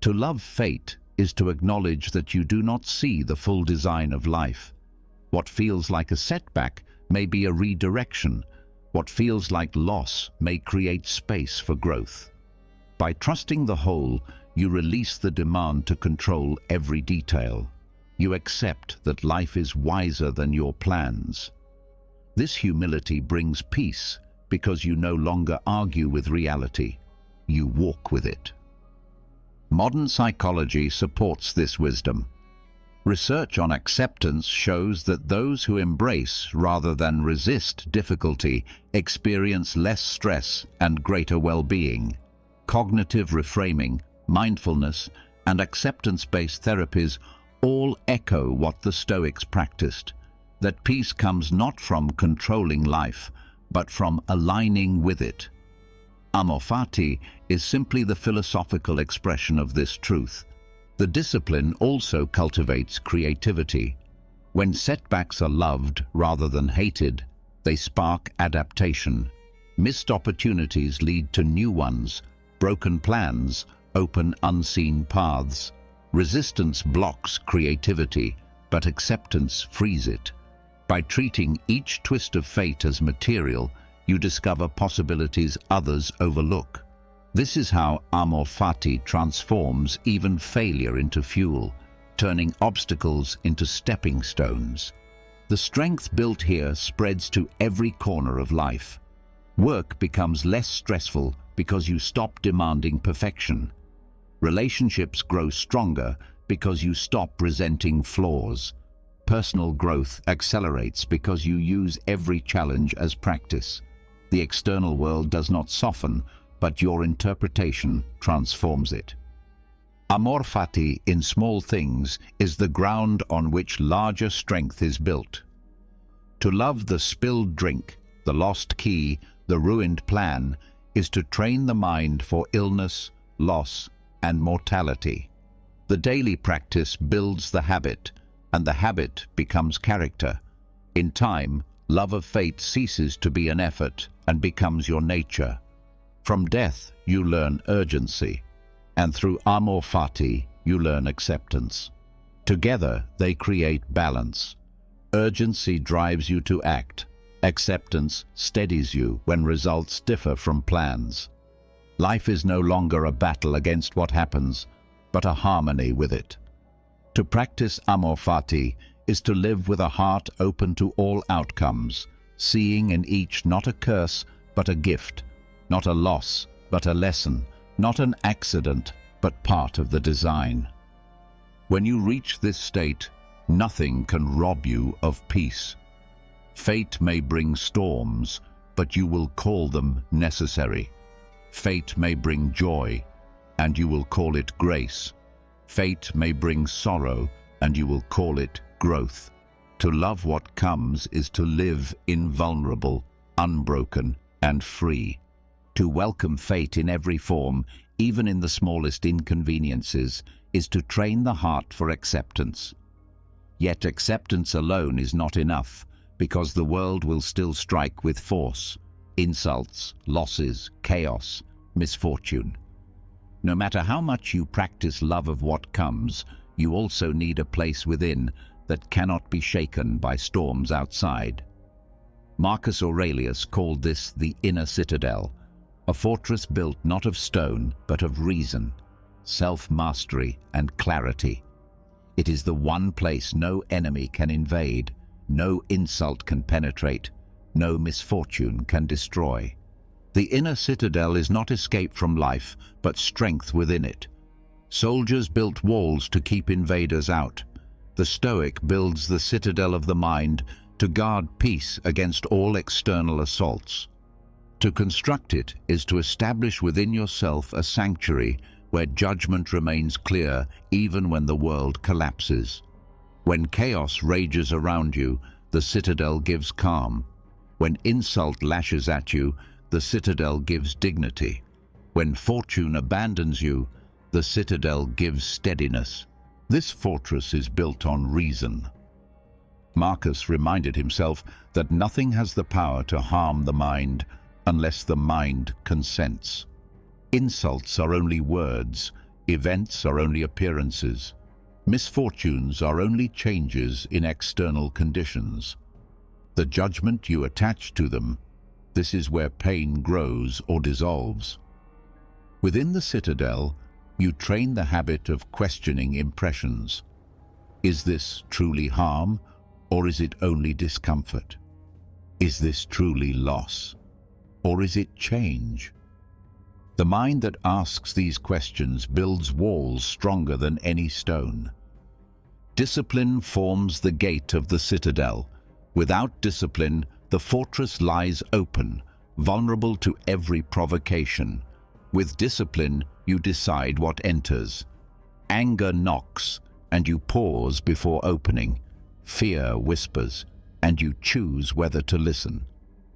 To love fate is to acknowledge that you do not see the full design of life. What feels like a setback may be a redirection. What feels like loss may create space for growth. By trusting the whole, you release the demand to control every detail. You accept that life is wiser than your plans. This humility brings peace because you no longer argue with reality. You walk with it. Modern psychology supports this wisdom. Research on acceptance shows that those who embrace rather than resist difficulty experience less stress and greater well-being. Cognitive reframing, mindfulness, and acceptance-based therapies all echo what the Stoics practiced, that peace comes not from controlling life, but from aligning with it. Amor fati is simply the philosophical expression of this truth. The discipline also cultivates creativity. When setbacks are loved rather than hated, they spark adaptation. Missed opportunities lead to new ones. Broken plans open unseen paths. Resistance blocks creativity, but acceptance frees it. By treating each twist of fate as material, you discover possibilities others overlook. This is how amor fati transforms even failure into fuel, turning obstacles into stepping stones. The strength built here spreads to every corner of life. Work becomes less stressful because you stop demanding perfection. Relationships grow stronger because you stop resenting flaws. Personal growth accelerates because you use every challenge as practice. The external world does not soften, but your interpretation transforms it. Amor fati in small things is the ground on which larger strength is built. To love the spilled drink, the lost key, the ruined plan, is to train the mind for illness, loss, and mortality. The daily practice builds the habit, and the habit becomes character. In time, love of fate ceases to be an effort and becomes your nature. From death, you learn urgency, and through amor fati, you learn acceptance. Together, they create balance. Urgency drives you to act. Acceptance steadies you when results differ from plans. Life is no longer a battle against what happens, but a harmony with it. To practice amor fati is to live with a heart open to all outcomes, seeing in each not a curse, but a gift, not a loss, but a lesson, not an accident, but part of the design. When you reach this state, nothing can rob you of peace. Fate may bring storms, but you will call them necessary. Fate may bring joy, and you will call it grace. Fate may bring sorrow, and you will call it growth. To love what comes is to live invulnerable, unbroken, and free. To welcome fate in every form, even in the smallest inconveniences, is to train the heart for acceptance. Yet acceptance alone is not enough, because the world will still strike with force. Insults, losses, chaos, misfortune. No matter how much you practice love of what comes, you also need a place within that cannot be shaken by storms outside. Marcus Aurelius called this the inner citadel, a fortress built not of stone but of reason. self-mastery, and clarity. It is the one place no enemy can invade, no insult can penetrate, no misfortune can destroy. The inner citadel is not escape from life, but strength within it. Soldiers built walls to keep invaders out. The Stoic builds the citadel of the mind to guard peace against all external assaults. To construct it is to establish within yourself a sanctuary where judgment remains clear even when the world collapses. When chaos rages around you, the citadel gives calm. When insult lashes at you, the citadel gives dignity. When fortune abandons you, the citadel gives steadiness. This fortress is built on reason. Marcus reminded himself that nothing has the power to harm the mind unless the mind consents. Insults are only words, events are only appearances, misfortunes are only changes in external conditions. The judgment you attach to them, this is where pain grows or dissolves. Within the citadel, you train the habit of questioning impressions. Is this truly harm, or is it only discomfort? Is this truly loss, or is it change? The mind that asks these questions builds walls stronger than any stone. Discipline forms the gate of the citadel. Without discipline, the fortress lies open, vulnerable to every provocation. With discipline, you decide what enters. Anger knocks, and you pause before opening. Fear whispers, and you choose whether to listen.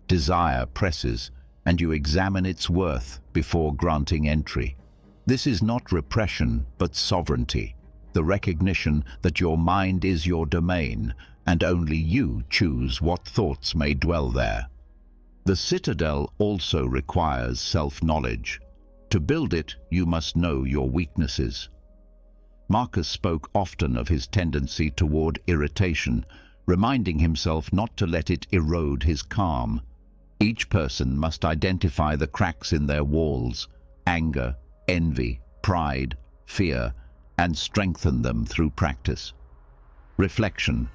Desire presses, and you examine its worth before granting entry. This is not repression, but sovereignty, the recognition that your mind is your domain, and only you choose what thoughts may dwell there. The citadel also requires self-knowledge. To build it, you must know your weaknesses. Marcus spoke often of his tendency toward irritation, reminding himself not to let it erode his calm. Each person must identify the cracks in their walls, anger, envy, pride, fear, and strengthen them through practice. Reflection.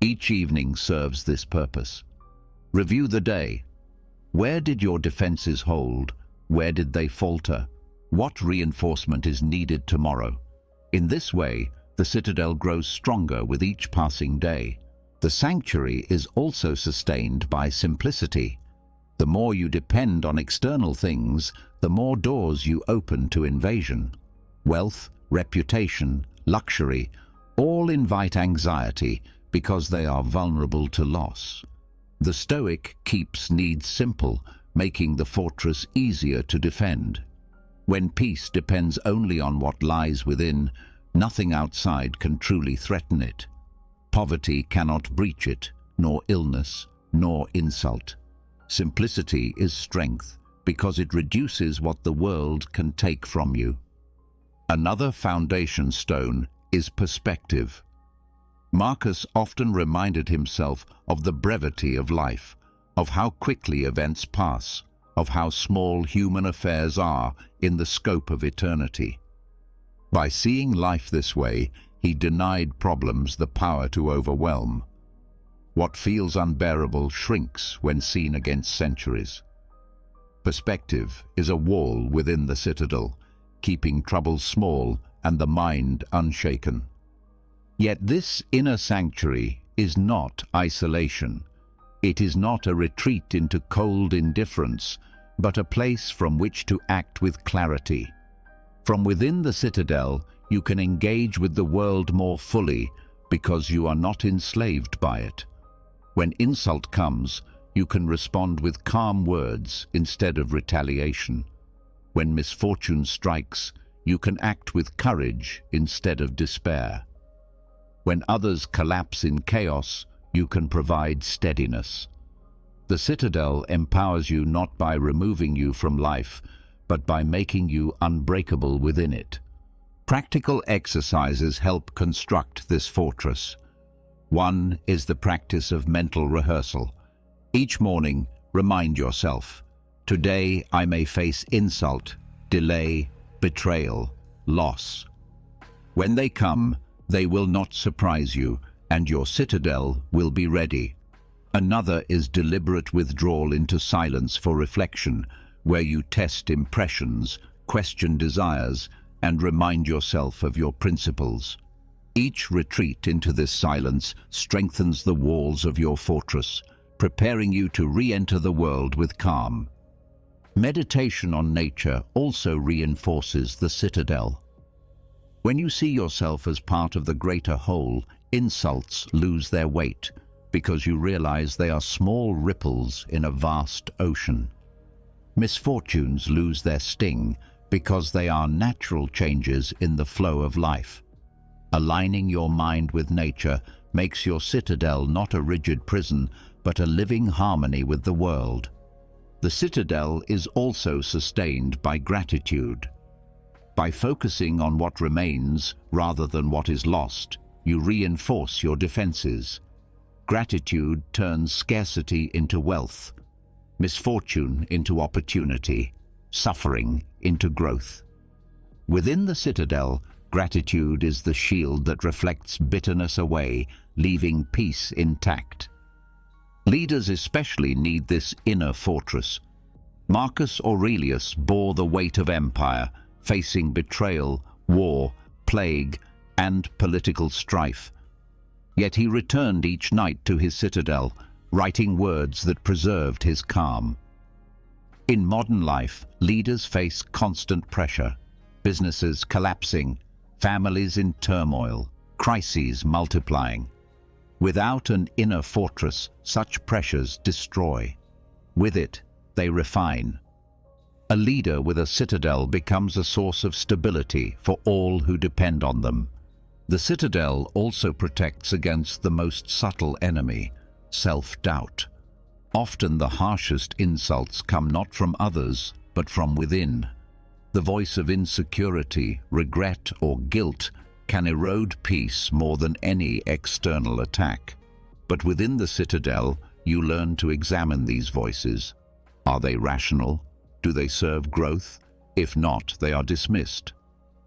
Each evening serves this purpose. Review the day. Where did your defenses hold? Where did they falter? What reinforcement is needed tomorrow? In this way, the citadel grows stronger with each passing day. The sanctuary is also sustained by simplicity. The more you depend on external things, the more doors you open to invasion. Wealth, reputation, luxury, all invite anxiety because they are vulnerable to loss. The Stoic keeps needs simple, making the fortress easier to defend. When peace depends only on what lies within, nothing outside can truly threaten it. Poverty cannot breach it, nor illness, nor insult. Simplicity is strength, because it reduces what the world can take from you. Another foundation stone is perspective. Marcus often reminded himself of the brevity of life, of how quickly events pass, of how small human affairs are in the scope of eternity. By seeing life this way, he denied problems the power to overwhelm. What feels unbearable shrinks when seen against centuries. Perspective is a wall within the citadel, keeping troubles small and the mind unshaken. Yet this inner sanctuary is not isolation. It is not a retreat into cold indifference, but a place from which to act with clarity. From within the citadel, you can engage with the world more fully because you are not enslaved by it. When insult comes, you can respond with calm words instead of retaliation. When misfortune strikes, you can act with courage instead of despair. When others collapse in chaos, you can provide steadiness. The citadel empowers you not by removing you from life, but by making you unbreakable within it. Practical exercises help construct this fortress. One is the practice of mental rehearsal. Each morning, remind yourself, today I may face insult, delay, betrayal. loss. When they come, they will not surprise you, and your citadel will be ready. Another is deliberate withdrawal into silence for reflection, where you test impressions, question desires, and remind yourself of your principles. Each retreat into this silence strengthens the walls of your fortress, preparing you to re-enter the world with calm. Meditation on nature also reinforces the citadel. When you see yourself as part of the greater whole, insults lose their weight, because you realize they are small ripples in a vast ocean. Misfortunes lose their sting, because they are natural changes in the flow of life. Aligning your mind with nature makes your citadel not a rigid prison, but a living harmony with the world. The citadel is also sustained by gratitude. By focusing on what remains rather than what is lost, you reinforce your defenses. Gratitude turns scarcity into wealth, misfortune into opportunity, suffering into growth. Within the citadel, gratitude is the shield that reflects bitterness away, leaving peace intact. Leaders especially need this inner fortress. Marcus Aurelius bore the weight of empire, facing betrayal, war, plague, and political strife. Yet he returned each night to his citadel, writing words that preserved his calm. In modern life, leaders face constant pressure, businesses collapsing, families in turmoil, crises multiplying. Without an inner fortress, such pressures destroy. With it, they refine. A leader with a citadel becomes a source of stability for all who depend on them. The citadel also protects against the most subtle enemy, self-doubt. Often the harshest insults come not from others, but from within. The voice of insecurity, regret, or guilt can erode peace more than any external attack. But within the citadel, you learn to examine these voices. Are they rational? Do they serve growth? If not, they are dismissed.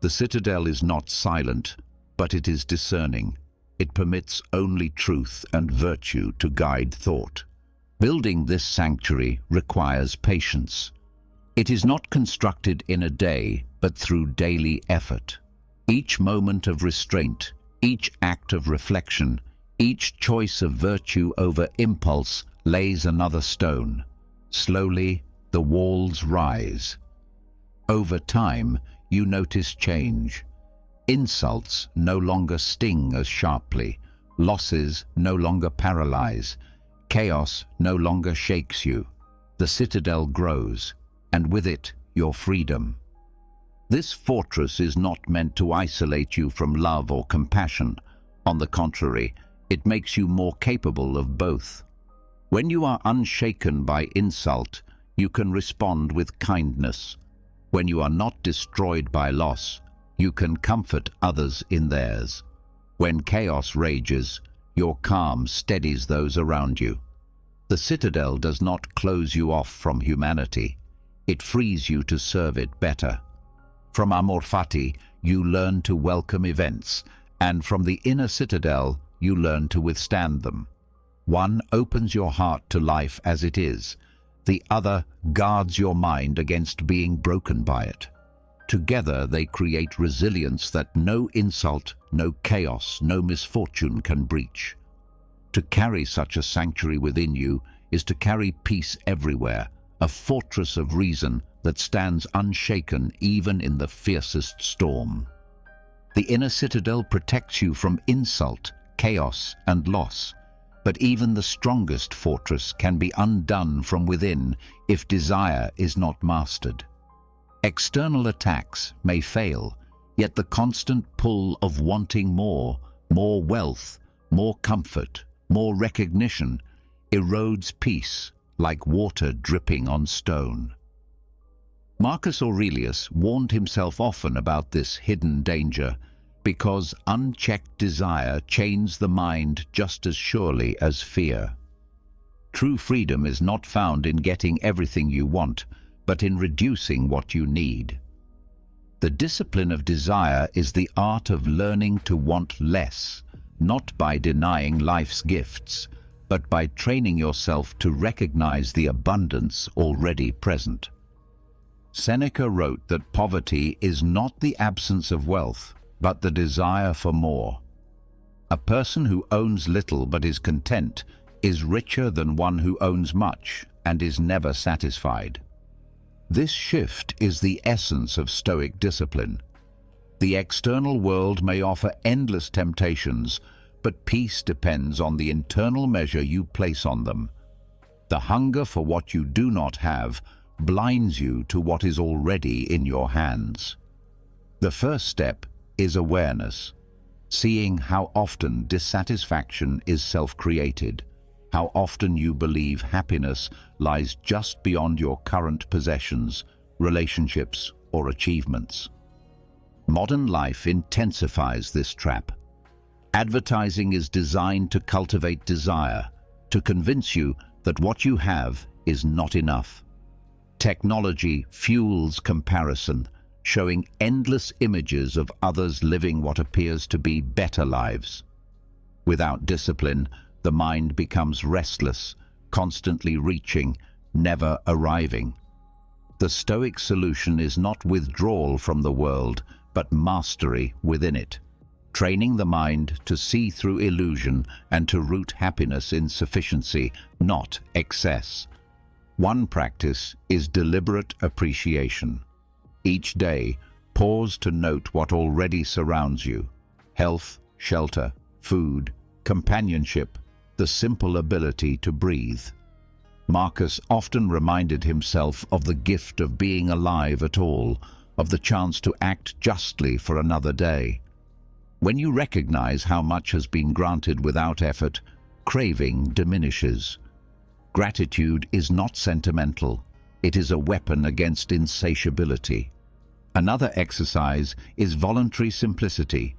The citadel is not silent, but it is discerning. It permits only truth and virtue to guide thought. Building this sanctuary requires patience. It is not constructed in a day, but through daily effort. Each moment of restraint, each act of reflection, each choice of virtue over impulse lays another stone. Slowly, the walls rise. Over time, you notice change. Insults no longer sting as sharply. Losses no longer paralyze. Chaos no longer shakes you. The citadel grows, and with it, your freedom. This fortress is not meant to isolate you from love or compassion. On the contrary, it makes you more capable of both. When you are unshaken by insult, you can respond with kindness. When you are not destroyed by loss, you can comfort others in theirs. When chaos rages, your calm steadies those around you. The citadel does not close you off from humanity. It frees you to serve it better. From amor fati, you learn to welcome events, and from the inner citadel, you learn to withstand them. One opens your heart to life as it is. The other guards your mind against being broken by it. Together they create resilience that no insult, no chaos, no misfortune can breach. To carry such a sanctuary within you is to carry peace everywhere, a fortress of reason that stands unshaken even in the fiercest storm. The inner citadel protects you from insult, chaos, and loss. But even the strongest fortress can be undone from within if desire is not mastered. External attacks may fail, yet the constant pull of wanting more wealth, more comfort, more recognition, erodes peace like water dripping on stone. Marcus Aurelius warned himself often about this hidden danger, because unchecked desire chains the mind just as surely as fear. True freedom is not found in getting everything you want, but in reducing what you need. The discipline of desire is the art of learning to want less, not by denying life's gifts, but by training yourself to recognize the abundance already present. Seneca wrote that poverty is not the absence of wealth, but the desire for more. A person who owns little but is content is richer than one who owns much and is never satisfied. This shift is the essence of Stoic discipline. The external world may offer endless temptations, but peace depends on the internal measure you place on them. The hunger for what you do not have blinds you to what is already in your hands. The first step is awareness, seeing how often dissatisfaction is self-created, how often you believe happiness lies just beyond your current possessions, relationships, or achievements. Modern life intensifies this trap. Advertising is designed to cultivate desire, to convince you that what you have is not enough. Technology fuels comparison, showing endless images of others living what appears to be better lives. Without discipline, the mind becomes restless, constantly reaching, never arriving. The Stoic solution is not withdrawal from the world, but mastery within it, training the mind to see through illusion and to root happiness in sufficiency, not excess. One practice is deliberate appreciation. Each day, pause to note what already surrounds you: health, shelter, food, companionship, the simple ability to breathe. Marcus often reminded himself of the gift of being alive at all, of the chance to act justly for another day. When you recognize how much has been granted without effort, craving diminishes. Gratitude is not sentimental. It is a weapon against insatiability. Another exercise is voluntary simplicity.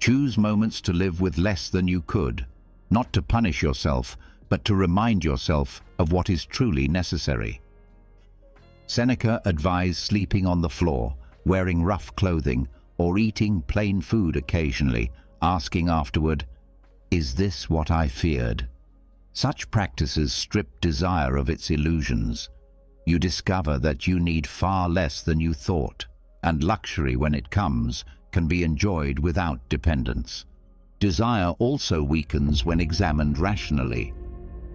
Choose moments to live with less than you could, not to punish yourself, but to remind yourself of what is truly necessary. Seneca advised sleeping on the floor, wearing rough clothing, or eating plain food occasionally, asking afterward, "Is this what I feared?" Such practices strip desire of its illusions. You discover that you need far less than you thought, and luxury, when it comes, can be enjoyed without dependence. Desire also weakens when examined rationally.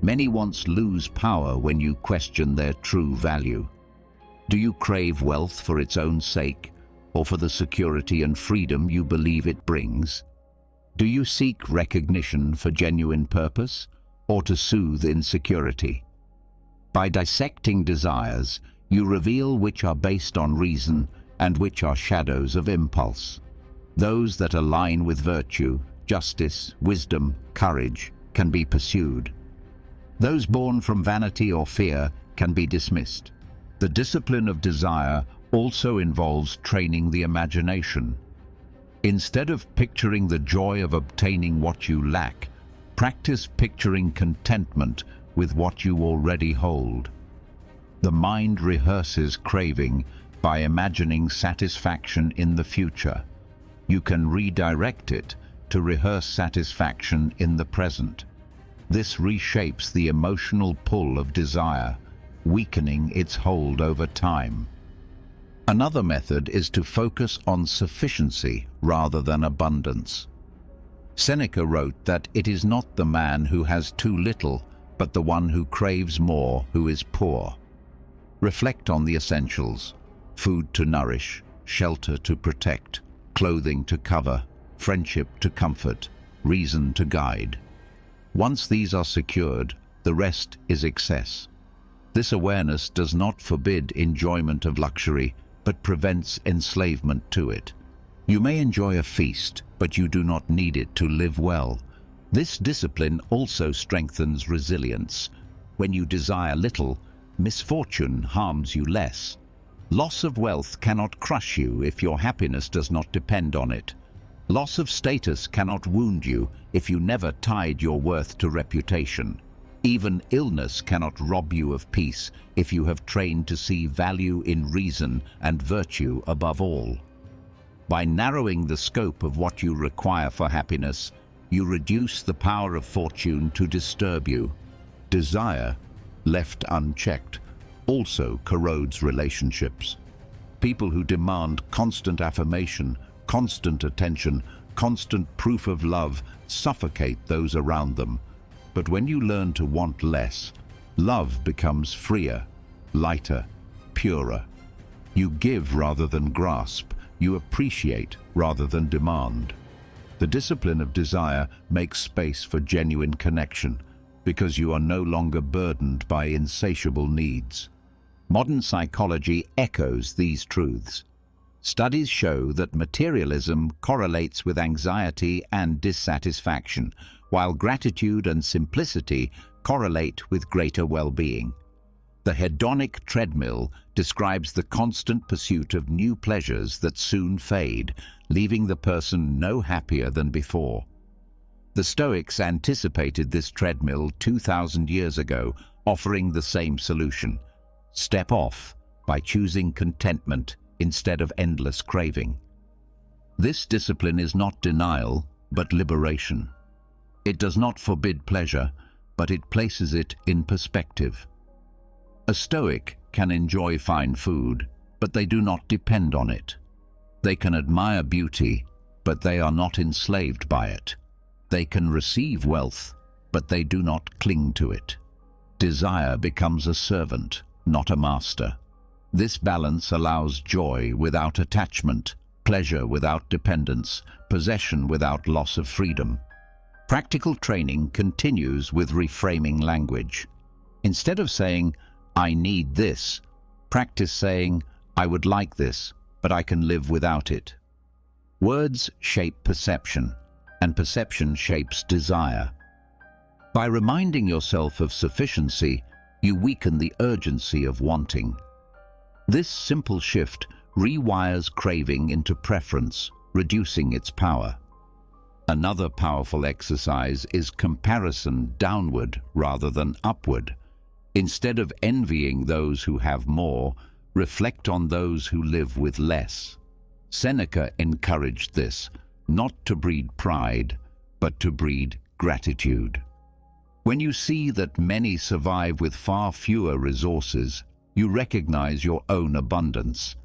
Many wants lose power when you question their true value. Do you crave wealth for its own sake, or for the security and freedom you believe it brings? Do you seek recognition for genuine purpose, or to soothe insecurity? By dissecting desires, you reveal which are based on reason and which are shadows of impulse. Those that align with virtue, justice, wisdom, courage, can be pursued. Those born from vanity or fear can be dismissed. The discipline of desire also involves training the imagination. Instead of picturing the joy of obtaining what you lack, practice picturing contentment with what you already hold. The mind rehearses craving by imagining satisfaction in the future. You can redirect it to rehearse satisfaction in the present. This reshapes the emotional pull of desire, weakening its hold over time. Another method is to focus on sufficiency rather than abundance. Seneca wrote that it is not the man who has too little, but the one who craves more who is poor. Reflect on the essentials: food to nourish, shelter to protect, clothing to cover, friendship to comfort, reason to guide. Once these are secured, the rest is excess. This awareness does not forbid enjoyment of luxury, but prevents enslavement to it. You may enjoy a feast, but you do not need it to live well. This discipline also strengthens resilience. When you desire little, misfortune harms you less. Loss of wealth cannot crush you if your happiness does not depend on it. Loss of status cannot wound you if you never tied your worth to reputation. Even illness cannot rob you of peace if you have trained to see value in reason and virtue above all. By narrowing the scope of what you require for happiness, you reduce the power of fortune to disturb you. Desire, left unchecked, also corrodes relationships. People who demand constant affirmation, constant attention, constant proof of love suffocate those around them. But when you learn to want less, love becomes freer, lighter, purer. You give rather than grasp. You appreciate rather than demand. The discipline of desire makes space for genuine connection because you are no longer burdened by insatiable needs. Modern psychology echoes these truths. Studies show that materialism correlates with anxiety and dissatisfaction, while gratitude and simplicity correlate with greater well-being. The hedonic treadmill describes the constant pursuit of new pleasures that soon fade, leaving the person no happier than before. The Stoics anticipated this treadmill 2,000 years ago, offering the same solution. Step off by choosing contentment instead of endless craving. This discipline is not denial, but liberation. It does not forbid pleasure, but it places it in perspective. A Stoic can enjoy fine food, but they do not depend on it. They can admire beauty, but they are not enslaved by it. They can receive wealth, but they do not cling to it. Desire becomes a servant, not a master. This balance allows joy without attachment, pleasure without dependence, possession without loss of freedom. Practical training continues with reframing language. Instead of saying, "I need this," practice saying, "I would like this, but I can live without it." Words shape perception, and perception shapes desire. By reminding yourself of sufficiency, you weaken the urgency of wanting. This simple shift rewires craving into preference, reducing its power. Another powerful exercise is comparison downward rather than upward. Instead of envying those who have more, reflect on those who live with less. Seneca encouraged this, not to breed pride, but to breed gratitude. When you see that many survive with far fewer resources, you recognize your own abundance.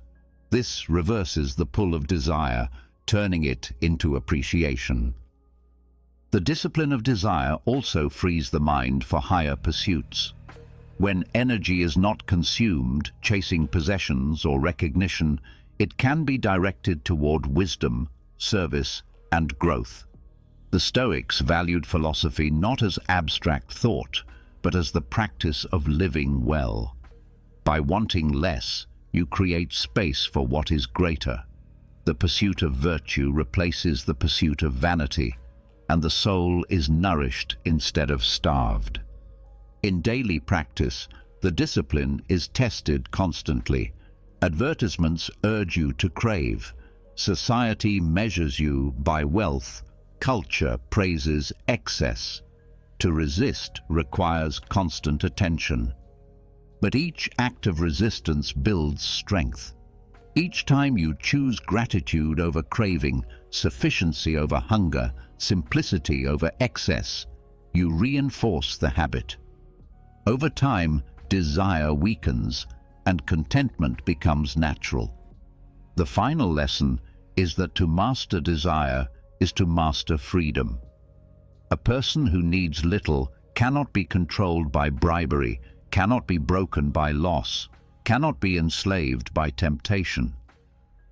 This reverses the pull of desire, turning it into appreciation. The discipline of desire also frees the mind for higher pursuits. When energy is not consumed chasing possessions or recognition, it can be directed toward wisdom, service, and growth. The Stoics valued philosophy not as abstract thought, but as the practice of living well. By wanting less, you create space for what is greater. The pursuit of virtue replaces the pursuit of vanity, and the soul is nourished instead of starved. In daily practice, the discipline is tested constantly. Advertisements urge you to crave. Society measures you by wealth. Culture praises excess. To resist requires constant attention. But each act of resistance builds strength. Each time you choose gratitude over craving, sufficiency over hunger, simplicity over excess, you reinforce the habit. Over time, desire weakens and contentment becomes natural. The final lesson is that to master desire is to master freedom. A person who needs little cannot be controlled by bribery, cannot be broken by loss, cannot be enslaved by temptation.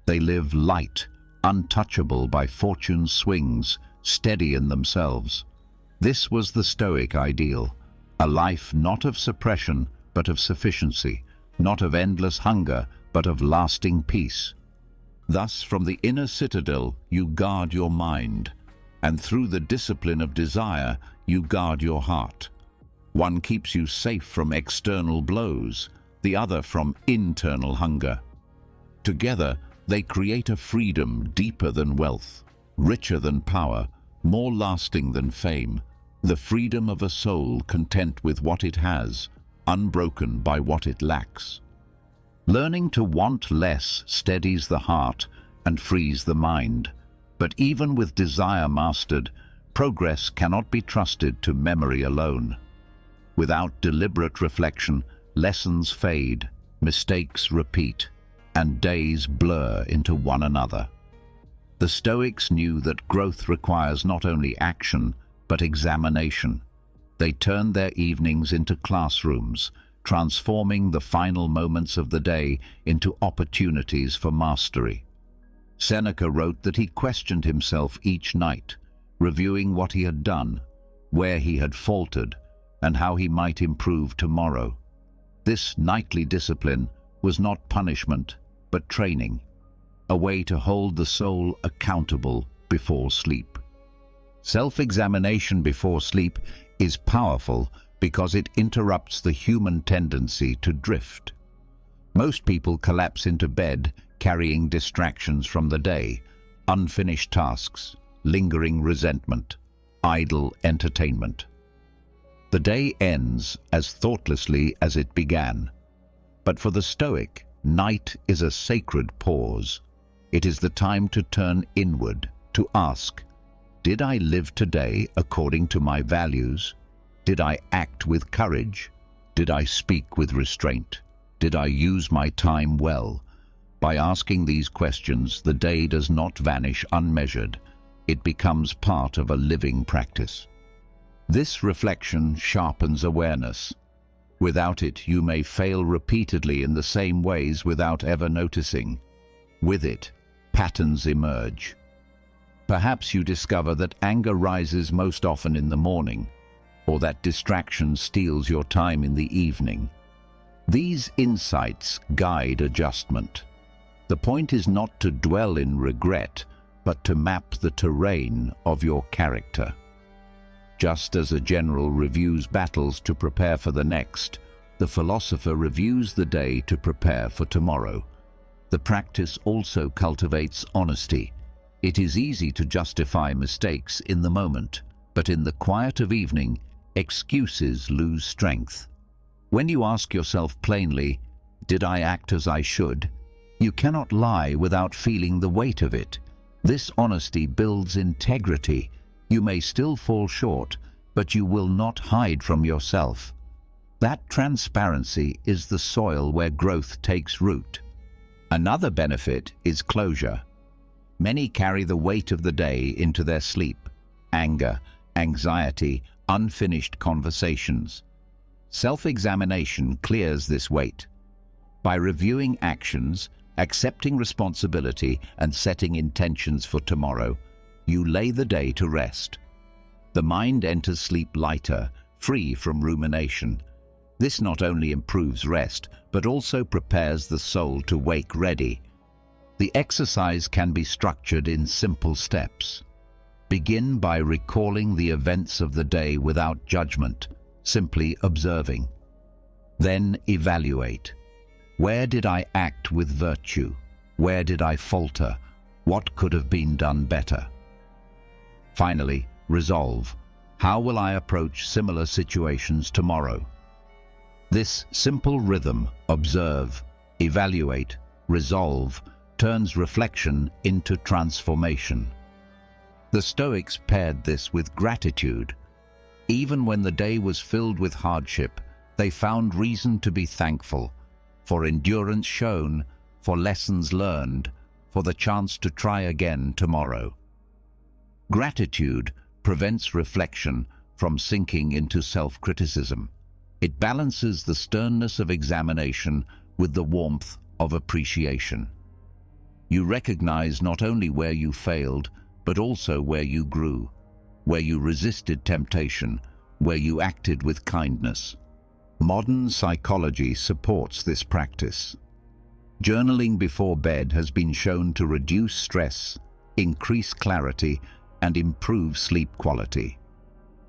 They live light, untouchable by fortune's swings, steady in themselves. This was the Stoic ideal, a life not of suppression but of sufficiency, not of endless hunger but of lasting peace. Thus, from the inner citadel, you guard your mind, and through the discipline of desire, you guard your heart. One keeps you safe from external blows, the other from internal hunger. Together, they create a freedom deeper than wealth, richer than power, more lasting than fame, the freedom of a soul content with what it has, unbroken by what it lacks. Learning to want less steadies the heart, and frees the mind. But even with desire mastered, progress cannot be trusted to memory alone. Without deliberate reflection, lessons fade, mistakes repeat, and days blur into one another. The Stoics knew that growth requires not only action, but examination. They turned their evenings into classrooms, transforming the final moments of the day into opportunities for mastery. Seneca wrote that he questioned himself each night, reviewing what he had done, where he had faltered, and how he might improve tomorrow. This nightly discipline was not punishment, but training, a way to hold the soul accountable before sleep. Self-examination before sleep is powerful because it interrupts the human tendency to drift. Most people collapse into bed carrying distractions from the day, unfinished tasks, lingering resentment, idle entertainment. The day ends as thoughtlessly as it began. But for the Stoic, night is a sacred pause. It is the time to turn inward, to ask, did I live today according to my values? Did I act with courage? Did I speak with restraint? Did I use my time well? By asking these questions, the day does not vanish unmeasured. It becomes part of a living practice. This reflection sharpens awareness. Without it, you may fail repeatedly in the same ways without ever noticing. With it, patterns emerge. Perhaps you discover that anger rises most often in the morning, or that distraction steals your time in the evening. These insights guide adjustment. The point is not to dwell in regret, but to map the terrain of your character. Just as a general reviews battles to prepare for the next, the philosopher reviews the day to prepare for tomorrow. The practice also cultivates honesty. It is easy to justify mistakes in the moment, but in the quiet of evening, excuses lose strength. When you ask yourself plainly, "Did I act as I should?" you cannot lie without feeling the weight of it. This honesty builds integrity. You may still fall short, but you will not hide from yourself. That transparency is the soil where growth takes root. Another benefit is closure. Many carry the weight of the day into their sleep: anger, anxiety, unfinished conversations. Self-examination clears this weight. By reviewing actions, accepting responsibility, and setting intentions for tomorrow, you lay the day to rest. The mind enters sleep lighter, free from rumination. This not only improves rest, but also prepares the soul to wake ready. The exercise can be structured in simple steps. Begin by recalling the events of the day without judgment, simply observing. Then evaluate. Where did I act with virtue? Where did I falter? What could have been done better? Finally, resolve. How will I approach similar situations tomorrow? This simple rhythm, observe, evaluate, resolve, turns reflection into transformation. The Stoics paired this with gratitude. Even when the day was filled with hardship, they found reason to be thankful for endurance shown, for lessons learned, for the chance to try again tomorrow. Gratitude prevents reflection from sinking into self-criticism. It balances the sternness of examination with the warmth of appreciation. You recognize not only where you failed, but also where you grew, where you resisted temptation, where you acted with kindness. Modern psychology supports this practice. Journaling before bed has been shown to reduce stress, increase clarity, and improve sleep quality.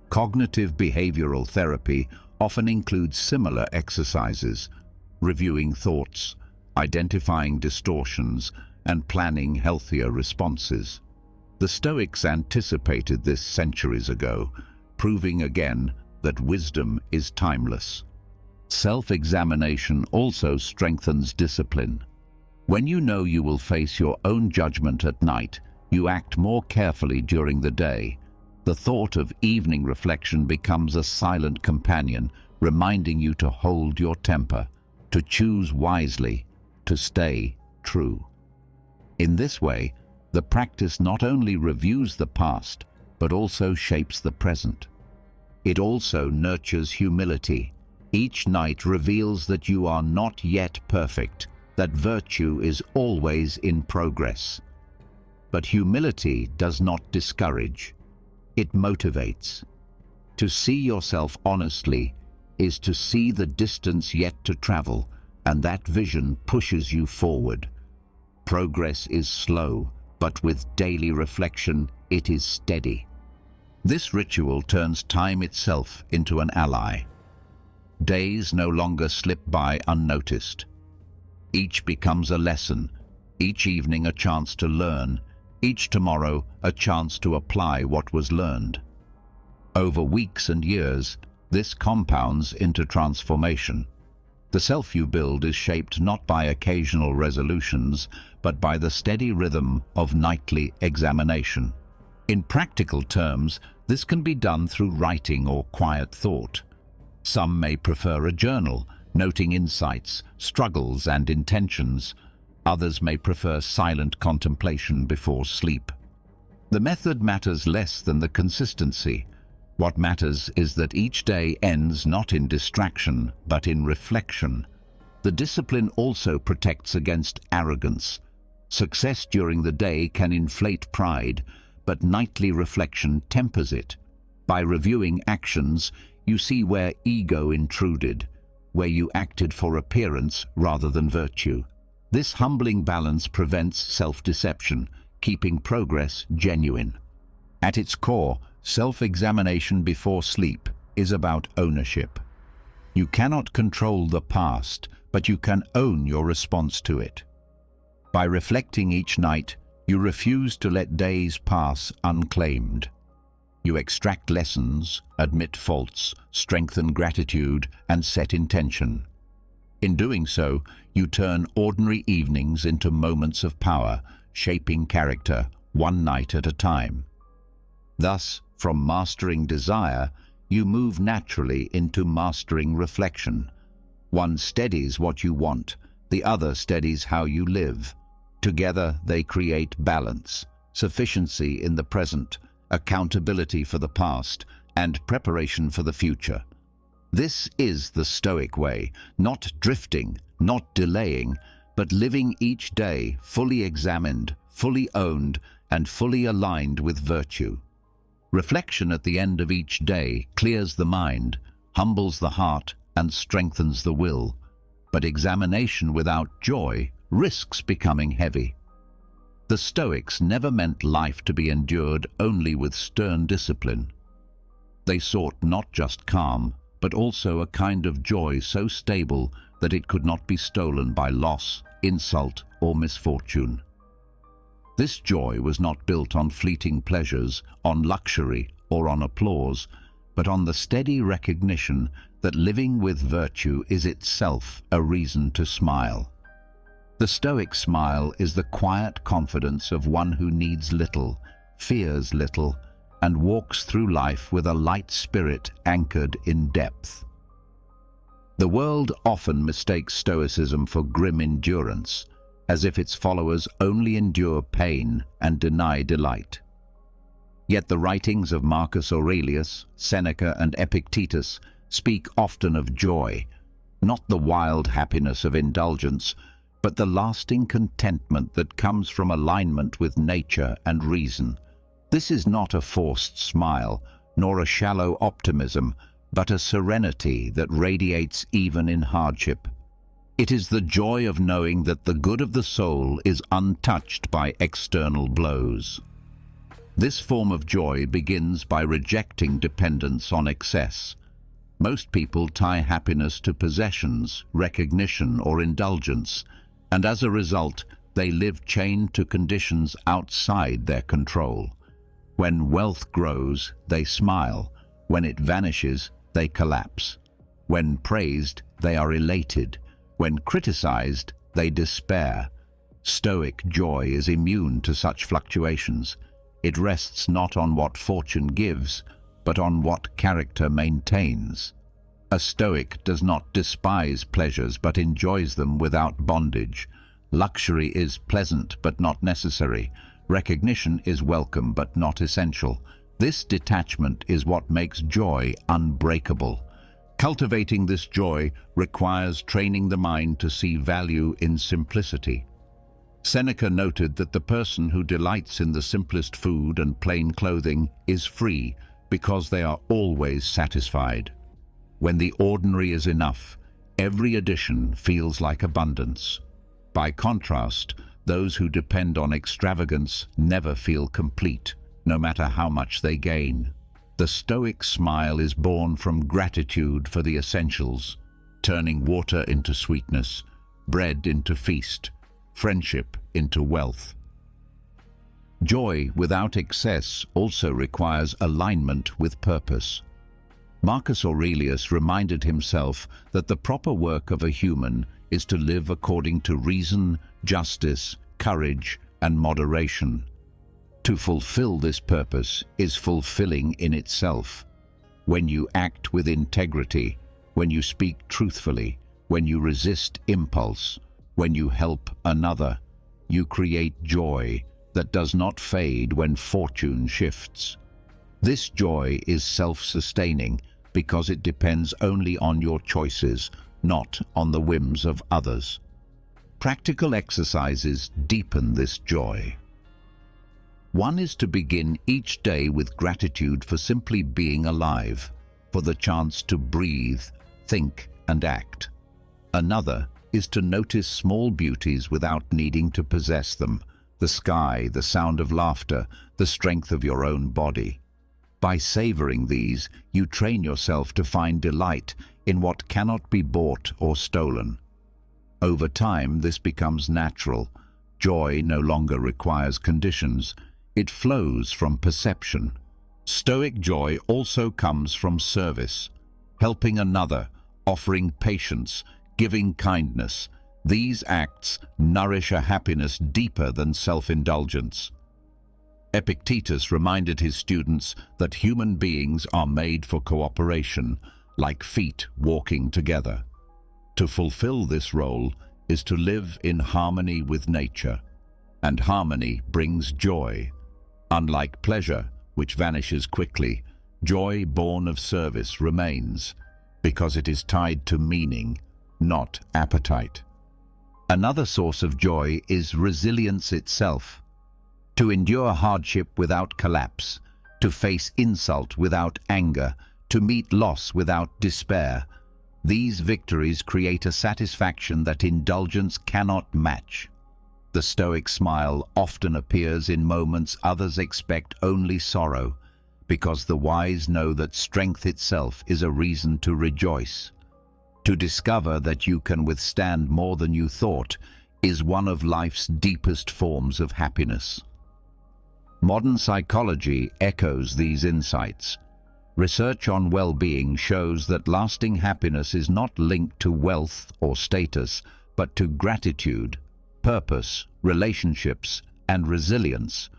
Cognitive behavioral therapy often includes similar exercises, reviewing thoughts, identifying distortions, and planning healthier responses. The Stoics anticipated this centuries ago, proving again that wisdom is timeless. Self-examination also strengthens discipline. When you know you will face your own judgment at night, you act more carefully during the day. The thought of evening reflection becomes a silent companion, reminding you to hold your temper, to choose wisely, to stay true. In this way, the practice not only reviews the past, but also shapes the present. It also nurtures humility. Each night reveals that you are not yet perfect, that virtue is always in progress. But humility does not discourage. It motivates. To see yourself honestly is to see the distance yet to travel, and that vision pushes you forward. Progress is slow, but with daily reflection, it is steady. This ritual turns time itself into an ally. Days no longer slip by unnoticed. Each becomes a lesson, each evening a chance to learn, each tomorrow a chance to apply what was learned. Over weeks and years, this compounds into transformation. The self you build is shaped not by occasional resolutions, but by the steady rhythm of nightly examination. In practical terms, this can be done through writing or quiet thought. Some may prefer a journal, noting insights, struggles, and intentions. Others may prefer silent contemplation before sleep. The method matters less than the consistency. What matters is that each day ends not in distraction, but in reflection. The discipline also protects against arrogance. Success during the day can inflate pride, but nightly reflection tempers it. By reviewing actions, you see where ego intruded, where you acted for appearance rather than virtue. This humbling balance prevents self-deception, keeping progress genuine. At its core, self-examination before sleep is about ownership. You cannot control the past, but you can own your response to it. By reflecting each night, you refuse to let days pass unclaimed. You extract lessons, admit faults, strengthen gratitude, and set intention. In doing so, you turn ordinary evenings into moments of power, shaping character one night at a time. Thus, from mastering desire, you move naturally into mastering reflection. One steadies what you want, the other steadies how you live. Together they create balance, sufficiency in the present, accountability for the past, and preparation for the future. This is the Stoic way, not drifting, not delaying, but living each day fully examined, fully owned, and fully aligned with virtue. Reflection at the end of each day clears the mind, humbles the heart, and strengthens the will. But examination without joy risks becoming heavy. The Stoics never meant life to be endured only with stern discipline. They sought not just calm, but also a kind of joy so stable that it could not be stolen by loss, insult, or misfortune. This joy was not built on fleeting pleasures, on luxury, or on applause, but on the steady recognition that living with virtue is itself a reason to smile. The Stoic smile is the quiet confidence of one who needs little, fears little, and walks through life with a light spirit anchored in depth. The world often mistakes Stoicism for grim endurance, as if its followers only endure pain and deny delight. Yet the writings of Marcus Aurelius, Seneca, and Epictetus speak often of joy, not the wild happiness of indulgence, but the lasting contentment that comes from alignment with nature and reason. This is not a forced smile, nor a shallow optimism, but a serenity that radiates even in hardship. It is the joy of knowing that the good of the soul is untouched by external blows. This form of joy begins by rejecting dependence on excess. Most people tie happiness to possessions, recognition, or indulgence, and as a result, they live chained to conditions outside their control. When wealth grows, they smile. When it vanishes, they collapse. When praised, they are elated. When criticized, they despair. Stoic joy is immune to such fluctuations. It rests not on what fortune gives, but on what character maintains. A Stoic does not despise pleasures but enjoys them without bondage. Luxury is pleasant but not necessary. Recognition is welcome but not essential. This detachment is what makes joy unbreakable. Cultivating this joy requires training the mind to see value in simplicity. Seneca noted that the person who delights in the simplest food and plain clothing is free because they are always satisfied. When the ordinary is enough, every addition feels like abundance. By contrast, those who depend on extravagance never feel complete, no matter how much they gain. The Stoic smile is born from gratitude for the essentials, turning water into sweetness, bread into feast, friendship into wealth. Joy without excess also requires alignment with purpose. Marcus Aurelius reminded himself that the proper work of a human is to live according to reason, justice, courage, and moderation. To fulfill this purpose is fulfilling in itself. When you act with integrity, when you speak truthfully, when you resist impulse, when you help another, you create joy that does not fade when fortune shifts. This joy is self-sustaining because it depends only on your choices, not on the whims of others. Practical exercises deepen this joy. One is to begin each day with gratitude for simply being alive, for the chance to breathe, think, and act. Another is to notice small beauties without needing to possess them: the sky, the sound of laughter, the strength of your own body. By savoring these, you train yourself to find delight in what cannot be bought or stolen. Over time, this becomes natural. Joy no longer requires conditions. It flows from perception. Stoic joy also comes from service, helping another, offering patience, giving kindness. These acts nourish a happiness deeper than self-indulgence. Epictetus reminded his students that human beings are made for cooperation, like feet walking together. To fulfill this role is to live in harmony with nature, and harmony brings joy. Unlike pleasure, which vanishes quickly, joy born of service remains, because it is tied to meaning, not appetite. Another source of joy is resilience itself. To endure hardship without collapse, to face insult without anger, to meet loss without despair. These victories create a satisfaction that indulgence cannot match. The Stoic smile often appears in moments others expect only sorrow, because the wise know that strength itself is a reason to rejoice. To discover that you can withstand more than you thought is one of life's deepest forms of happiness. Modern psychology echoes these insights. Research on well-being shows that lasting happiness is not linked to wealth or status, but to gratitude, purpose, relationships, and resilience,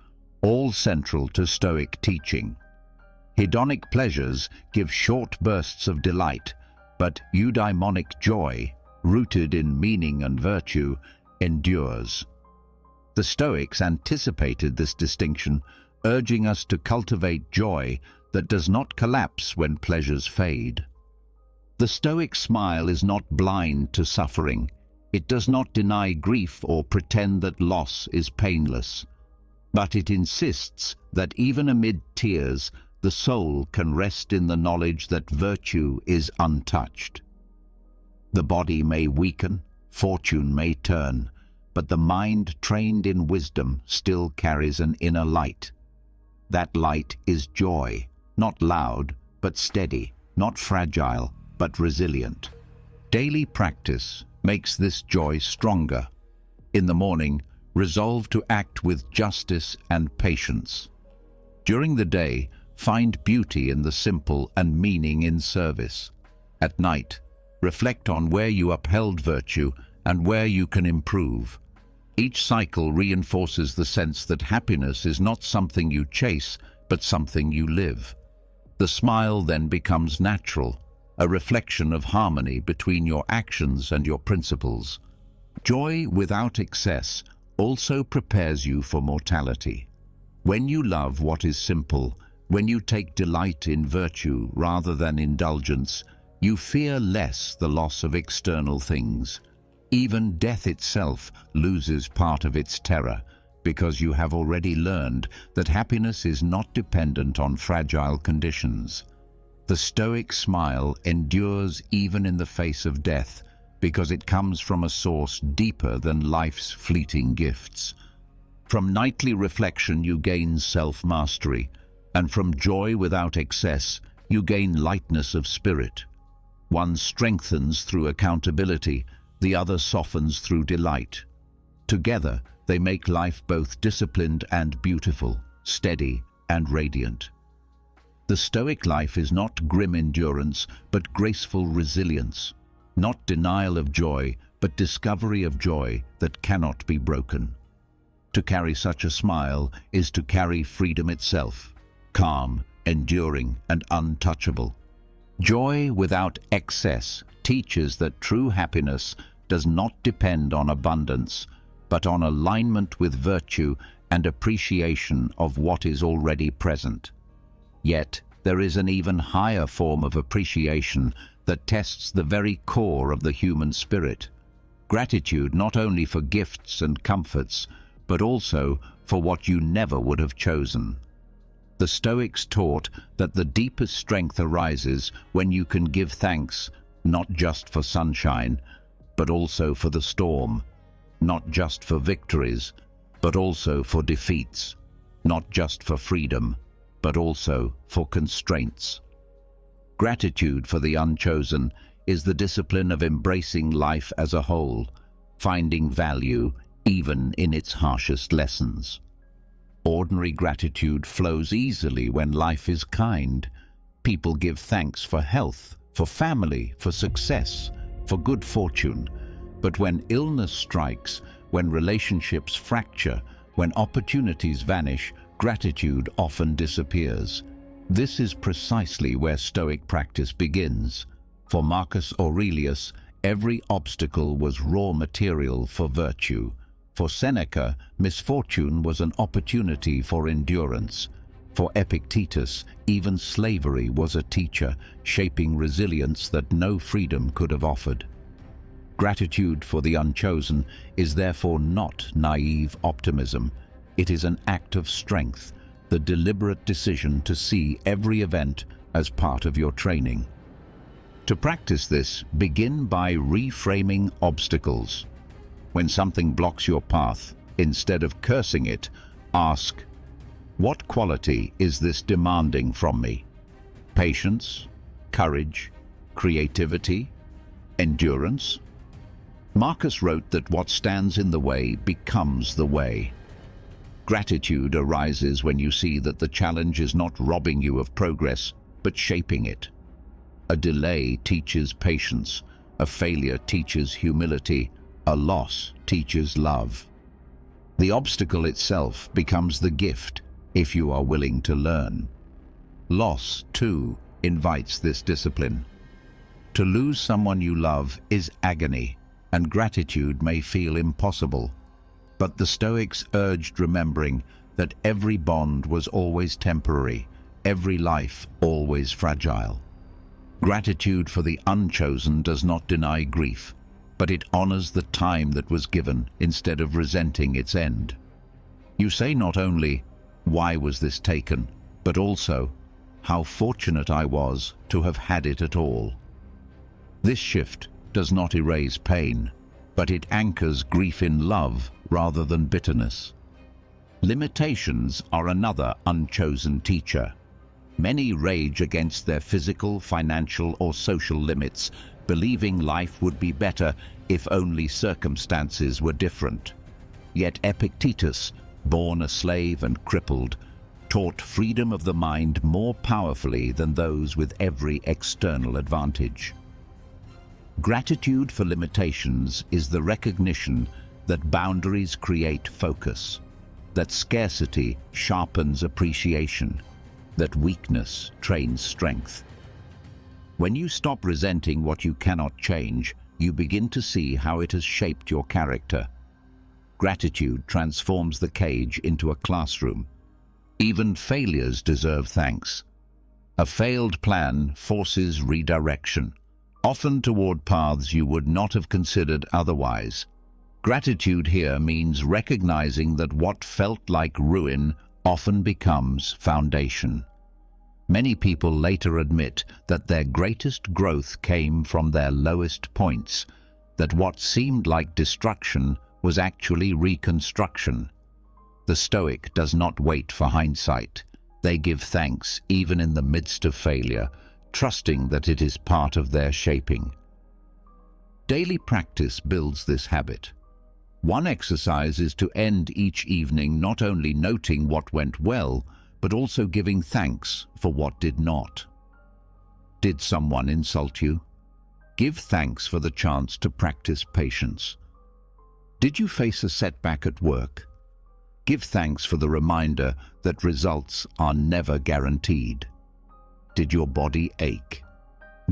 all central to Stoic teaching. Hedonic pleasures give short bursts of delight, but eudaimonic joy, rooted in meaning and virtue, endures. The Stoics anticipated this distinction, urging us to cultivate joy that does not collapse when pleasures fade. The Stoic smile is not blind to suffering. It does not deny grief or pretend that loss is painless. But it insists that even amid tears, the soul can rest in the knowledge that virtue is untouched. The body may weaken, fortune may turn, but the mind trained in wisdom still carries an inner light. That light is joy, not loud, but steady, not fragile, but resilient. Daily practice makes this joy stronger. In the morning, resolve to act with justice and patience. During the day, find beauty in the simple and meaning in service. At night, reflect on where you upheld virtue and where you can improve. Each cycle reinforces the sense that happiness is not something you chase, but something you live. The smile then becomes natural, a reflection of harmony between your actions and your principles. Joy without excess also prepares you for mortality. When you love what is simple, when you take delight in virtue rather than indulgence, you fear less the loss of external things. Even death itself loses part of its terror, because you have already learned that happiness is not dependent on fragile conditions. The Stoic smile endures even in the face of death, because it comes from a source deeper than life's fleeting gifts. From nightly reflection you gain self-mastery, and from joy without excess you gain lightness of spirit. One strengthens through accountability, the other softens through delight. Together, they make life both disciplined and beautiful, steady and radiant. The Stoic life is not grim endurance, but graceful resilience. Not denial of joy, but discovery of joy that cannot be broken. To carry such a smile is to carry freedom itself, calm, enduring, and untouchable. Joy without excess teaches that true happiness does not depend on abundance, but on alignment with virtue and appreciation of what is already present. Yet, there is an even higher form of appreciation that tests the very core of the human spirit. Gratitude not only for gifts and comforts, but also for what you never would have chosen. The Stoics taught that the deepest strength arises when you can give thanks not just for sunshine, but also for the storm, not just for victories, but also for defeats, not just for freedom, but also for constraints. Gratitude for the unchosen is the discipline of embracing life as a whole, finding value even in its harshest lessons. Ordinary gratitude flows easily when life is kind. People give thanks for health, for family, for success, for good fortune. But when illness strikes, when relationships fracture, when opportunities vanish, gratitude often disappears. This is precisely where Stoic practice begins. For Marcus Aurelius, every obstacle was raw material for virtue. For Seneca, misfortune was an opportunity for endurance. For Epictetus, even slavery was a teacher, shaping resilience that no freedom could have offered. Gratitude for the unchosen is therefore not naive optimism. It is an act of strength, the deliberate decision to see every event as part of your training. To practice this, begin by reframing obstacles. When something blocks your path, instead of cursing it, ask, what quality is this demanding from me? Patience, courage, creativity, endurance? Marcus wrote that what stands in the way becomes the way. Gratitude arises when you see that the challenge is not robbing you of progress, but shaping it. A delay teaches patience, a failure teaches humility, a loss teaches love. The obstacle itself becomes the gift if you are willing to learn. Loss, too, invites this discipline. To lose someone you love is agony, and gratitude may feel impossible. But the Stoics urged remembering that every bond was always temporary, every life always fragile. Gratitude for the unchosen does not deny grief, but it honors the time that was given instead of resenting its end. You say not only, why was this taken, but also, how fortunate I was to have had it at all. This shift does not erase pain, but it anchors grief in love rather than bitterness. Limitations are another unchosen teacher. Many rage against their physical, financial, or social limits, believing life would be better if only circumstances were different. Yet Epictetus, born a slave and crippled, taught freedom of the mind more powerfully than those with every external advantage. Gratitude for limitations is the recognition that boundaries create focus, that scarcity sharpens appreciation, that weakness trains strength. When you stop resenting what you cannot change, you begin to see how it has shaped your character. Gratitude transforms the cage into a classroom. Even failures deserve thanks. A failed plan forces redirection, often toward paths you would not have considered otherwise. Gratitude here means recognizing that what felt like ruin often becomes foundation. Many people later admit that their greatest growth came from their lowest points, that what seemed like destruction was actually reconstruction. The Stoic does not wait for hindsight. They give thanks even in the midst of failure, trusting that it is part of their shaping. Daily practice builds this habit. One exercise is to end each evening not only noting what went well, but also giving thanks for what did not. Did someone insult you? Give thanks for the chance to practice patience. Did you face a setback at work? Give thanks for the reminder that results are never guaranteed. Did your body ache?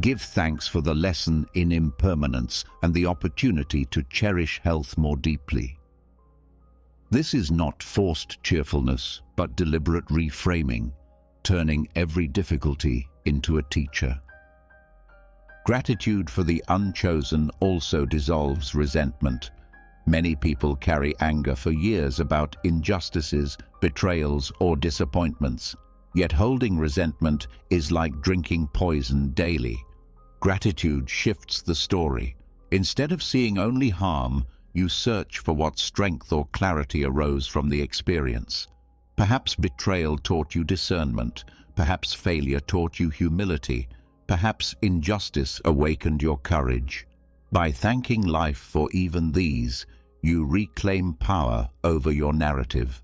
Give thanks for the lesson in impermanence and the opportunity to cherish health more deeply. This is not forced cheerfulness, but deliberate reframing, turning every difficulty into a teacher. Gratitude for the unchosen also dissolves resentment. Many people carry anger for years about injustices, betrayals, or disappointments. Yet holding resentment is like drinking poison daily. Gratitude shifts the story. Instead of seeing only harm, you search for what strength or clarity arose from the experience. Perhaps betrayal taught you discernment. Perhaps failure taught you humility. Perhaps injustice awakened your courage. By thanking life for even these, you reclaim power over your narrative.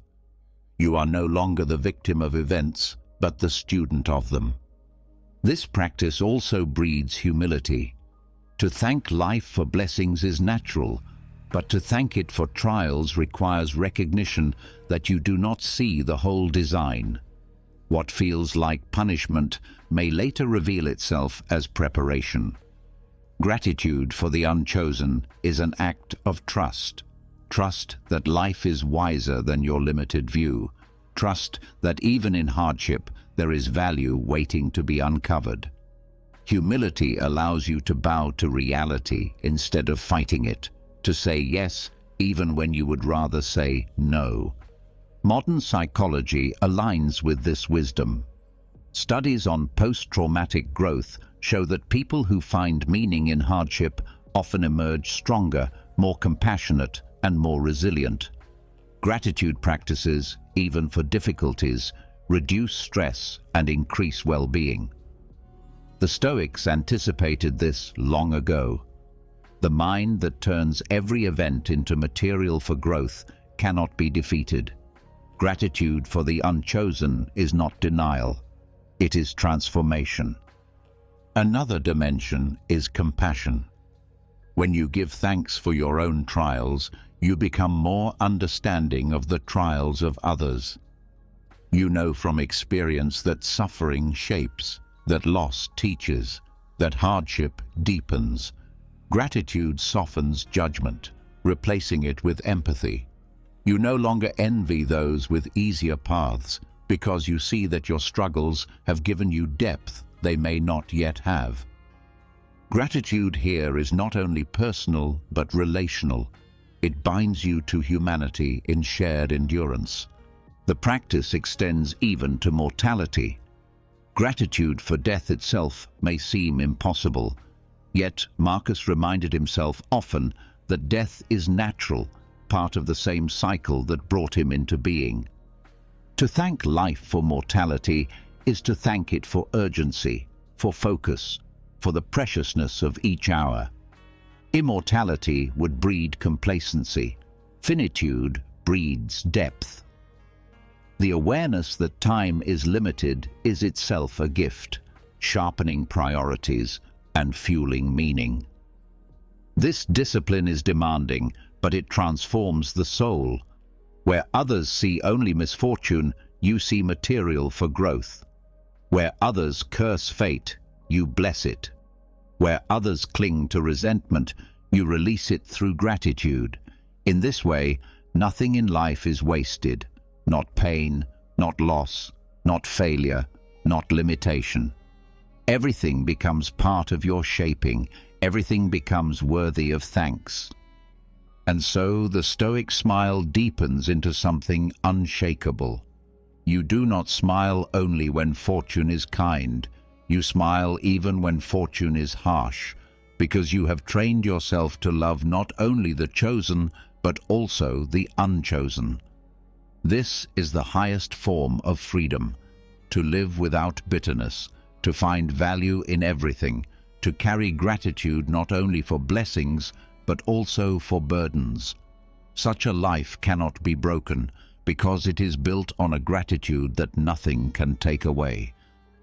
You are no longer the victim of events, but the student of them. This practice also breeds humility. To thank life for blessings is natural, but to thank it for trials requires recognition that you do not see the whole design. What feels like punishment may later reveal itself as preparation. Gratitude for the unchosen is an act of trust. Trust that life is wiser than your limited view. Trust that even in hardship, there is value waiting to be uncovered. Humility allows you to bow to reality instead of fighting it, to say yes even when you would rather say no. Modern psychology aligns with this wisdom. Studies on post-traumatic growth show that people who find meaning in hardship often emerge stronger, more compassionate, and more resilient. Gratitude practices, even for difficulties, reduce stress and increase well-being. The Stoics anticipated this long ago. The mind that turns every event into material for growth cannot be defeated. Gratitude for the unchosen is not denial. It is transformation. Another dimension is compassion. When you give thanks for your own trials, you become more understanding of the trials of others. You know from experience that suffering shapes, that loss teaches, that hardship deepens. Gratitude softens judgment, replacing it with empathy. You no longer envy those with easier paths because you see that your struggles have given you depth they may not yet have. Gratitude here is not only personal but relational. It binds you to humanity in shared endurance. The practice extends even to mortality. Gratitude for death itself may seem impossible, yet Marcus reminded himself often that death is natural, part of the same cycle that brought him into being. To thank life for mortality is to thank it for urgency, for focus, for the preciousness of each hour. Immortality would breed complacency. Finitude breeds depth. The awareness that time is limited is itself a gift, sharpening priorities and fueling meaning. This discipline is demanding, but it transforms the soul. Where others see only misfortune, you see material for growth. Where others curse fate, you bless it. Where others cling to resentment, you release it through gratitude. In this way, nothing in life is wasted. Not pain, not loss, not failure, not limitation. Everything becomes part of your shaping. Everything becomes worthy of thanks. And so the Stoic smile deepens into something unshakable. You do not smile only when fortune is kind. You smile even when fortune is harsh, because you have trained yourself to love not only the chosen, but also the unchosen. This is the highest form of freedom, to live without bitterness, to find value in everything, to carry gratitude not only for blessings, but also for burdens. Such a life cannot be broken, because it is built on a gratitude that nothing can take away.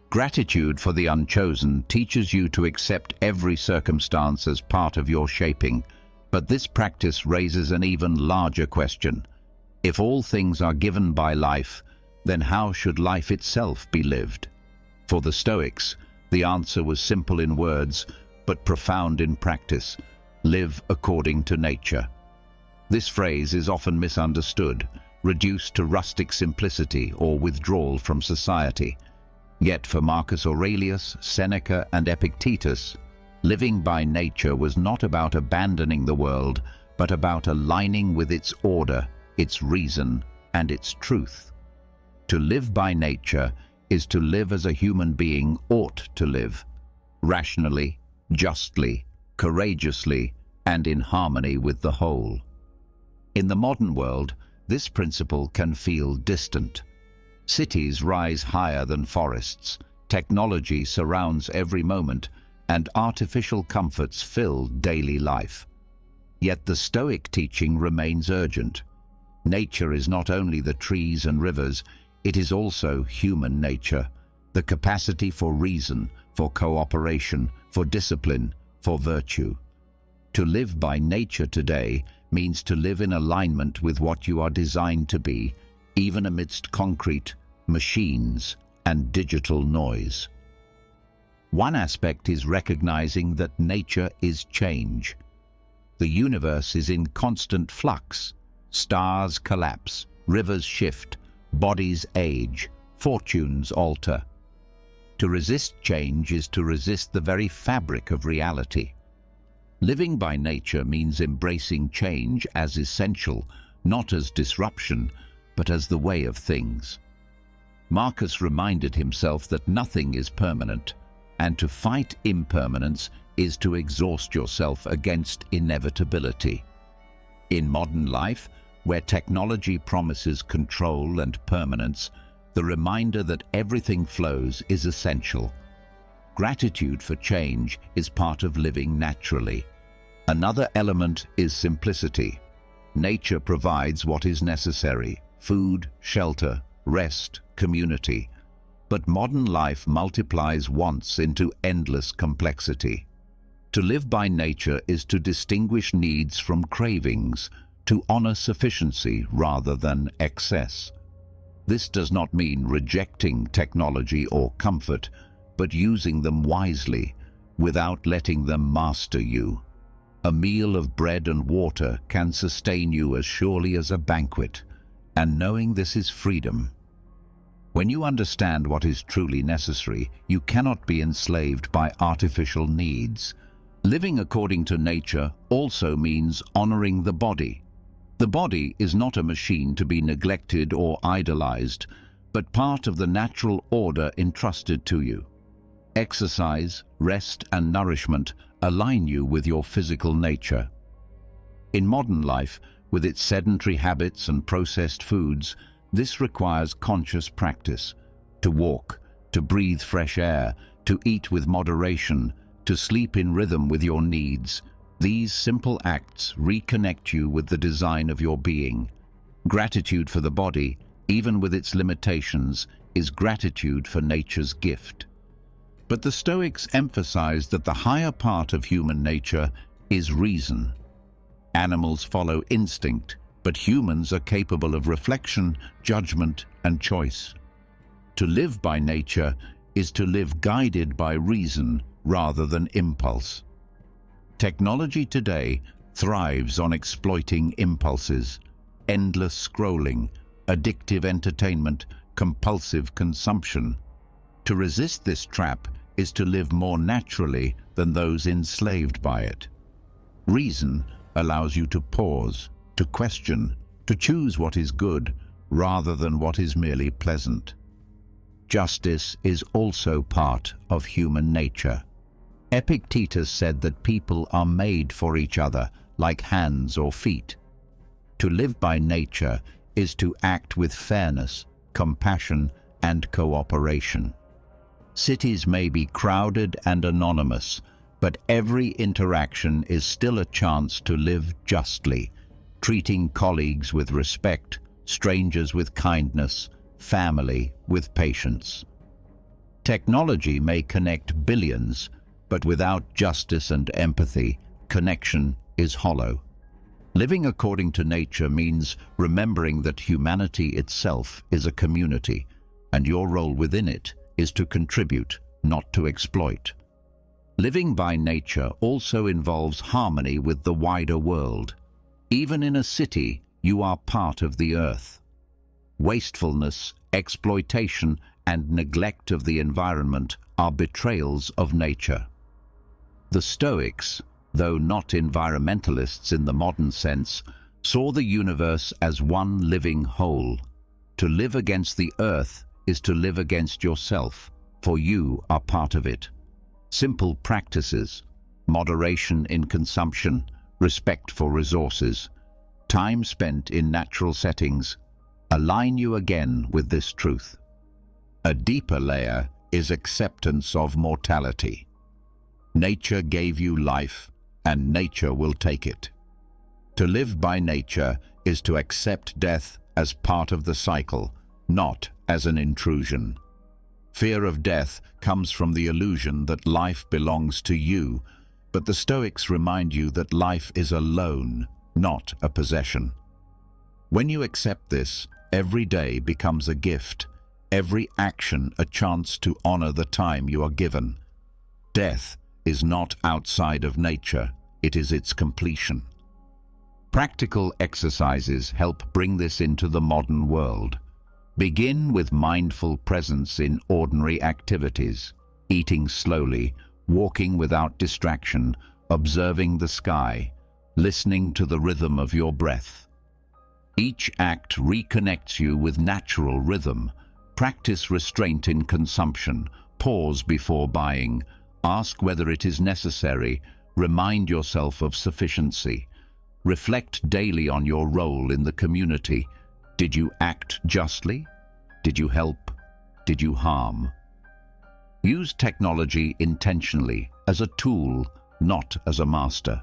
Gratitude for the unchosen teaches you to accept every circumstance as part of your shaping, but this practice raises an even larger question. If all things are given by life, then how should life itself be lived? For the Stoics, the answer was simple in words, but profound in practice. Live according to nature. This phrase is often misunderstood, reduced to rustic simplicity or withdrawal from society. Yet for Marcus Aurelius, Seneca, and Epictetus, living by nature was not about abandoning the world, but about aligning with its order, its reason, and its truth. To live by nature is to live as a human being ought to live, rationally, justly, courageously, and in harmony with the whole. In the modern world, this principle can feel distant. Cities rise higher than forests, technology surrounds every moment, and artificial comforts fill daily life. Yet the Stoic teaching remains urgent. Nature is not only the trees and rivers, it is also human nature, the capacity for reason, for cooperation, for discipline, for virtue. To live by nature today means to live in alignment with what you are designed to be, even amidst concrete, machines, and digital noise. One aspect is recognizing that nature is change. The universe is in constant flux. Stars collapse, rivers shift, bodies age, fortunes alter. To resist change is to resist the very fabric of reality. Living by nature means embracing change as essential, not as disruption, but as the way of things. Marcus reminded himself that nothing is permanent, and to fight impermanence is to exhaust yourself against inevitability. In modern life, where technology promises control and permanence, the reminder that everything flows is essential. Gratitude for change is part of living naturally. Another element is simplicity. Nature provides what is necessary: food, shelter, rest, community. But modern life multiplies wants into endless complexity. To live by nature is to distinguish needs from cravings, to honor sufficiency rather than excess. This does not mean rejecting technology or comfort, but using them wisely, without letting them master you. A meal of bread and water can sustain you as surely as a banquet, and knowing this is freedom. When you understand what is truly necessary, you cannot be enslaved by artificial needs. Living according to nature also means honoring the body. The body is not a machine to be neglected or idolized, but part of the natural order entrusted to you. Exercise, rest, and nourishment align you with your physical nature. In modern life, with its sedentary habits and processed foods, this requires conscious practice. To walk, to breathe fresh air, to eat with moderation, to sleep in rhythm with your needs. These simple acts reconnect you with the design of your being. Gratitude for the body, even with its limitations, is gratitude for nature's gift. But the Stoics emphasized that the higher part of human nature is reason. Animals follow instinct, but humans are capable of reflection, judgment, and choice. To live by nature is to live guided by reason rather than impulse. Technology today thrives on exploiting impulses, endless scrolling, addictive entertainment, compulsive consumption. To resist this trap is to live more naturally than those enslaved by it. Reason allows you to pause, to question, to choose what is good rather than what is merely pleasant. Justice is also part of human nature. Epictetus said that people are made for each other, like hands or feet. To live by nature is to act with fairness, compassion, and cooperation. Cities may be crowded and anonymous, but every interaction is still a chance to live justly, treating colleagues with respect, strangers with kindness, family with patience. Technology may connect billions, but without justice and empathy, connection is hollow. Living according to nature means remembering that humanity itself is a community, and your role within it is to contribute, not to exploit. Living by nature also involves harmony with the wider world. Even in a city, you are part of the earth. Wastefulness, exploitation, and neglect of the environment are betrayals of nature. The Stoics, though not environmentalists in the modern sense, saw the universe as one living whole. To live against the earth is to live against yourself, for you are part of it. Simple practices, moderation in consumption, respect for resources, time spent in natural settings, align you again with this truth. A deeper layer is acceptance of mortality. Nature gave you life, and nature will take it. To live by nature is to accept death as part of the cycle, not as an intrusion. Fear of death comes from the illusion that life belongs to you, but the Stoics remind you that life is a loan, not a possession. When you accept this, every day becomes a gift, every action a chance to honor the time you are given. Death is not outside of nature, it is its completion. Practical exercises help bring this into the modern world. Begin with mindful presence in ordinary activities, eating slowly, walking without distraction, observing the sky, listening to the rhythm of your breath. Each act reconnects you with natural rhythm. Practice restraint in consumption, pause before buying, ask whether it is necessary, remind yourself of sufficiency. Reflect daily on your role in the community. Did you act justly? Did you help? Did you harm? Use technology intentionally, as a tool, not as a master.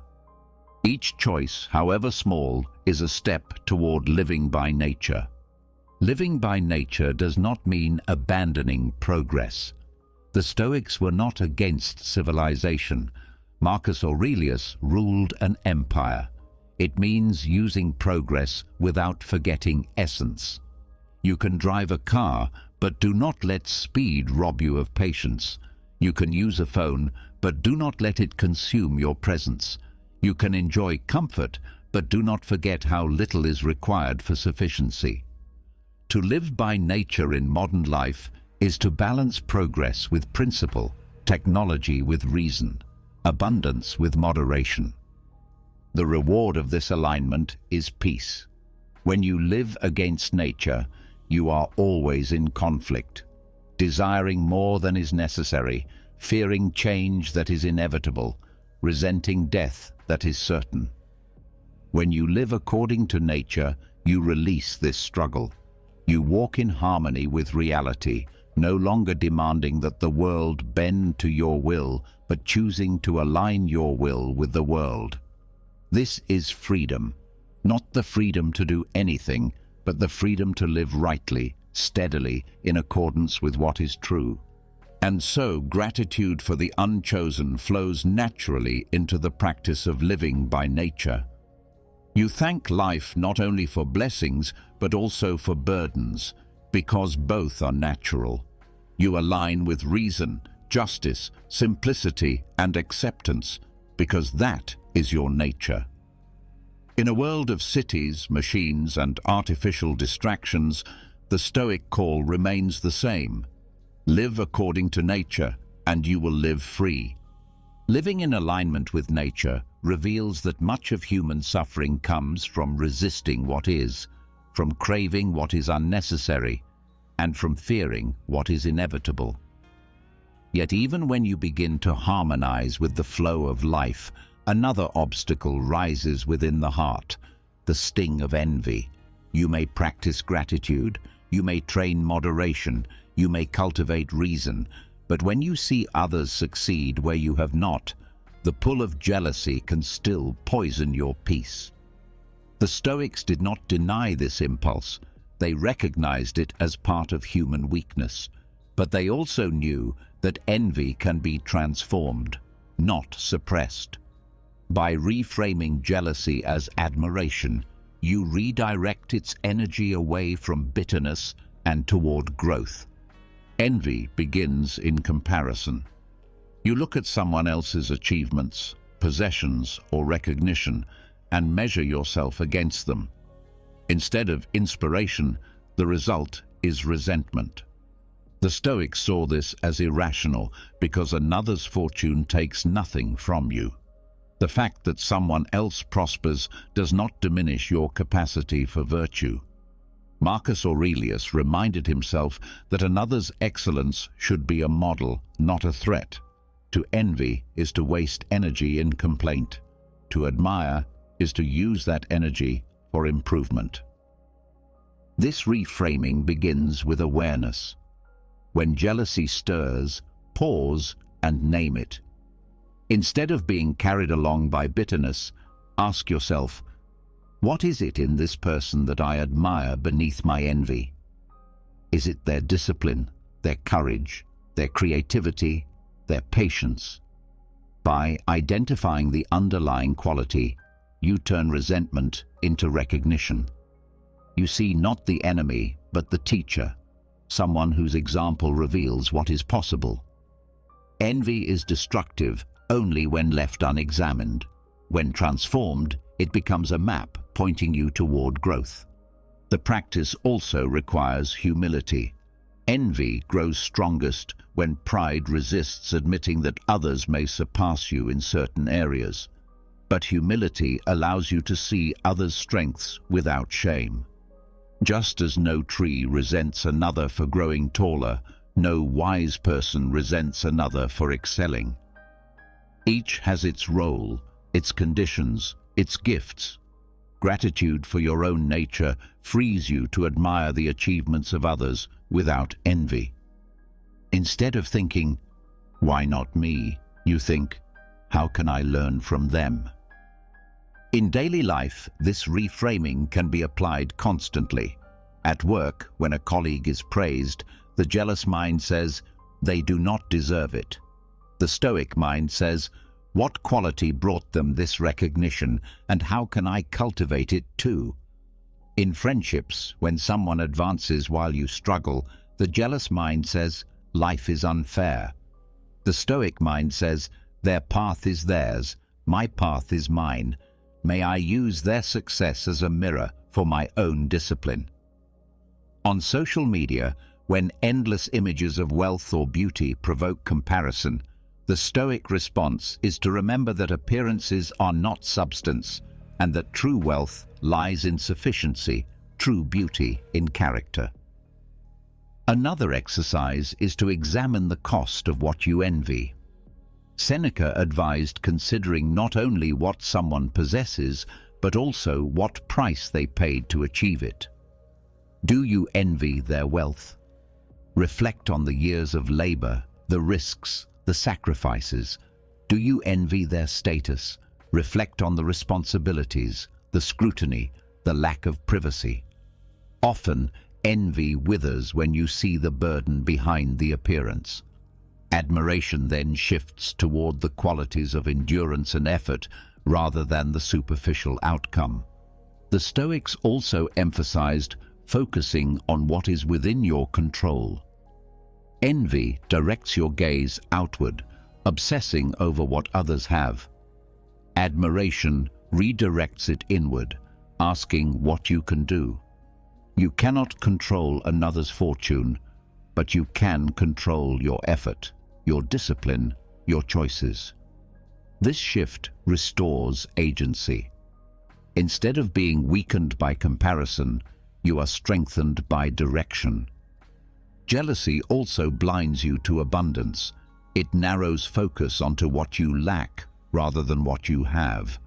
Each choice, however small, is a step toward living by nature. Living by nature does not mean abandoning progress. The Stoics were not against civilization. Marcus Aurelius ruled an empire. It means using progress without forgetting essence. You can drive a car, but do not let speed rob you of patience. You can use a phone, but do not let it consume your presence. You can enjoy comfort, but do not forget how little is required for sufficiency. To live by nature in modern life is to balance progress with principle, technology with reason, abundance with moderation. The reward of this alignment is peace. When you live against nature, you are always in conflict, desiring more than is necessary, fearing change that is inevitable, resenting death that is certain. When you live according to nature, you release this struggle. You walk in harmony with reality, no longer demanding that the world bend to your will, but choosing to align your will with the world. This is freedom, not the freedom to do anything, but the freedom to live rightly, steadily, in accordance with what is true. And so gratitude for the unchosen flows naturally into the practice of living by nature. You thank life not only for blessings, but also for burdens, because both are natural. You align with reason, justice, simplicity, and acceptance, because that is your nature. In a world of cities, machines, and artificial distractions, the Stoic call remains the same. Live according to nature, and you will live free. Living in alignment with nature reveals that much of human suffering comes from resisting what is, from craving what is unnecessary, and from fearing what is inevitable. Yet even when you begin to harmonize with the flow of life, another obstacle rises within the heart, the sting of envy. You may practice gratitude, you may train moderation, you may cultivate reason, but when you see others succeed where you have not, the pull of jealousy can still poison your peace. The Stoics did not deny this impulse. They recognized it as part of human weakness, but they also knew that envy can be transformed, not suppressed. By reframing jealousy as admiration, you redirect its energy away from bitterness and toward growth. Envy begins in comparison. You look at someone else's achievements, possessions, or recognition, and measure yourself against them. Instead of inspiration, the result is resentment. The Stoics saw this as irrational because another's fortune takes nothing from you. The fact that someone else prospers does not diminish your capacity for virtue. Marcus Aurelius reminded himself that another's excellence should be a model, not a threat. To envy is to waste energy in complaint. To admire is to use that energy for improvement. This reframing begins with awareness. When jealousy stirs, pause and name it. Instead of being carried along by bitterness, ask yourself, what is it in this person that I admire beneath my envy? Is it their discipline, their courage, their creativity, their patience? By identifying the underlying quality, you turn resentment into recognition. You see not the enemy, but the teacher, someone whose example reveals what is possible. Envy is destructive only when left unexamined. When transformed, it becomes a map pointing you toward growth. The practice also requires humility. Envy grows strongest when pride resists admitting that others may surpass you in certain areas. But humility allows you to see others' strengths without shame. Just as no tree resents another for growing taller, no wise person resents another for excelling. Each has its role, its conditions, its gifts. Gratitude for your own nature frees you to admire the achievements of others without envy. Instead of thinking, "Why not me?" you think, "How can I learn from them?" In daily life, this reframing can be applied constantly. At work, when a colleague is praised, the jealous mind says, "They do not deserve it." The Stoic mind says, "What quality brought them this recognition, and how can I cultivate it too?" In friendships, when someone advances while you struggle, the jealous mind says, "Life is unfair." The Stoic mind says, "Their path is theirs, my path is mine. May I use their success as a mirror for my own discipline." On social media, when endless images of wealth or beauty provoke comparison, the Stoic response is to remember that appearances are not substance, and that true wealth lies in sufficiency, true beauty in character. Another exercise is to examine the cost of what you envy. Seneca advised considering not only what someone possesses, but also what price they paid to achieve it. Do you envy their wealth? Reflect on the years of labor, the risks, the sacrifices. Do you envy their status? Reflect on the responsibilities, the scrutiny, the lack of privacy. Often, envy withers when you see the burden behind the appearance. Admiration then shifts toward the qualities of endurance and effort rather than the superficial outcome. The Stoics also emphasized focusing on what is within your control. Envy directs your gaze outward, obsessing over what others have. Admiration redirects it inward, asking what you can do. You cannot control another's fortune, but you can control your effort, your discipline, your choices. This shift restores agency. Instead of being weakened by comparison, you are strengthened by direction. Jealousy also blinds you to abundance. It narrows focus onto what you lack rather than what you have.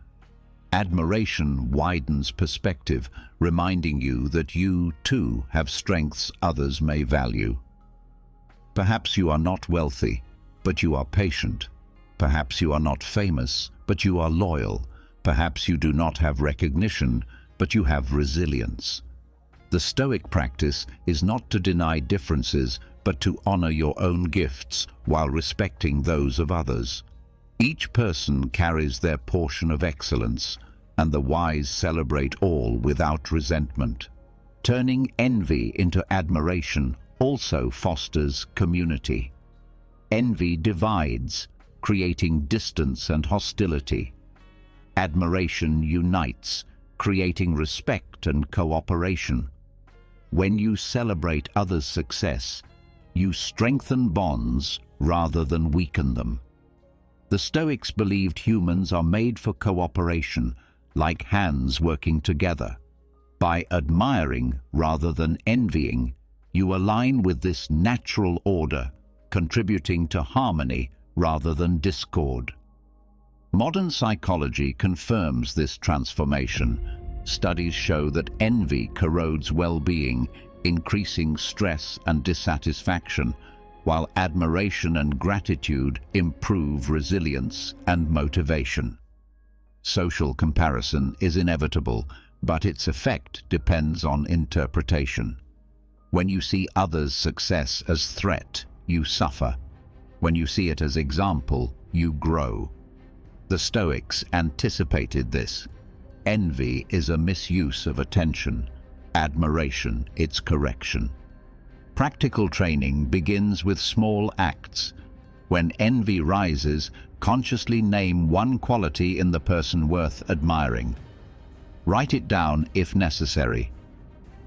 Admiration widens perspective, reminding you that you, too, have strengths others may value. Perhaps you are not wealthy, but you are patient. Perhaps you are not famous, but you are loyal. Perhaps you do not have recognition, but you have resilience. The Stoic practice is not to deny differences, but to honor your own gifts while respecting those of others. Each person carries their portion of excellence, and the wise celebrate all without resentment. Turning envy into admiration also fosters community. Envy divides, creating distance and hostility. Admiration unites, creating respect and cooperation. When you celebrate others' success, you strengthen bonds rather than weaken them. The Stoics believed humans are made for cooperation, like hands working together. By admiring rather than envying, you align with this natural order, contributing to harmony rather than discord. Modern psychology confirms this transformation. Studies show that envy corrodes well-being, increasing stress and dissatisfaction, while admiration and gratitude improve resilience and motivation. Social comparison is inevitable, but its effect depends on interpretation. When you see others' success as threat, you suffer. When you see it as example, you grow. The Stoics anticipated this. Envy is a misuse of attention, admiration its correction. Practical training begins with small acts. When envy rises, consciously name one quality in the person worth admiring. Write it down if necessary.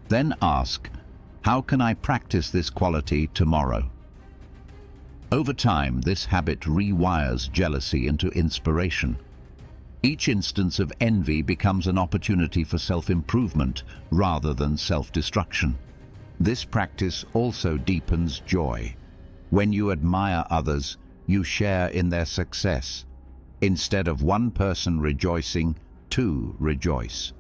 Then ask, how can I practice this quality tomorrow? Over time, this habit rewires jealousy into inspiration. Each instance of envy becomes an opportunity for self-improvement rather than self-destruction. This practice also deepens joy. When you admire others, you share in their success. Instead of one person rejoicing, two rejoice.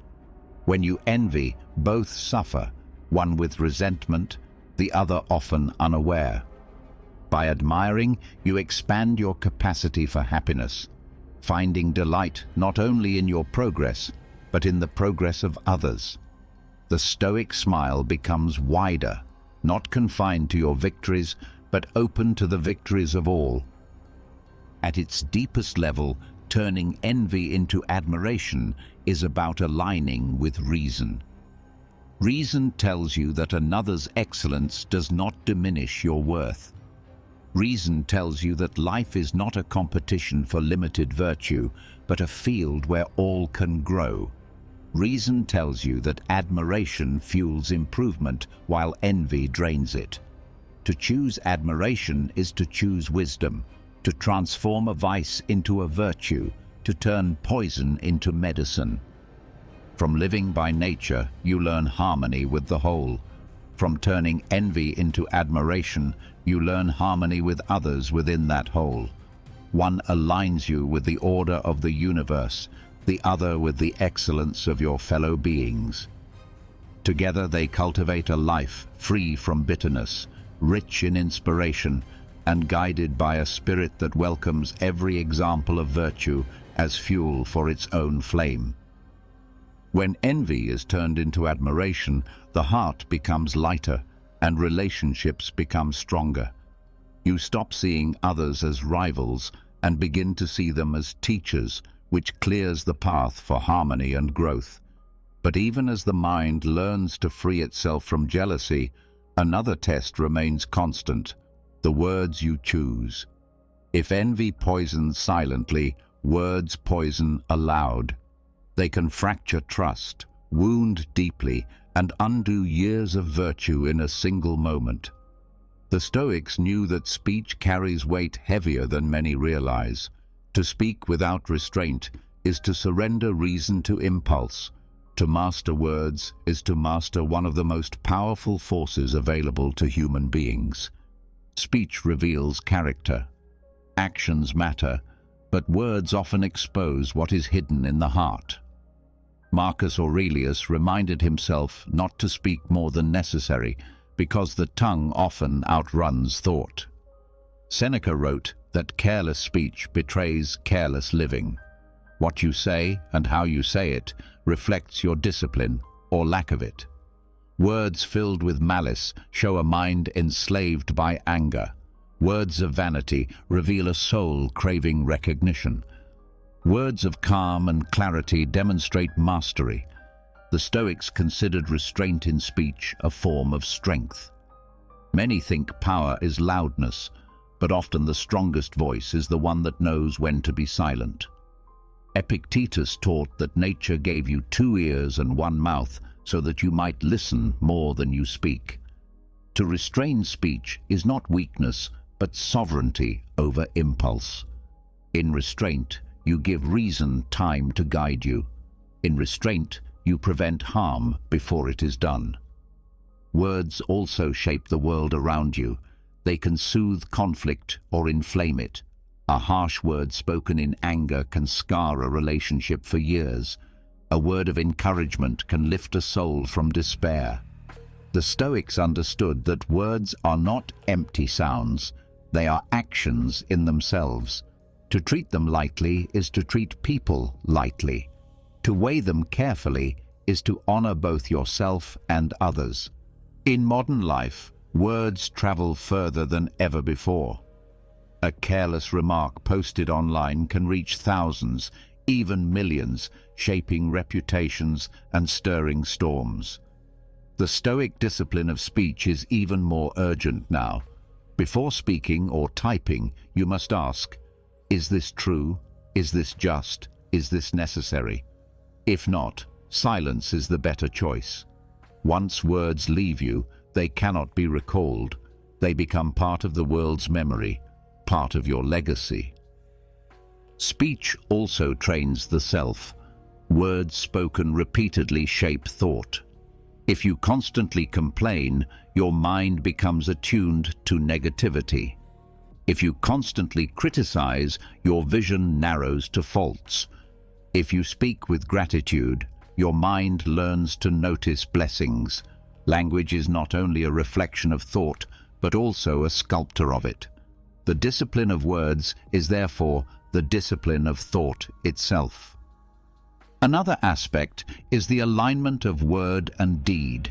When you envy, both suffer, one with resentment, the other often unaware. By admiring, you expand your capacity for happiness, finding delight not only in your progress, but in the progress of others. The Stoic smile becomes wider, not confined to your victories, but open to the victories of all. At its deepest level, turning envy into admiration is about aligning with reason. Reason tells you that another's excellence does not diminish your worth. Reason tells you that life is not a competition for limited virtue, but a field where all can grow. Reason tells you that admiration fuels improvement while envy drains it. To choose admiration is to choose wisdom, to transform a vice into a virtue, to turn poison into medicine. From living by nature, you learn harmony with the whole. From turning envy into admiration, you learn harmony with others within that whole. One aligns you with the order of the universe, the other with the excellence of your fellow beings. Together they cultivate a life free from bitterness, rich in inspiration, and guided by a spirit that welcomes every example of virtue as fuel for its own flame. When envy is turned into admiration, the heart becomes lighter and relationships become stronger. You stop seeing others as rivals and begin to see them as teachers, which clears the path for harmony and growth. But even as the mind learns to free itself from jealousy, another test remains constant: the words you choose. If envy poisons silently, words poison aloud. They can fracture trust, wound deeply, and undo years of virtue in a single moment. The Stoics knew that speech carries weight heavier than many realize. To speak without restraint is to surrender reason to impulse. To master words is to master one of the most powerful forces available to human beings. Speech reveals character. Actions matter, but words often expose what is hidden in the heart. Marcus Aurelius reminded himself not to speak more than necessary, because the tongue often outruns thought. Seneca wrote that careless speech betrays careless living. What you say and how you say it reflects your discipline or lack of it. Words filled with malice show a mind enslaved by anger. Words of vanity reveal a soul craving recognition. Words of calm and clarity demonstrate mastery. The Stoics considered restraint in speech a form of strength. Many think power is loudness, but often the strongest voice is the one that knows when to be silent. Epictetus taught that nature gave you 2 ears and 1 mouth so that you might listen more than you speak. To restrain speech is not weakness, but sovereignty over impulse. In restraint, you give reason time to guide you. In restraint, you prevent harm before it is done. Words also shape the world around you. They can soothe conflict or inflame it. A harsh word spoken in anger can scar a relationship for years. A word of encouragement can lift a soul from despair. The Stoics understood that words are not empty sounds. They are actions in themselves. To treat them lightly is to treat people lightly. To weigh them carefully is to honor both yourself and others. In modern life, words travel further than ever before. A careless remark posted online can reach thousands, even millions, shaping reputations and stirring storms. The Stoic discipline of speech is even more urgent now. Before speaking or typing, you must ask, is this true? Is this just? Is this necessary? If not, silence is the better choice. Once words leave you, they cannot be recalled. They become part of the world's memory, part of your legacy. Speech also trains the self. Words spoken repeatedly shape thought. If you constantly complain, your mind becomes attuned to negativity. If you constantly criticize, your vision narrows to faults. If you speak with gratitude, your mind learns to notice blessings. Language is not only a reflection of thought, but also a sculptor of it. The discipline of words is therefore the discipline of thought itself. Another aspect is the alignment of word and deed.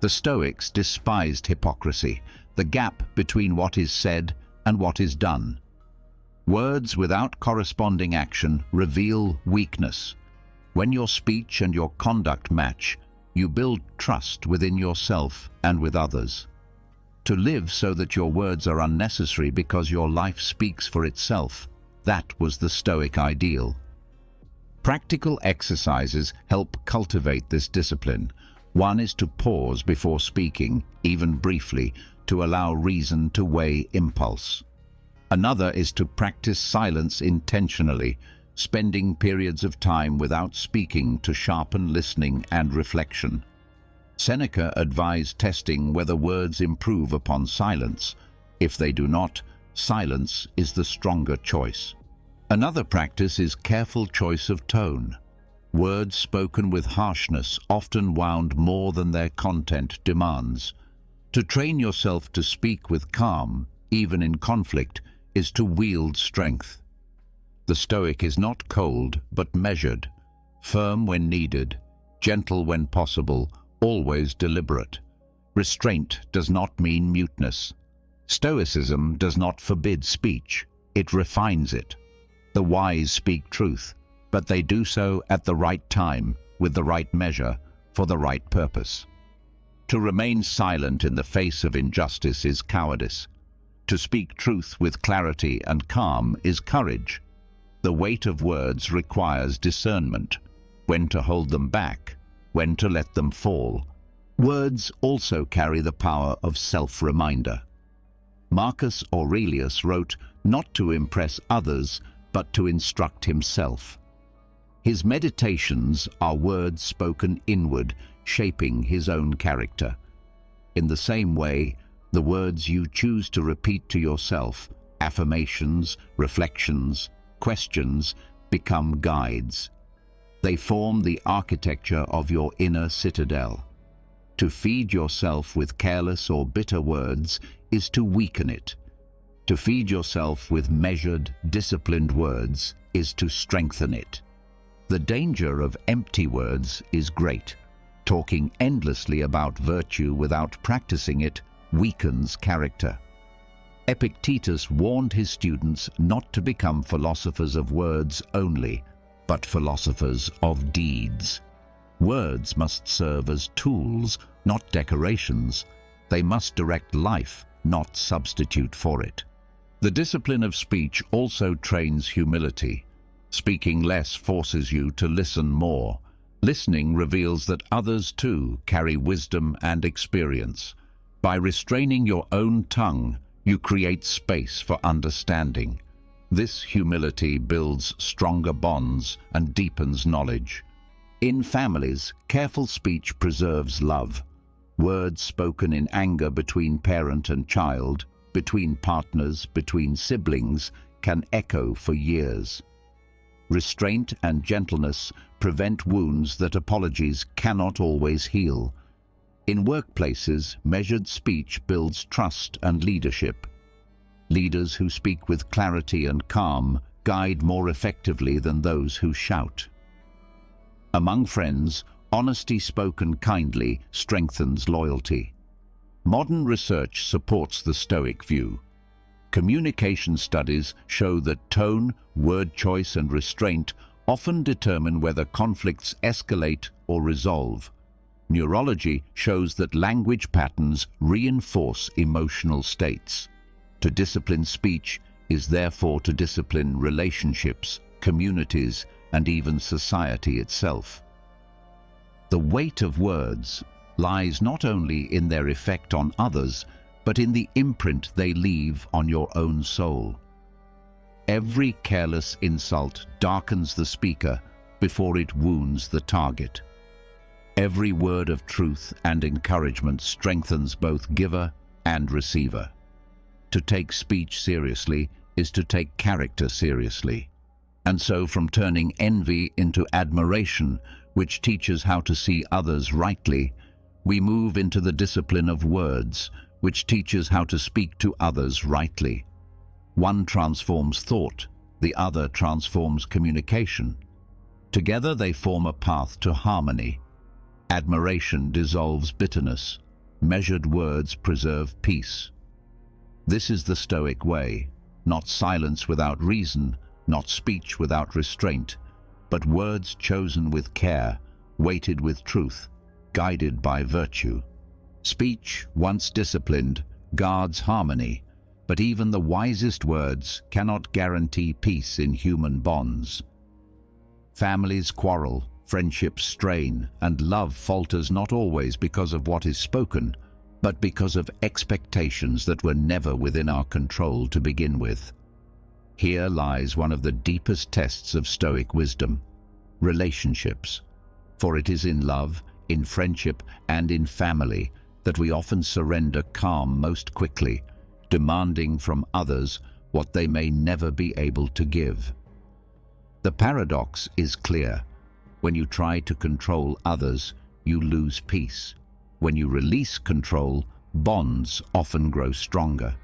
The Stoics despised hypocrisy, the gap between what is said and what is done. Words without corresponding action reveal weakness. When your speech and your conduct match, you build trust within yourself and with others. To live so that your words are unnecessary because your life speaks for itself, that was the Stoic ideal. Practical exercises help cultivate this discipline. One is to pause before speaking, even briefly, to allow reason to weigh impulse. Another is to practice silence intentionally, spending periods of time without speaking to sharpen listening and reflection. Seneca advised testing whether words improve upon silence. If they do not, silence is the stronger choice. Another practice is careful choice of tone. Words spoken with harshness often wound more than their content demands. To train yourself to speak with calm, even in conflict, is to wield strength. The Stoic is not cold, but measured, firm when needed, gentle when possible, always deliberate. Restraint does not mean muteness. Stoicism does not forbid speech, it refines it. The wise speak truth, but they do so at the right time, with the right measure, for the right purpose. To remain silent in the face of injustice is cowardice. To speak truth with clarity and calm is courage. The weight of words requires discernment, when to hold them back, when to let them fall. Words also carry the power of self-reminder. Marcus Aurelius wrote not to impress others, but to instruct himself. His meditations are words spoken inward, shaping his own character. In the same way, the words you choose to repeat to yourself, affirmations, reflections, questions, become guides. They form the architecture of your inner citadel. To feed yourself with careless or bitter words is to weaken it. To feed yourself with measured, disciplined words is to strengthen it. The danger of empty words is great. Talking endlessly about virtue without practicing it weakens character. Epictetus warned his students not to become philosophers of words only, but philosophers of deeds. Words must serve as tools, not decorations. They must direct life, not substitute for it. The discipline of speech also trains humility. Speaking less forces you to listen more. Listening reveals that others too carry wisdom and experience. By restraining your own tongue, you create space for understanding. This humility builds stronger bonds and deepens knowledge. In families, careful speech preserves love. Words spoken in anger between parent and child, between partners, between siblings, can echo for years. Restraint and gentleness prevent wounds that apologies cannot always heal. In workplaces, measured speech builds trust and leadership. Leaders who speak with clarity and calm guide more effectively than those who shout. Among friends, honesty spoken kindly strengthens loyalty. Modern research supports the Stoic view. Communication studies show that tone, word choice, and restraint often determine whether conflicts escalate or resolve. Neurology shows that language patterns reinforce emotional states. To discipline speech is therefore to discipline relationships, communities, and even society itself. The weight of words lies not only in their effect on others, but in the imprint they leave on your own soul. Every careless insult darkens the speaker before it wounds the target. Every word of truth and encouragement strengthens both giver and receiver. To take speech seriously is to take character seriously. And so from turning envy into admiration, which teaches how to see others rightly, we move into the discipline of words, which teaches how to speak to others rightly. One transforms thought, the other transforms communication. Together they form a path to harmony. Admiration dissolves bitterness. Measured words preserve peace. This is the Stoic way, not silence without reason, not speech without restraint, but words chosen with care, weighted with truth, guided by virtue. Speech, once disciplined, guards harmony, but even the wisest words cannot guarantee peace in human bonds. Families quarrel, friendships strain, and love falters not always because of what is spoken, but because of expectations that were never within our control to begin with. Here lies one of the deepest tests of Stoic wisdom: relationships. For it is in love, in friendship, and in family that we often surrender calm most quickly, demanding from others what they may never be able to give. The paradox is clear. When you try to control others, you lose peace. When you release control, bonds often grow stronger.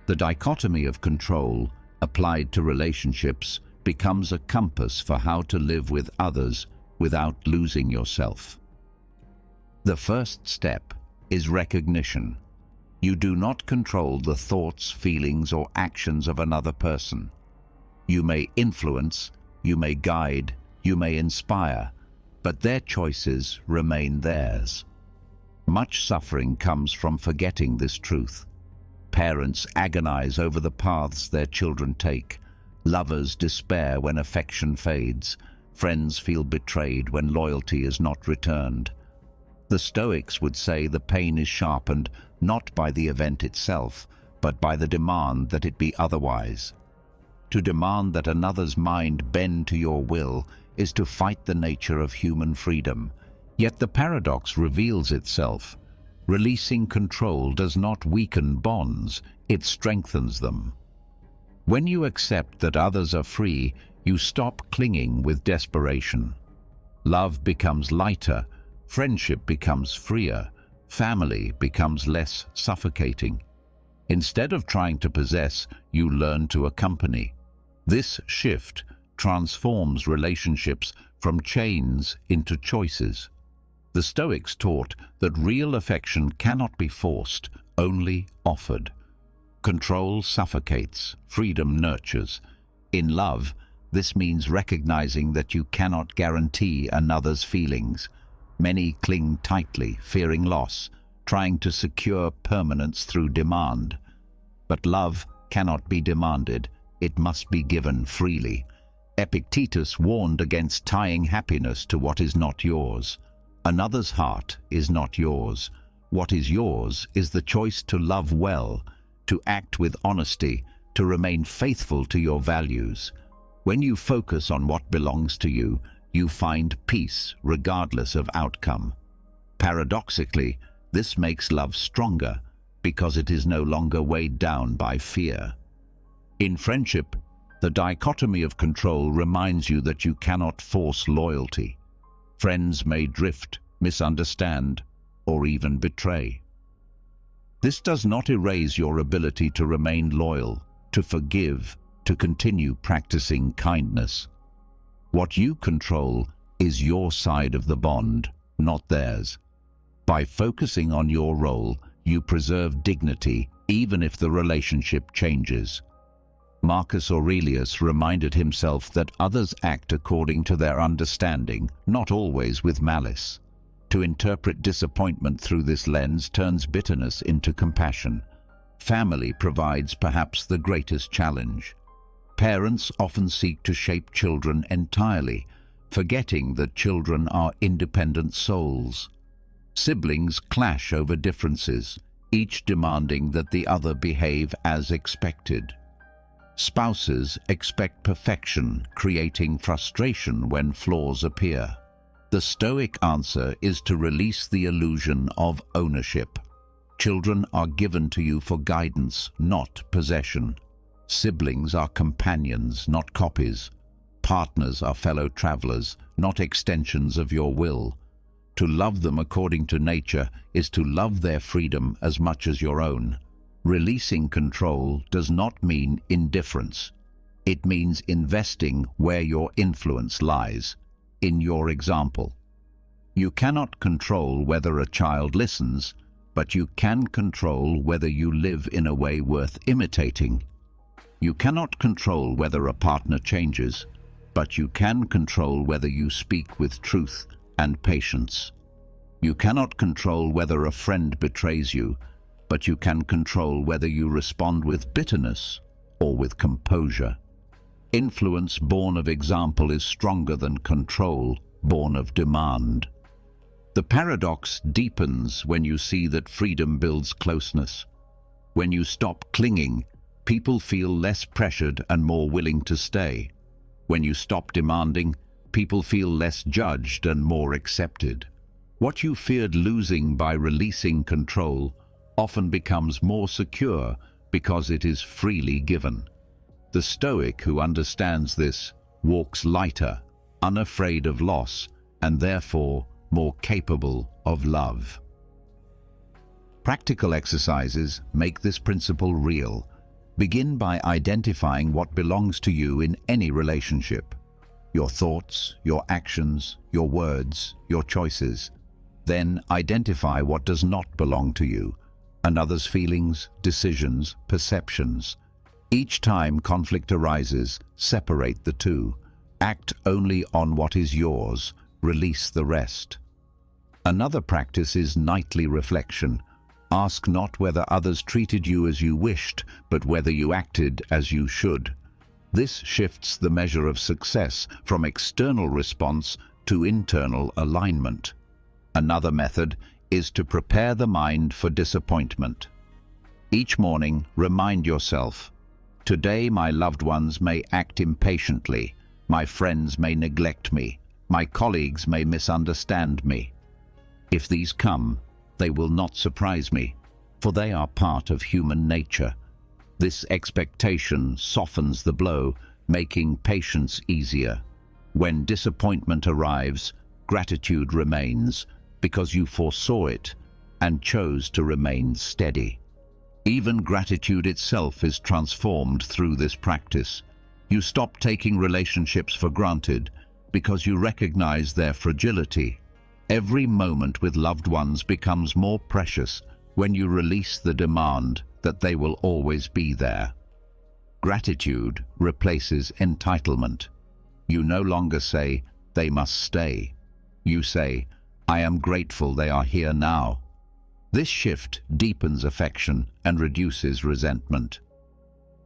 The dichotomy of control, applied to relationships, becomes a compass for how to live with others without losing yourself. The first step is recognition. You do not control the thoughts, feelings, or actions of another person. You may influence, you may guide, you may inspire, but their choices remain theirs. Much suffering comes from forgetting this truth. Parents agonize over the paths their children take. Lovers despair when affection fades. Friends feel betrayed when loyalty is not returned. The Stoics would say the pain is sharpened not by the event itself, but by the demand that it be otherwise. To demand that another's mind bend to your will is to fight the nature of human freedom. Yet the paradox reveals itself. Releasing control does not weaken bonds, it strengthens them. When you accept that others are free, you stop clinging with desperation. Love becomes lighter, friendship becomes freer, family becomes less suffocating. Instead of trying to possess, you learn to accompany. This shift transforms relationships from chains into choices. The Stoics taught that real affection cannot be forced, only offered. Control suffocates, freedom nurtures. In love, this means recognizing that you cannot guarantee another's feelings. Many cling tightly, fearing loss, trying to secure permanence through demand. But love cannot be demanded, it must be given freely. Epictetus warned against tying happiness to what is not yours. Another's heart is not yours. What is yours is the choice to love well, to act with honesty, to remain faithful to your values. When you focus on what belongs to you, you find peace regardless of outcome. Paradoxically, this makes love stronger because it is no longer weighed down by fear. In friendship, the dichotomy of control reminds you that you cannot force loyalty. Friends may drift, misunderstand, or even betray. This does not erase your ability to remain loyal, to forgive, to continue practicing kindness. What you control is your side of the bond, not theirs. By focusing on your role, you preserve dignity even if the relationship changes. Marcus Aurelius reminded himself that others act according to their understanding, not always with malice. To interpret disappointment through this lens turns bitterness into compassion. Family provides perhaps the greatest challenge. Parents often seek to shape children entirely, forgetting that children are independent souls. Siblings clash over differences, each demanding that the other behave as expected. Spouses expect perfection, creating frustration when flaws appear. The Stoic answer is to release the illusion of ownership. Children are given to you for guidance, not possession. Siblings are companions, not copies. Partners are fellow travelers, not extensions of your will. To love them according to nature is to love their freedom as much as your own. Releasing control does not mean indifference. It means investing where your influence lies, in your example. You cannot control whether a child listens, but you can control whether you live in a way worth imitating. You cannot control whether a partner changes, but you can control whether you speak with truth and patience. You cannot control whether a friend betrays you, but you can control whether you respond with bitterness or with composure. Influence born of example is stronger than control born of demand. The paradox deepens when you see that freedom builds closeness. When you stop clinging, people feel less pressured and more willing to stay. When you stop demanding, people feel less judged and more accepted. What you feared losing by releasing control often becomes more secure because it is freely given. The Stoic who understands this walks lighter, unafraid of loss, and therefore more capable of love. Practical exercises make this principle real. Begin by identifying what belongs to you in any relationship. Your thoughts, your actions, your words, your choices. Then identify what does not belong to you. and others' feelings, decisions, perceptions. Each time conflict arises, separate the two. Act only on what is yours, release the rest. Another practice is nightly reflection. Ask not whether others treated you as you wished, but whether you acted as you should. This shifts the measure of success from external response to internal alignment. Another method is to prepare the mind for disappointment. Each morning, remind yourself, today my loved ones may act impatiently, my friends may neglect me, my colleagues may misunderstand me. If these come, they will not surprise me, for they are part of human nature. This expectation softens the blow, making patience easier. When disappointment arrives, gratitude remains, because you foresaw it and chose to remain steady. Even gratitude itself is transformed through this practice. You stop taking relationships for granted because you recognize their fragility. Every moment with loved ones becomes more precious when you release the demand that they will always be there. Gratitude replaces entitlement. You no longer say, they must stay. You say, I am grateful they are here now. This shift deepens affection and reduces resentment.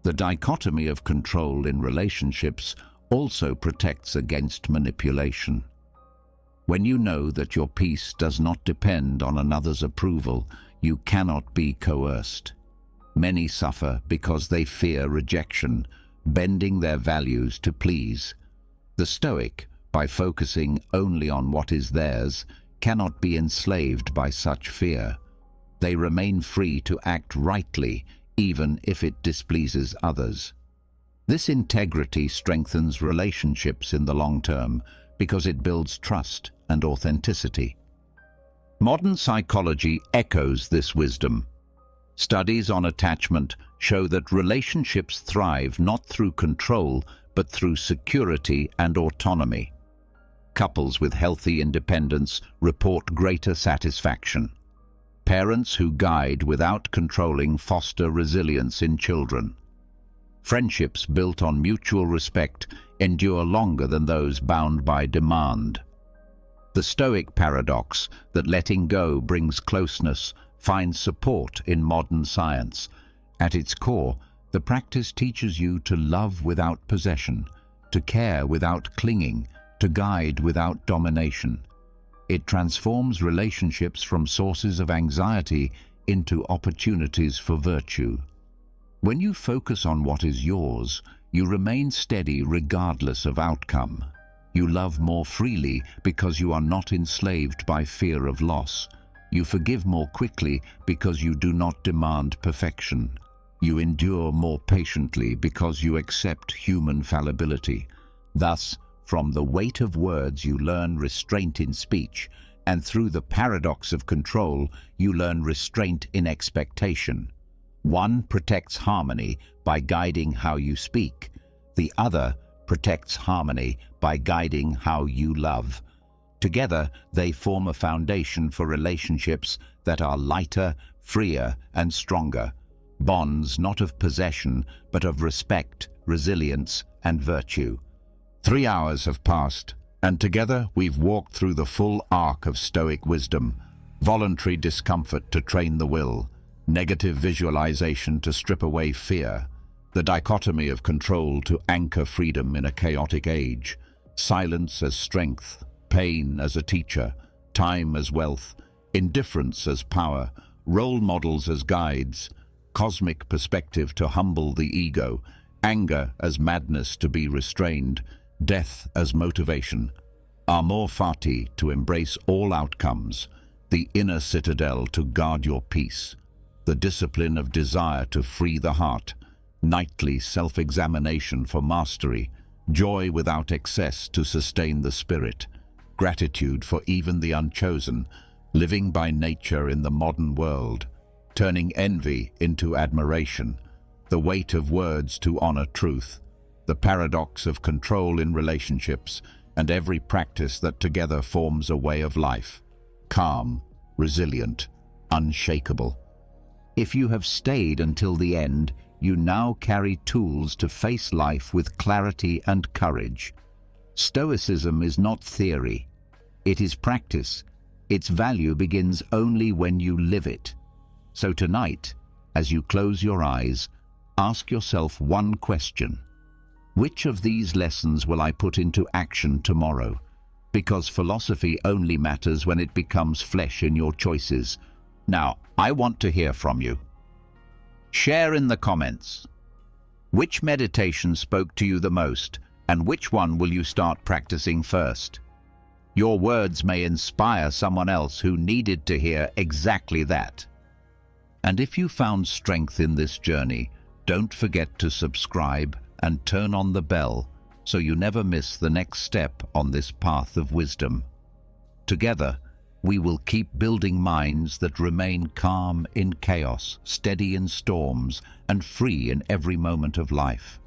The dichotomy of control in relationships also protects against manipulation. When you know that your peace does not depend on another's approval, you cannot be coerced. Many suffer because they fear rejection, bending their values to please. The Stoic, by focusing only on what is theirs, cannot be enslaved by such fear. They remain free to act rightly, even if it displeases others. This integrity strengthens relationships in the long term because it builds trust and authenticity. Modern psychology echoes this wisdom. Studies on attachment show that relationships thrive not through control, but through security and autonomy. Couples with healthy independence report greater satisfaction. Parents who guide without controlling foster resilience in children. Friendships built on mutual respect endure longer than those bound by demand. The Stoic paradox that letting go brings closeness finds support in modern science. At its core, the practice teaches you to love without possession, to care without clinging, to guide without domination. It transforms relationships from sources of anxiety into opportunities for virtue. When you focus on what is yours, you remain steady regardless of outcome. You love more freely because you are not enslaved by fear of loss. You forgive more quickly because you do not demand perfection. You endure more patiently because you accept human fallibility. Thus, from the weight of words you learn restraint in speech, and through the paradox of control you learn restraint in expectation. One protects harmony by guiding how you speak. The other protects harmony by guiding how you love. Together, they form a foundation for relationships that are lighter, freer, and stronger. Bonds not of possession, but of respect, resilience, and virtue. 3 hours have passed, and together we've walked through the full arc of Stoic wisdom. Voluntary discomfort to train the will, negative visualization to strip away fear, the dichotomy of control to anchor freedom in a chaotic age, silence as strength, pain as a teacher, time as wealth, indifference as power, role models as guides, cosmic perspective to humble the ego, anger as madness to be restrained, death as motivation, amor fati to embrace all outcomes, the inner citadel to guard your peace, the discipline of desire to free the heart, nightly self-examination for mastery, joy without excess to sustain the spirit, gratitude for even the unchosen, living by nature in the modern world, turning envy into admiration, the weight of words to honor truth, the paradox of control in relationships, and every practice that together forms a way of life, calm, resilient, unshakable. If you have stayed until the end, you now carry tools to face life with clarity and courage. Stoicism is not theory. It is practice. Its value begins only when you live it. So tonight, as you close your eyes, ask yourself one question. Which of these lessons will I put into action tomorrow? Because philosophy only matters when it becomes flesh in your choices. Now, I want to hear from you. Share in the comments. Which meditation spoke to you the most, and which one will you start practicing first? Your words may inspire someone else who needed to hear exactly that. And if you found strength in this journey, don't forget to subscribe and turn on the bell so you never miss the next step on this path of wisdom. Together, we will keep building minds that remain calm in chaos, steady in storms, and free in every moment of life.